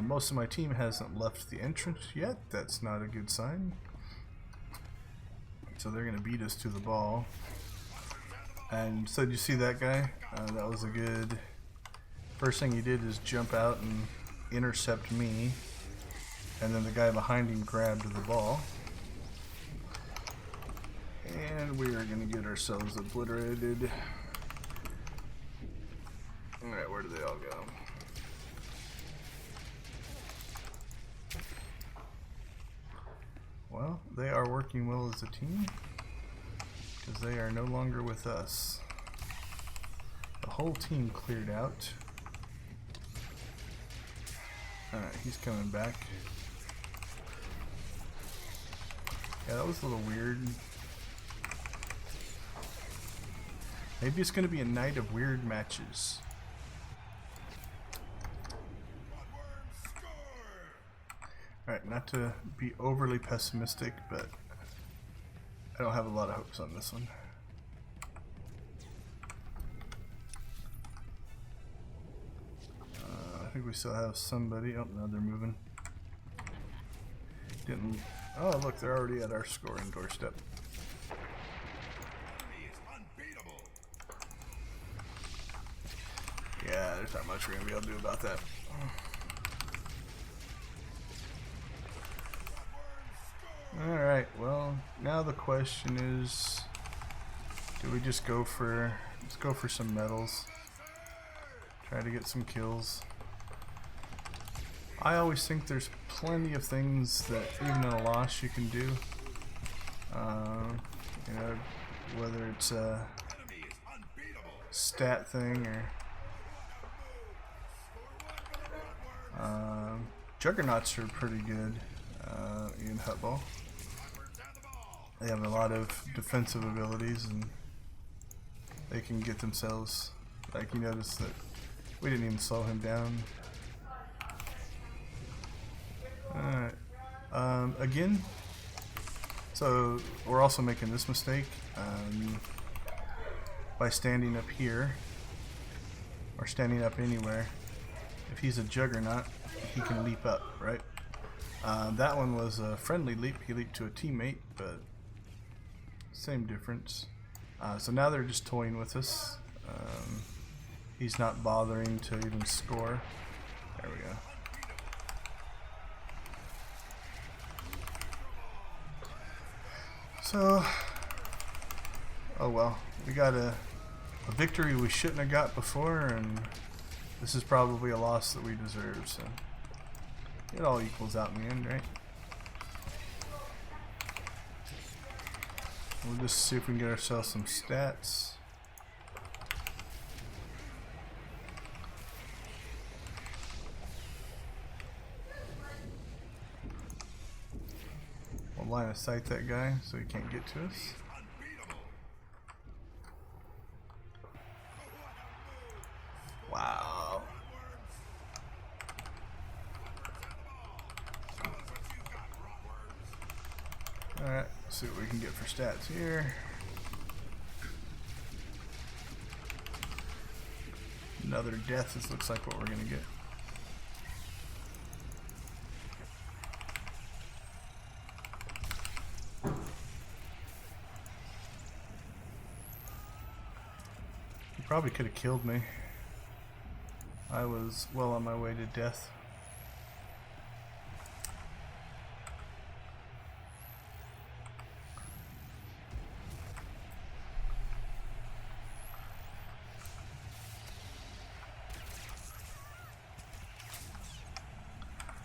Most of my team hasn't left the entrance yet. That's not a good sign. So they're going to beat us to the ball. And so did you see that guy? That was a good... First thing he did is jump out and intercept me. And then the guy behind him grabbed the ball. And we are going to get ourselves obliterated. Alright, where did they all go? Well, they are working well as a team, because they are no longer with us. The whole team cleared out. Alright, he's coming back. Yeah, that was a little weird. Maybe it's going to be a night of weird matches. Alright, not to be overly pessimistic, but I don't have a lot of hopes on this one. I think we still have somebody. Oh, no, they're moving. Didn't. Oh, look, they're already at our scoring doorstep. Yeah, there's not much we're going to be able to do about that. Alright, well, now the question is, do we just go for Let's go for some medals. Try to get some kills. I always think there's plenty of things that even in a loss you can do. You know, whether it's a stat thing or Juggernauts are pretty good in Hutball. They have a lot of defensive abilities and they can get themselves, like you notice that we didn't even slow him down. Alright, again, so we're also making this mistake by standing up here or standing up anywhere. If he's a Juggernaut, he can leap up, right? That one was a friendly leap. He leaped to a teammate, but same difference. So now they're just toying with us. He's not bothering to even score. There we go. So, oh well, we got a victory we shouldn't have got before, and this is probably a loss that we deserve, so it all equals out in the end, right? We'll just see if we can get ourselves some stats. We'll line of sight that guy so he can't get to us. Wow. Alright, let's see what we can get for stats here. Another death, this looks like what we're gonna get. He probably could have killed me. I was well on my way to death.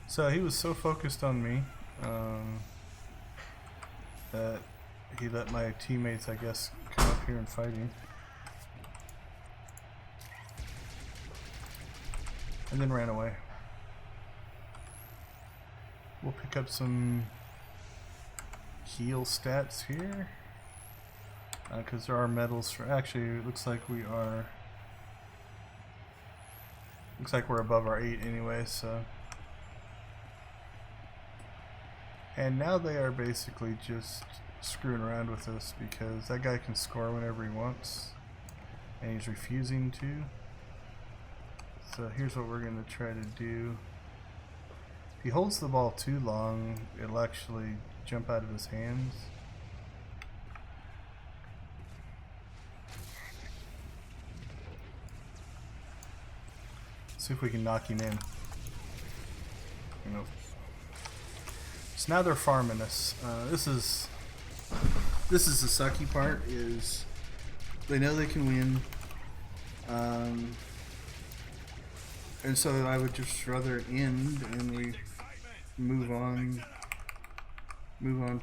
So he was so focused on me that he let my teammates, I guess, come up here and fight him. And then ran away. We'll pick up some heal stats here. Because there are medals for, actually it looks like we are, looks like we're above our 8 anyway, so. And now they are basically just screwing around with us because that guy can score whenever he wants and he's refusing to. So here's what we're going to try to do. If he holds the ball too long, it'll actually jump out of his hands. See if we can knock him in. You know. So now they're farming us. This is the sucky part, is they know they can win. And so I would just rather end and we move on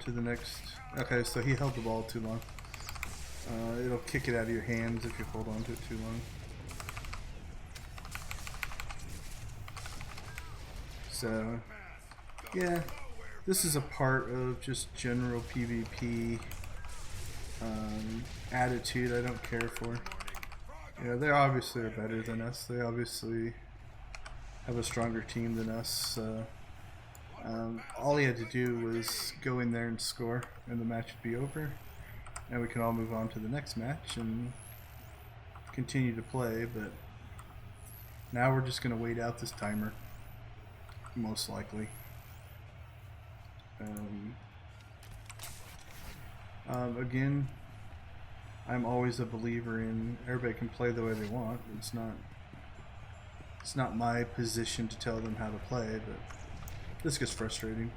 to the next. Okay, so he held the ball too long. It'll kick it out of your hands if you hold on to it too long. So yeah, this is a part of just general PvP attitude I don't care for. You know, they obviously are better than us. They obviously have a stronger team than us. All he had to do was go in there and score, and the match would be over, and we can all move on to the next match and continue to play. But now we're just going to wait out this timer, most likely. Again, I'm always a believer in everybody can play the way they want. It's not my position to tell them how to play, but this gets frustrating.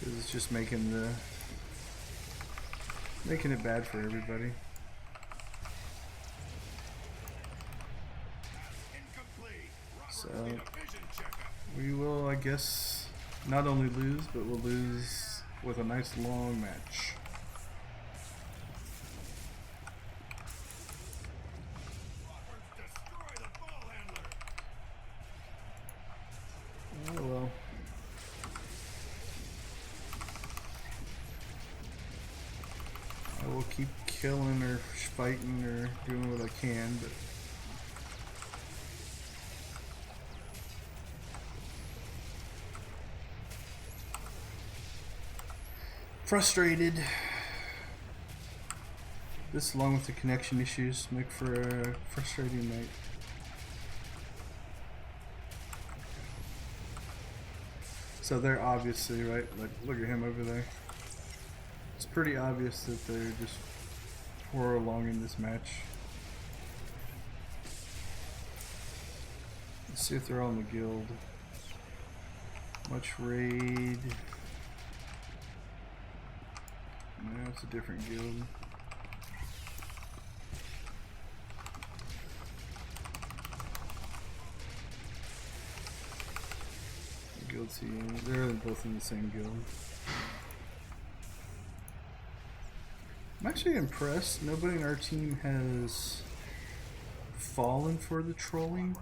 Because it's just making it bad for everybody. So we will, I guess, not only lose, but we'll lose with a nice long match. Oh well. I will keep killing or fighting or doing what I can, but frustrated. This, along with the connection issues, make for a frustrating night. So they're obviously, right, like, look at him over there. It's pretty obvious that they're just prolonging this match. Let's see if they're all in the guild. Much raid. No, it's a different guild. Guild C, they're both in the same guild. I'm actually impressed. Nobody in our team has fallen for the trolling.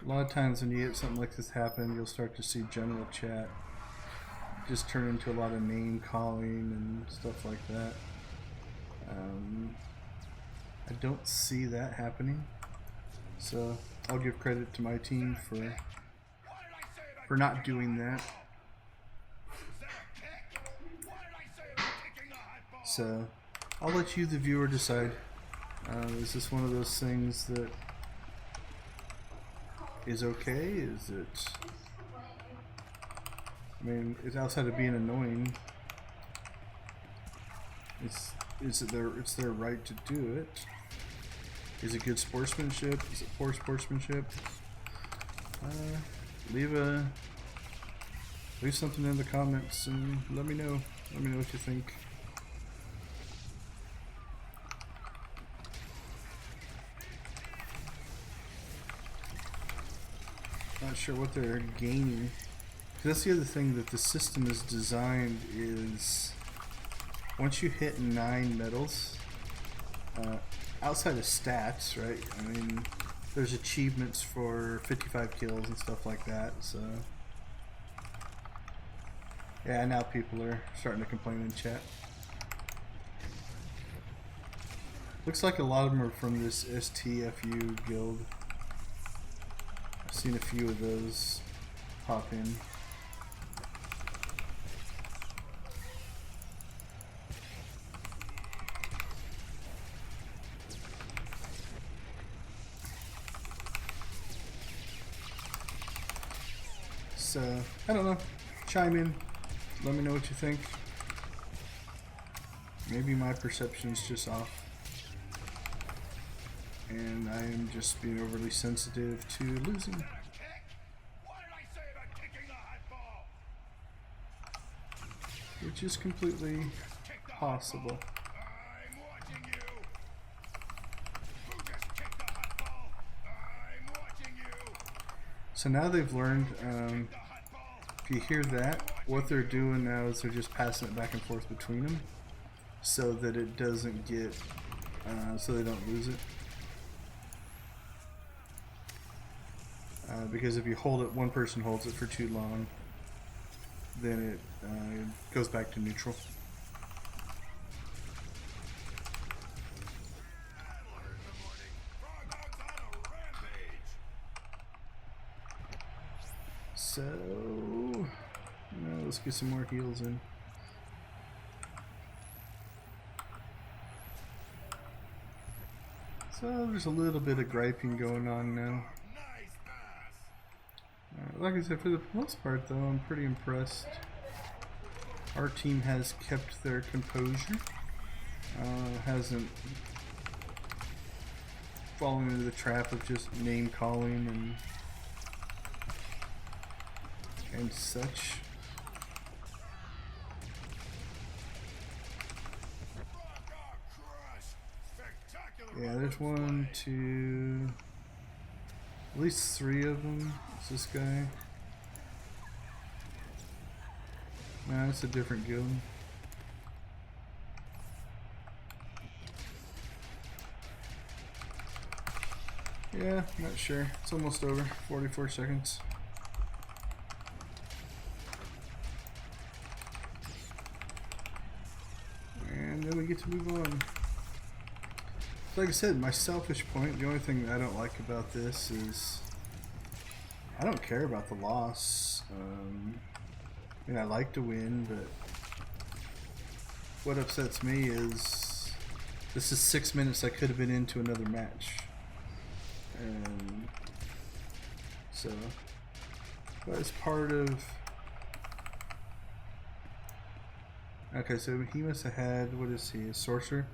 A lot of times when you get something like this happen, you'll start to see general chat just turn into a lot of name calling and stuff like that. I don't see that happening, so I'll give credit to my team for not doing that. So I'll let you, the viewer, decide. Is this one of those things that is okay? Is it? I mean, it's outside of being annoying. It's their right to do it. Is it good sportsmanship? Is it poor sportsmanship? Leave something in the comments and let me know. Let me know what you think. Not sure what they're gaining. That's the other thing that the system is designed is once you hit 9 medals, outside of stats, right? I mean, there's achievements for 55 kills and stuff like that, so yeah, now people are starting to complain in chat. Looks like a lot of them are from this STFU guild. I've seen a few of those pop in. So, I don't know. Chime in. Let me know what you think. Maybe my perception's just off. And I am just being overly sensitive to losing. Which is completely possible. So now they've learned, if you hear that, what they're doing now is they're just passing it back and forth between them so that it doesn't get, so they don't lose it. Because if you hold it, one person holds it for too long, then it goes back to neutral. So, let's get some more heals in. So there's a little bit of griping going on now. Like I said, for the most part though, I'm pretty impressed. Our team has kept their composure. Hasn't fallen into the trap of just name calling and such. Yeah, there's one, two, at least 3 of them. It's this guy. Nah, it's a different guild. Yeah, not sure. It's almost over. 44 seconds. And then we get to move on. Like I said, my selfish point, the only thing I don't like about this is I don't care about the loss. I mean, I like to win, but what upsets me is this is 6 minutes I could have been into another match. And so, but as part of... Okay, so he must have had, what is he, a sorcerer?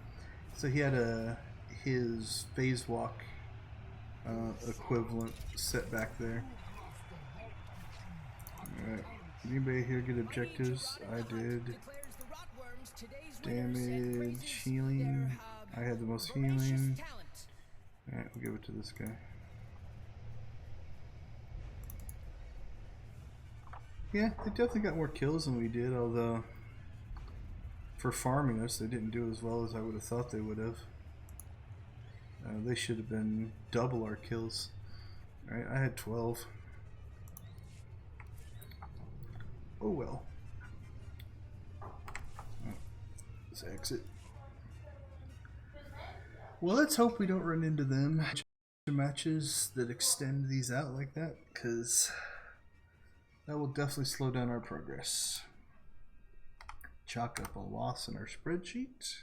So he had his phase walk equivalent set back there. Alright, anybody here get objectives? I did. Damage, healing. I had the most healing. Alright, we'll give it to this guy. Yeah, they definitely got more kills than we did, although for farming us, they didn't do as well as I would have thought they would have. They should have been double our kills. Alright, I had 12. Oh well. Let's exit. Well, let's hope we don't run into them matches that extend these out like that, because that will definitely slow down our progress. Chalk up a loss in our spreadsheet.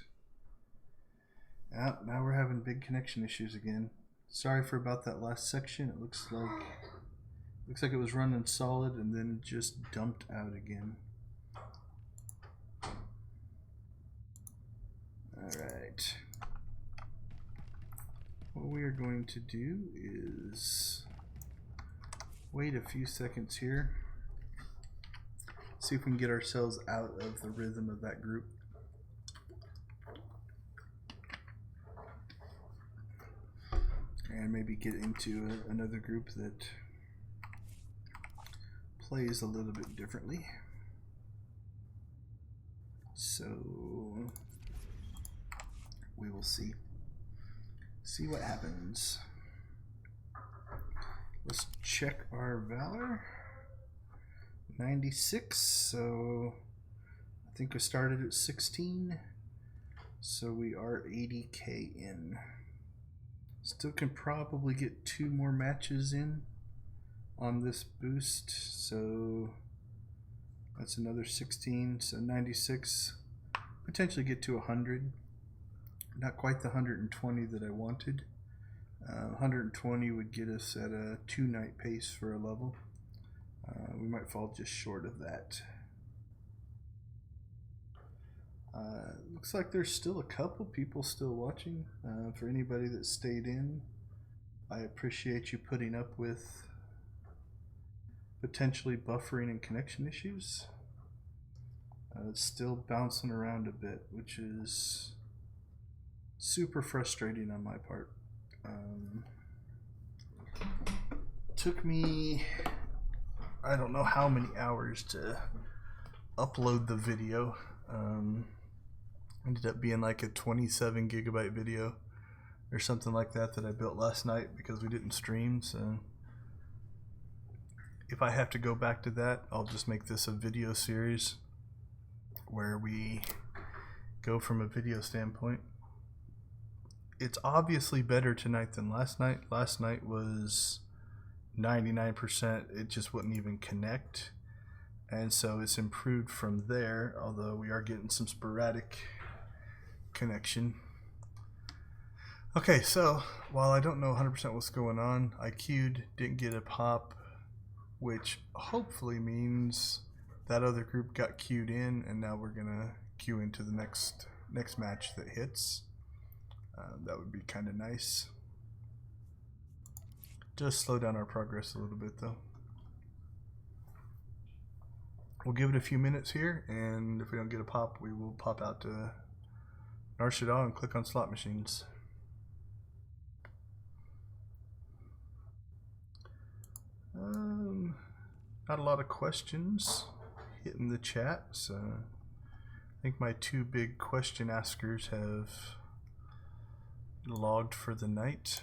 Now we're having big connection issues again. Sorry for about that last section. It looks like it was running solid and then just dumped out again. Alright. What we are going to do is wait a few seconds here. See if we can get ourselves out of the rhythm of that group. And maybe get into another group that plays a little bit differently. So we will see. See what happens. Let's check our Valor. 96, so I think we started at 16, so we are 80k in. Still can probably get 2 more matches in on this boost, so that's another 16, so 96, potentially get to 100. Not quite the 120 that I wanted. 120 would get us at a 2-night pace for a level. We might fall just short of that. Looks like there's still a couple people still watching. For anybody that stayed in, I appreciate you putting up with potentially buffering and connection issues. It's still bouncing around a bit, which is super frustrating on my part. Took me, I don't know how many hours to upload the video. Ended up being like a 27 gigabyte video or something like that that I built last night because we didn't stream. So if I have to go back to that, I'll just make this a video series where we go from a video standpoint. It's obviously better tonight than last night. Last night was 99%. It just wouldn't even connect. And so it's improved from there, although we are getting some sporadic connection. Okay, so while I don't know 100% what's going on, I queued, didn't get a pop, which hopefully means that other group got queued in, and now we're gonna queue into the next match that hits. That would be kind of nice. Just slow down our progress a little bit though. We'll give it a few minutes here, and if we don't get a pop, we will pop out to SWTOR and click on slot machines. Not a lot of questions hitting the chat, so I think my two big question askers have logged for the night.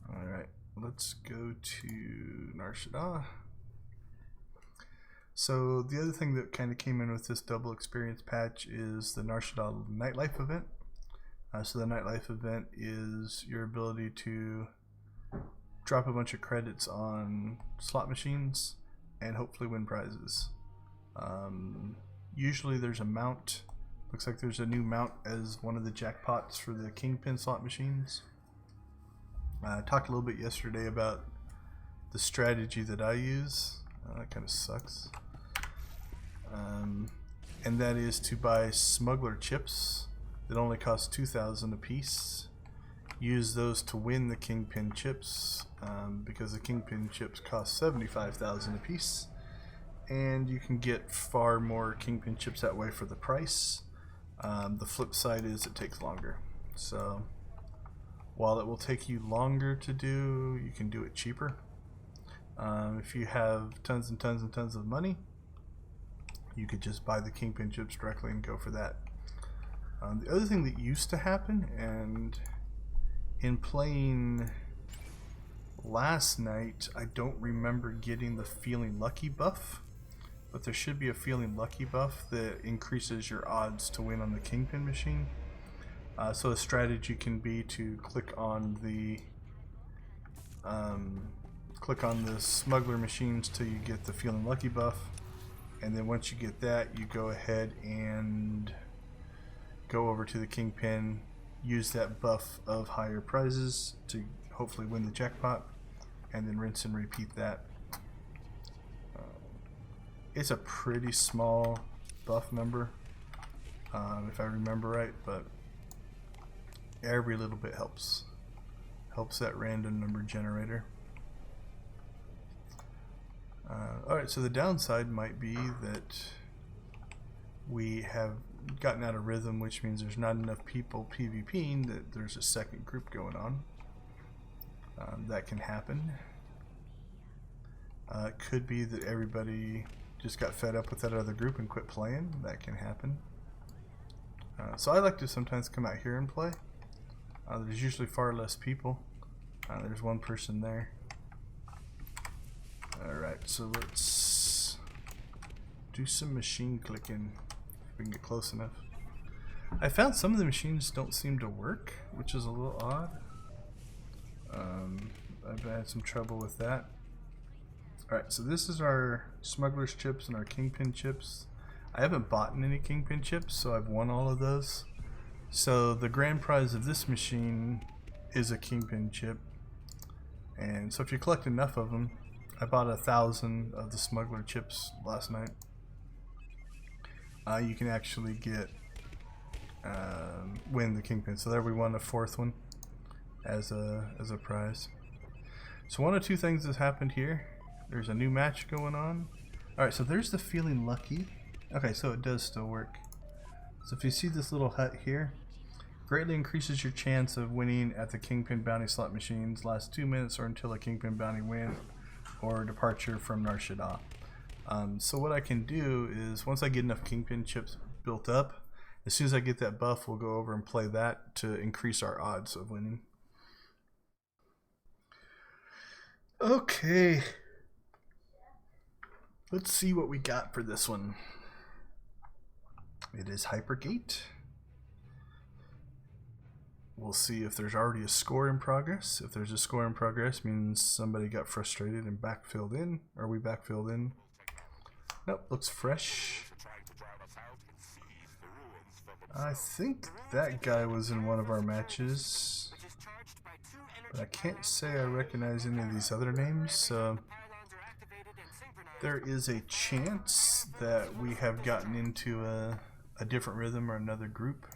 Alright, let's go to Nar Shaddaa. So the other thing that kind of came in with this double experience patch is the Nar Shaddaa nightlife event. So the nightlife event is your ability to drop a bunch of credits on slot machines and hopefully win prizes. Usually there's a mount. Looks like there's a new mount as one of the jackpots for the Kingpin slot machines. I talked a little bit yesterday about the strategy that I use. That kind of sucks. And that is to buy smuggler chips that only cost 2,000 a piece. Use those to win the Kingpin chips, because the Kingpin chips cost 75,000 a piece, and you can get far more Kingpin chips that way for the price. The flip side is it takes longer. So while it will take you longer to do, you can do it cheaper. If you have tons and tons and tons of money, you could just buy the Kingpin chips directly and go for that. The other thing that used to happen, and in playing last night, I don't remember getting the Feeling Lucky buff, but there should be a Feeling Lucky buff that increases your odds to win on the Kingpin machine. So a strategy can be to click on the smuggler machines till you get the Feeling Lucky buff, and then once you get that, you go ahead and go over to the Kingpin, use that buff of higher prizes to hopefully win the jackpot, and then rinse and repeat that. It's a pretty small buff number, if I remember right, but every little bit helps that random number generator. Alright, so the downside might be that we have gotten out of rhythm, which means there's not enough people PvPing that there's a second group going on. That can happen. It could be that everybody just got fed up with that other group and quit playing. That can happen. So I like to sometimes come out here and play. There's usually far less people. There's one person there. Alright, so let's do some machine clicking if we can get close enough. I found some of the machines don't seem to work, which is a little odd. I've had some trouble with that. Alright, so this is our smuggler's chips and our Kingpin chips. I haven't bought any Kingpin chips, so I've won all of those. So the grand prize of this machine is a Kingpin chip. And so if you collect enough of them, I bought 1,000 of the smuggler chips last night. You can actually get win the Kingpin. So there we won a fourth one as a prize. So one of two things has happened here. There's a new match going on. Alright, so there's the Feeling Lucky. Okay, so it does still work. So if you see this little hut here, greatly increases your chance of winning at the Kingpin bounty slot machines. Last 2 minutes or until a Kingpin bounty win or departure from Nar Shaddaa. So what I can do is, once I get enough Kingpin chips built up, as soon as I get that buff, we'll go over and play that to increase our odds of winning. Okay. Let's see what we got for this one. It is Hypergate. We'll see if there's already a score in progress. If there's a score in progress, means somebody got frustrated and backfilled in. Are we backfilled in? Nope, looks fresh. I think that guy was in one of our matches, but I can't say I recognize any of these other names, so there is a chance that we have gotten into a different rhythm or another group.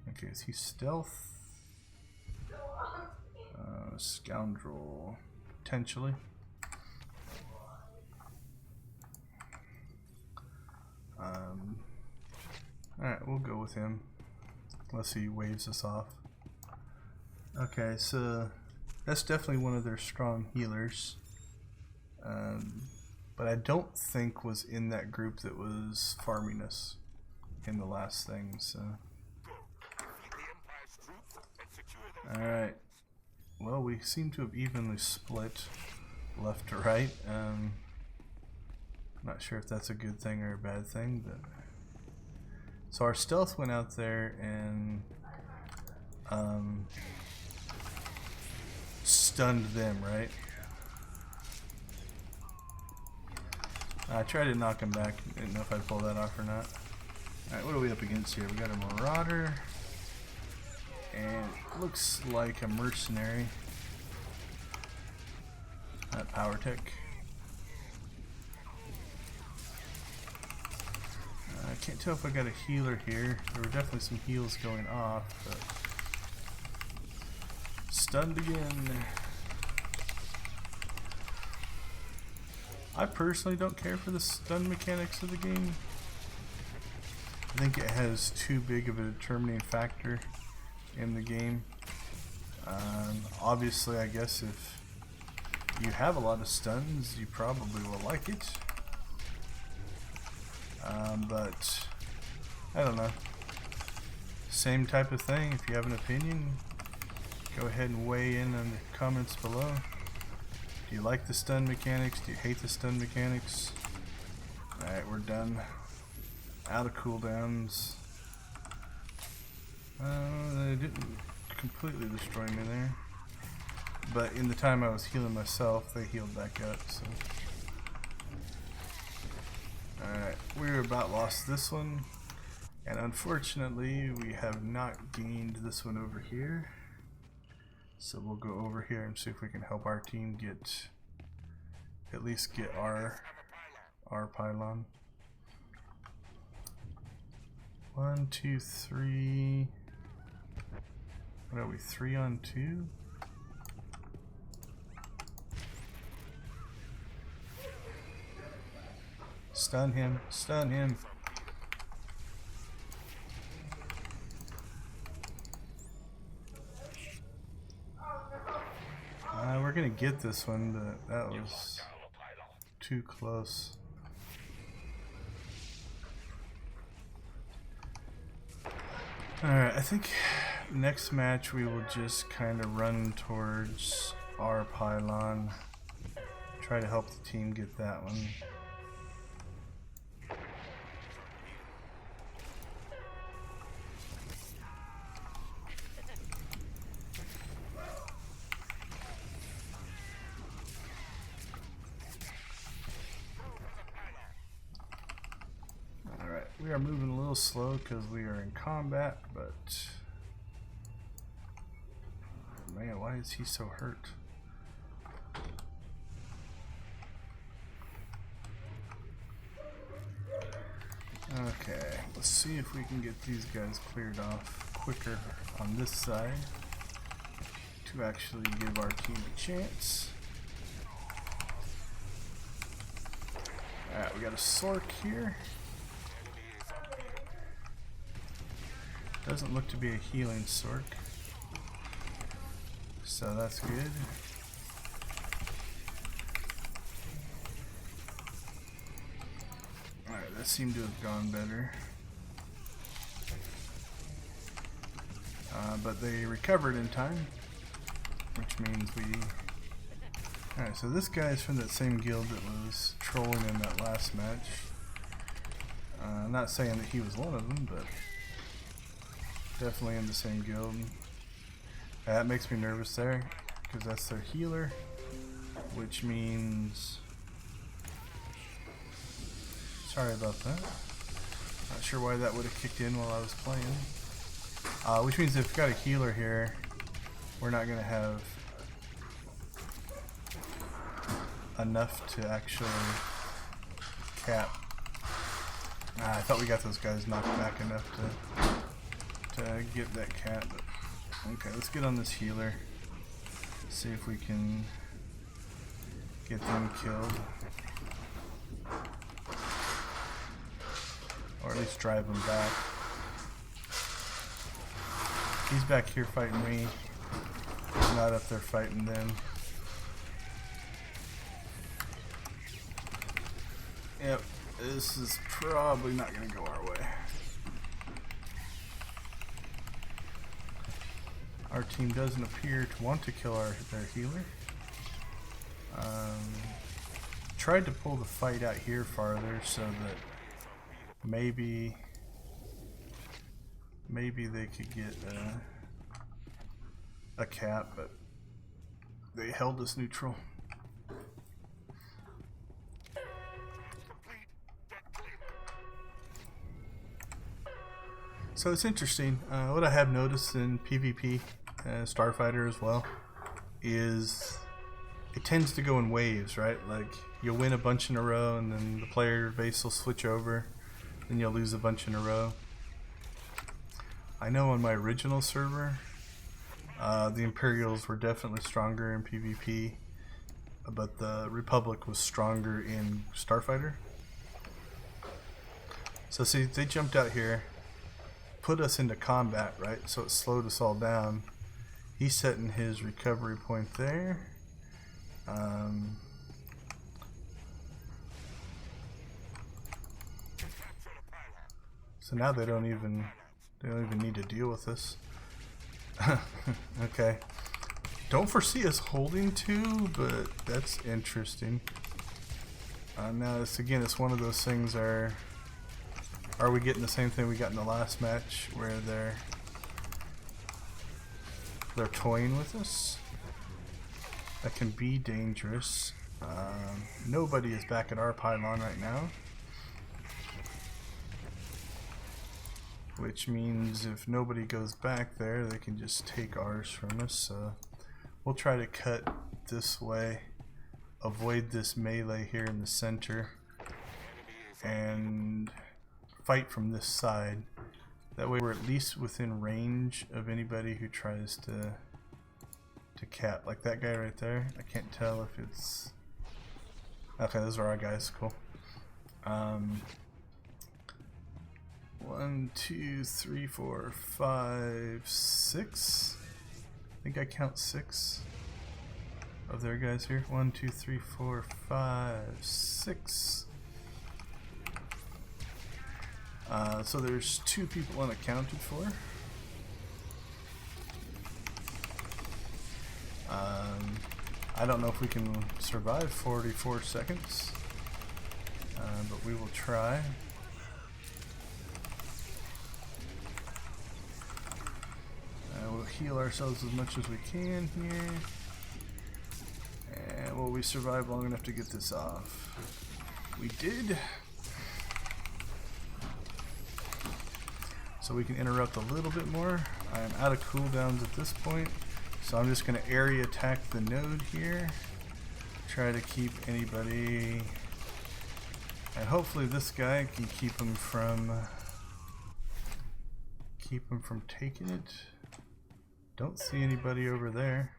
Okay, is he stealth? Scoundrel, potentially. Alright, we'll go with him unless he waves us off. Okay, so That's definitely one of their strong healers. But I don't think was in that group that was farming us in the last thing, so. Alright. Well, we seem to have evenly split left to right. Not sure if that's a good thing or a bad thing, but. So our stealth went out there and stunned them, right? I tried to knock him back. Didn't know if I'd pull that off or not. Alright, what are we up against here? We got a Marauder. And it looks like a mercenary. Not Power Tech. I can't tell if I got a healer here. There were definitely some heals going off, but stunned again. I personally don't care for the stun mechanics of the game. I think it has too big of a determining factor in the game. Obviously, I guess if you have a lot of stuns, you probably will like it. But I don't know. Same type of thing. If you have an opinion, go ahead and weigh in the comments below. Do you like the stun mechanics? Do you hate the stun mechanics? Alright, we're done. Out of cooldowns. They didn't completely destroy me there. But in the time I was healing myself, they healed back up, so. Alright, we about lost this one. And unfortunately, we have not gained this one over here. So we'll go over here and see if we can help our team get, at least get our pylon. 1, 2, 3. What are we, 3 on 2? Stun him, stun him. We're gonna get this one, but that was too close. Alright, I think next match we will just kind of run towards our pylon. Try to help the team get that one. We are moving a little slow because we are in combat, but man, why is he so hurt? Okay, let's see if we can get these guys cleared off quicker on this side to actually give our team a chance. Alright, we got a Sork here. Doesn't look to be a healing Sork, so that's good. Alright, that seemed to have gone better. But they recovered in time, which means we... Alright, so this guy is from that same guild that was trolling in that last match. I'm not saying that he was one of them, but definitely in the same guild. That makes me nervous there, because that's their healer, which means... Sorry about that. Not sure why that would have kicked in while I was playing. Which means if we've got a healer here, we're not going to have enough to actually cap. I thought we got those guys knocked back enough to get that cap. But okay, let's get on this healer. See if we can get them killed. Or at least drive them back. He's back here fighting me. not up there fighting them. Yep, this is probably not going to go our way. Our team doesn't appear to want to kill their healer. Tried to pull the fight out here farther so that maybe they could get a cap, but they held us neutral. So it's interesting. What I have noticed in PvP, Starfighter as well, is it tends to go in waves, right? Like you'll win a bunch in a row, and then the player base will switch over, then you'll lose a bunch in a row. I know on my original server, the Imperials were definitely stronger in PvP, but the Republic was stronger in Starfighter. So see, they jumped out here, put us into combat, right? So it slowed us all down. He's setting his recovery point there. So now they don't even need to deal with this. Okay. Don't foresee us holding to, but that's interesting. Now it's one of those things. Are we getting the same thing we got in the last match, where they're toying with us? That can be dangerous. Nobody is back at our pylon right now, which means if nobody goes back there, they can just take ours from us. So we'll try to cut this way, avoid this melee here in the center, and fight from this side. That way we're at least within range of anybody who tries to cap. Like that guy right there, I can't tell if it's... Okay, those are our guys, cool. 1, 2, 3, 4, 5, 6. I think I count 6 of their guys here. 1, 2, 3, 4, 5, 6. So there's 2 people unaccounted for. I don't know if we can survive 44 seconds, but we will try. We'll heal ourselves as much as we can here. And will we survive long enough to get this off? We did. So we can interrupt a little bit more. I'm out of cooldowns at this point, so I'm just going to area attack the node here. Try to keep anybody, and hopefully this guy can keep him from taking it. Don't see anybody over there.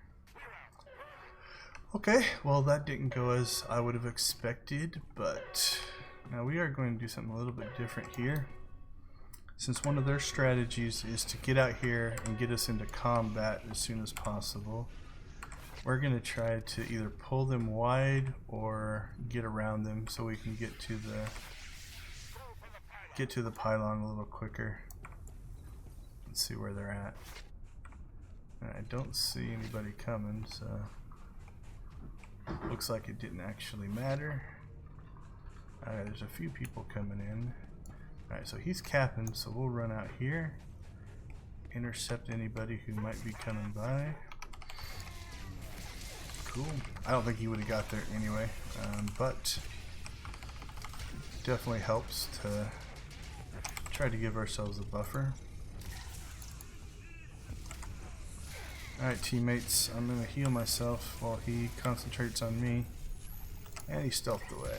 Okay, well that didn't go as I would have expected, but now we are going to do something a little bit different here. Since one of their strategies is to get out here and get us into combat as soon as possible, we're going to try to either pull them wide or get around them so we can get to the pylon a little quicker. Let's see where they're at. I don't see anybody coming, so looks like it didn't actually matter. There's a few people coming in. Alright, so he's capping, so we'll run out here, intercept anybody who might be coming by. Cool. I don't think he would have got there anyway, but definitely helps to try to give ourselves a buffer. Alright teammates, I'm going to heal myself while he concentrates on me, and he stealthed away.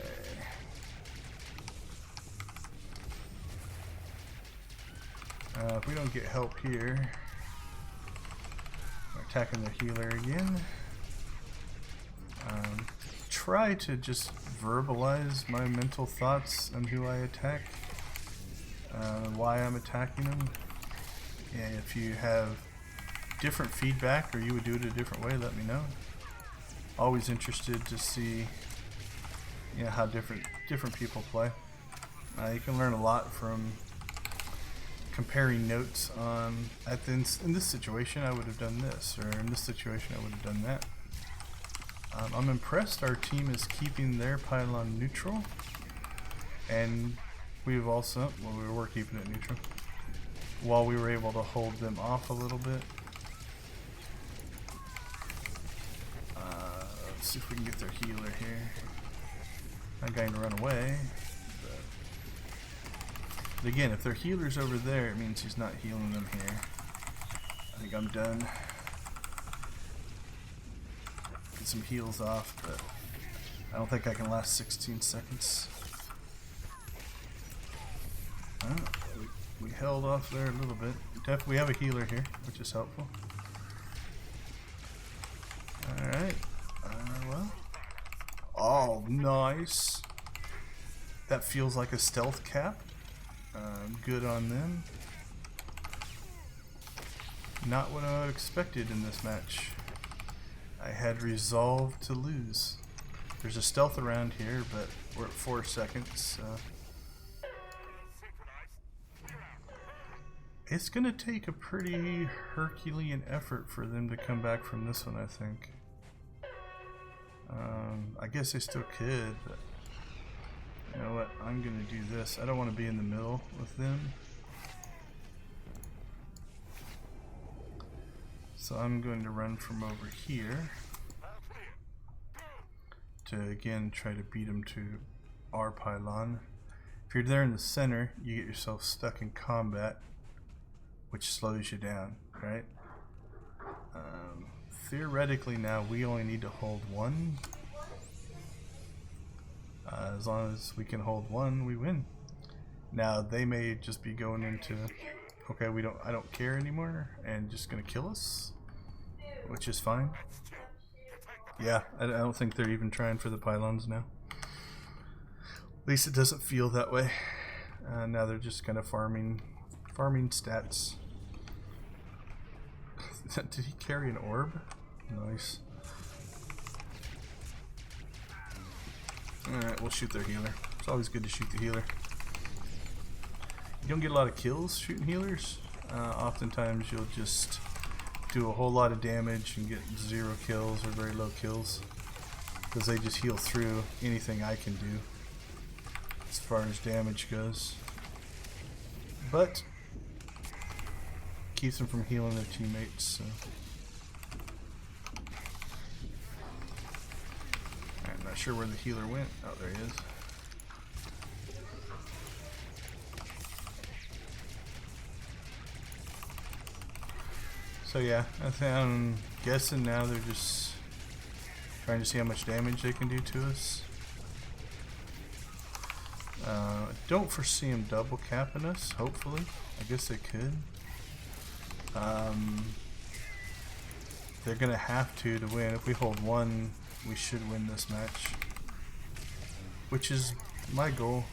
If we don't get help here, we're attacking the healer again. Try to just verbalize my mental thoughts on who I attack, why I'm attacking them. And if you have different feedback or you would do it a different way, let me know. Always interested to see, you know, how different people play. You can learn a lot from comparing notes on in this situation I would have done this, or in this situation I would have done that. I'm impressed our team is keeping their pylon neutral, and we've also, well, we were keeping it neutral while we were able to hold them off a little bit. Let's see if we can get their healer here. Not going to run away, but again, if their healer's over there, it means he's not healing them here. I think I'm done. Get some heals off, but I don't think I can last 16 seconds. We held off there a little bit. We have a healer here, which is helpful. Alright. Well. Oh, nice. That feels like a stealth cap. Good on them. Not what I expected in this match. I had resolved to lose. There's a stealth around here, but we're at 4 seconds. It's gonna take a pretty Herculean effort for them to come back from this one, I think. I guess they still could, but you know what? I'm gonna do this. I don't want to be in the middle with them. So I'm going to run from over here to again try to beat them to our pylon. If you're there in the center, you get yourself stuck in combat, which slows you down, right? Theoretically now we only need to hold one. As long as we can hold one, we win. Now they may just be going into, okay, I don't care anymore, and just gonna kill us, which is fine. Yeah, I don't think they're even trying for the pylons now. At least it doesn't feel that way. Now they're just kind of farming stats. Did he carry an orb? Nice. Alright, we'll shoot their healer. It's always good to shoot the healer. You don't get a lot of kills shooting healers. Oftentimes you'll just do a whole lot of damage and get 0 kills or very low kills, because they just heal through anything I can do as far as damage goes. But keeps them from healing their teammates. So. I'm not sure where the healer went. Oh, there he is. So yeah, I'm guessing now they're just trying to see how much damage they can do to us. Don't foresee them double capping us, hopefully. I guess they could. They're gonna have to win. If we hold one, we should win this match, which is my goal.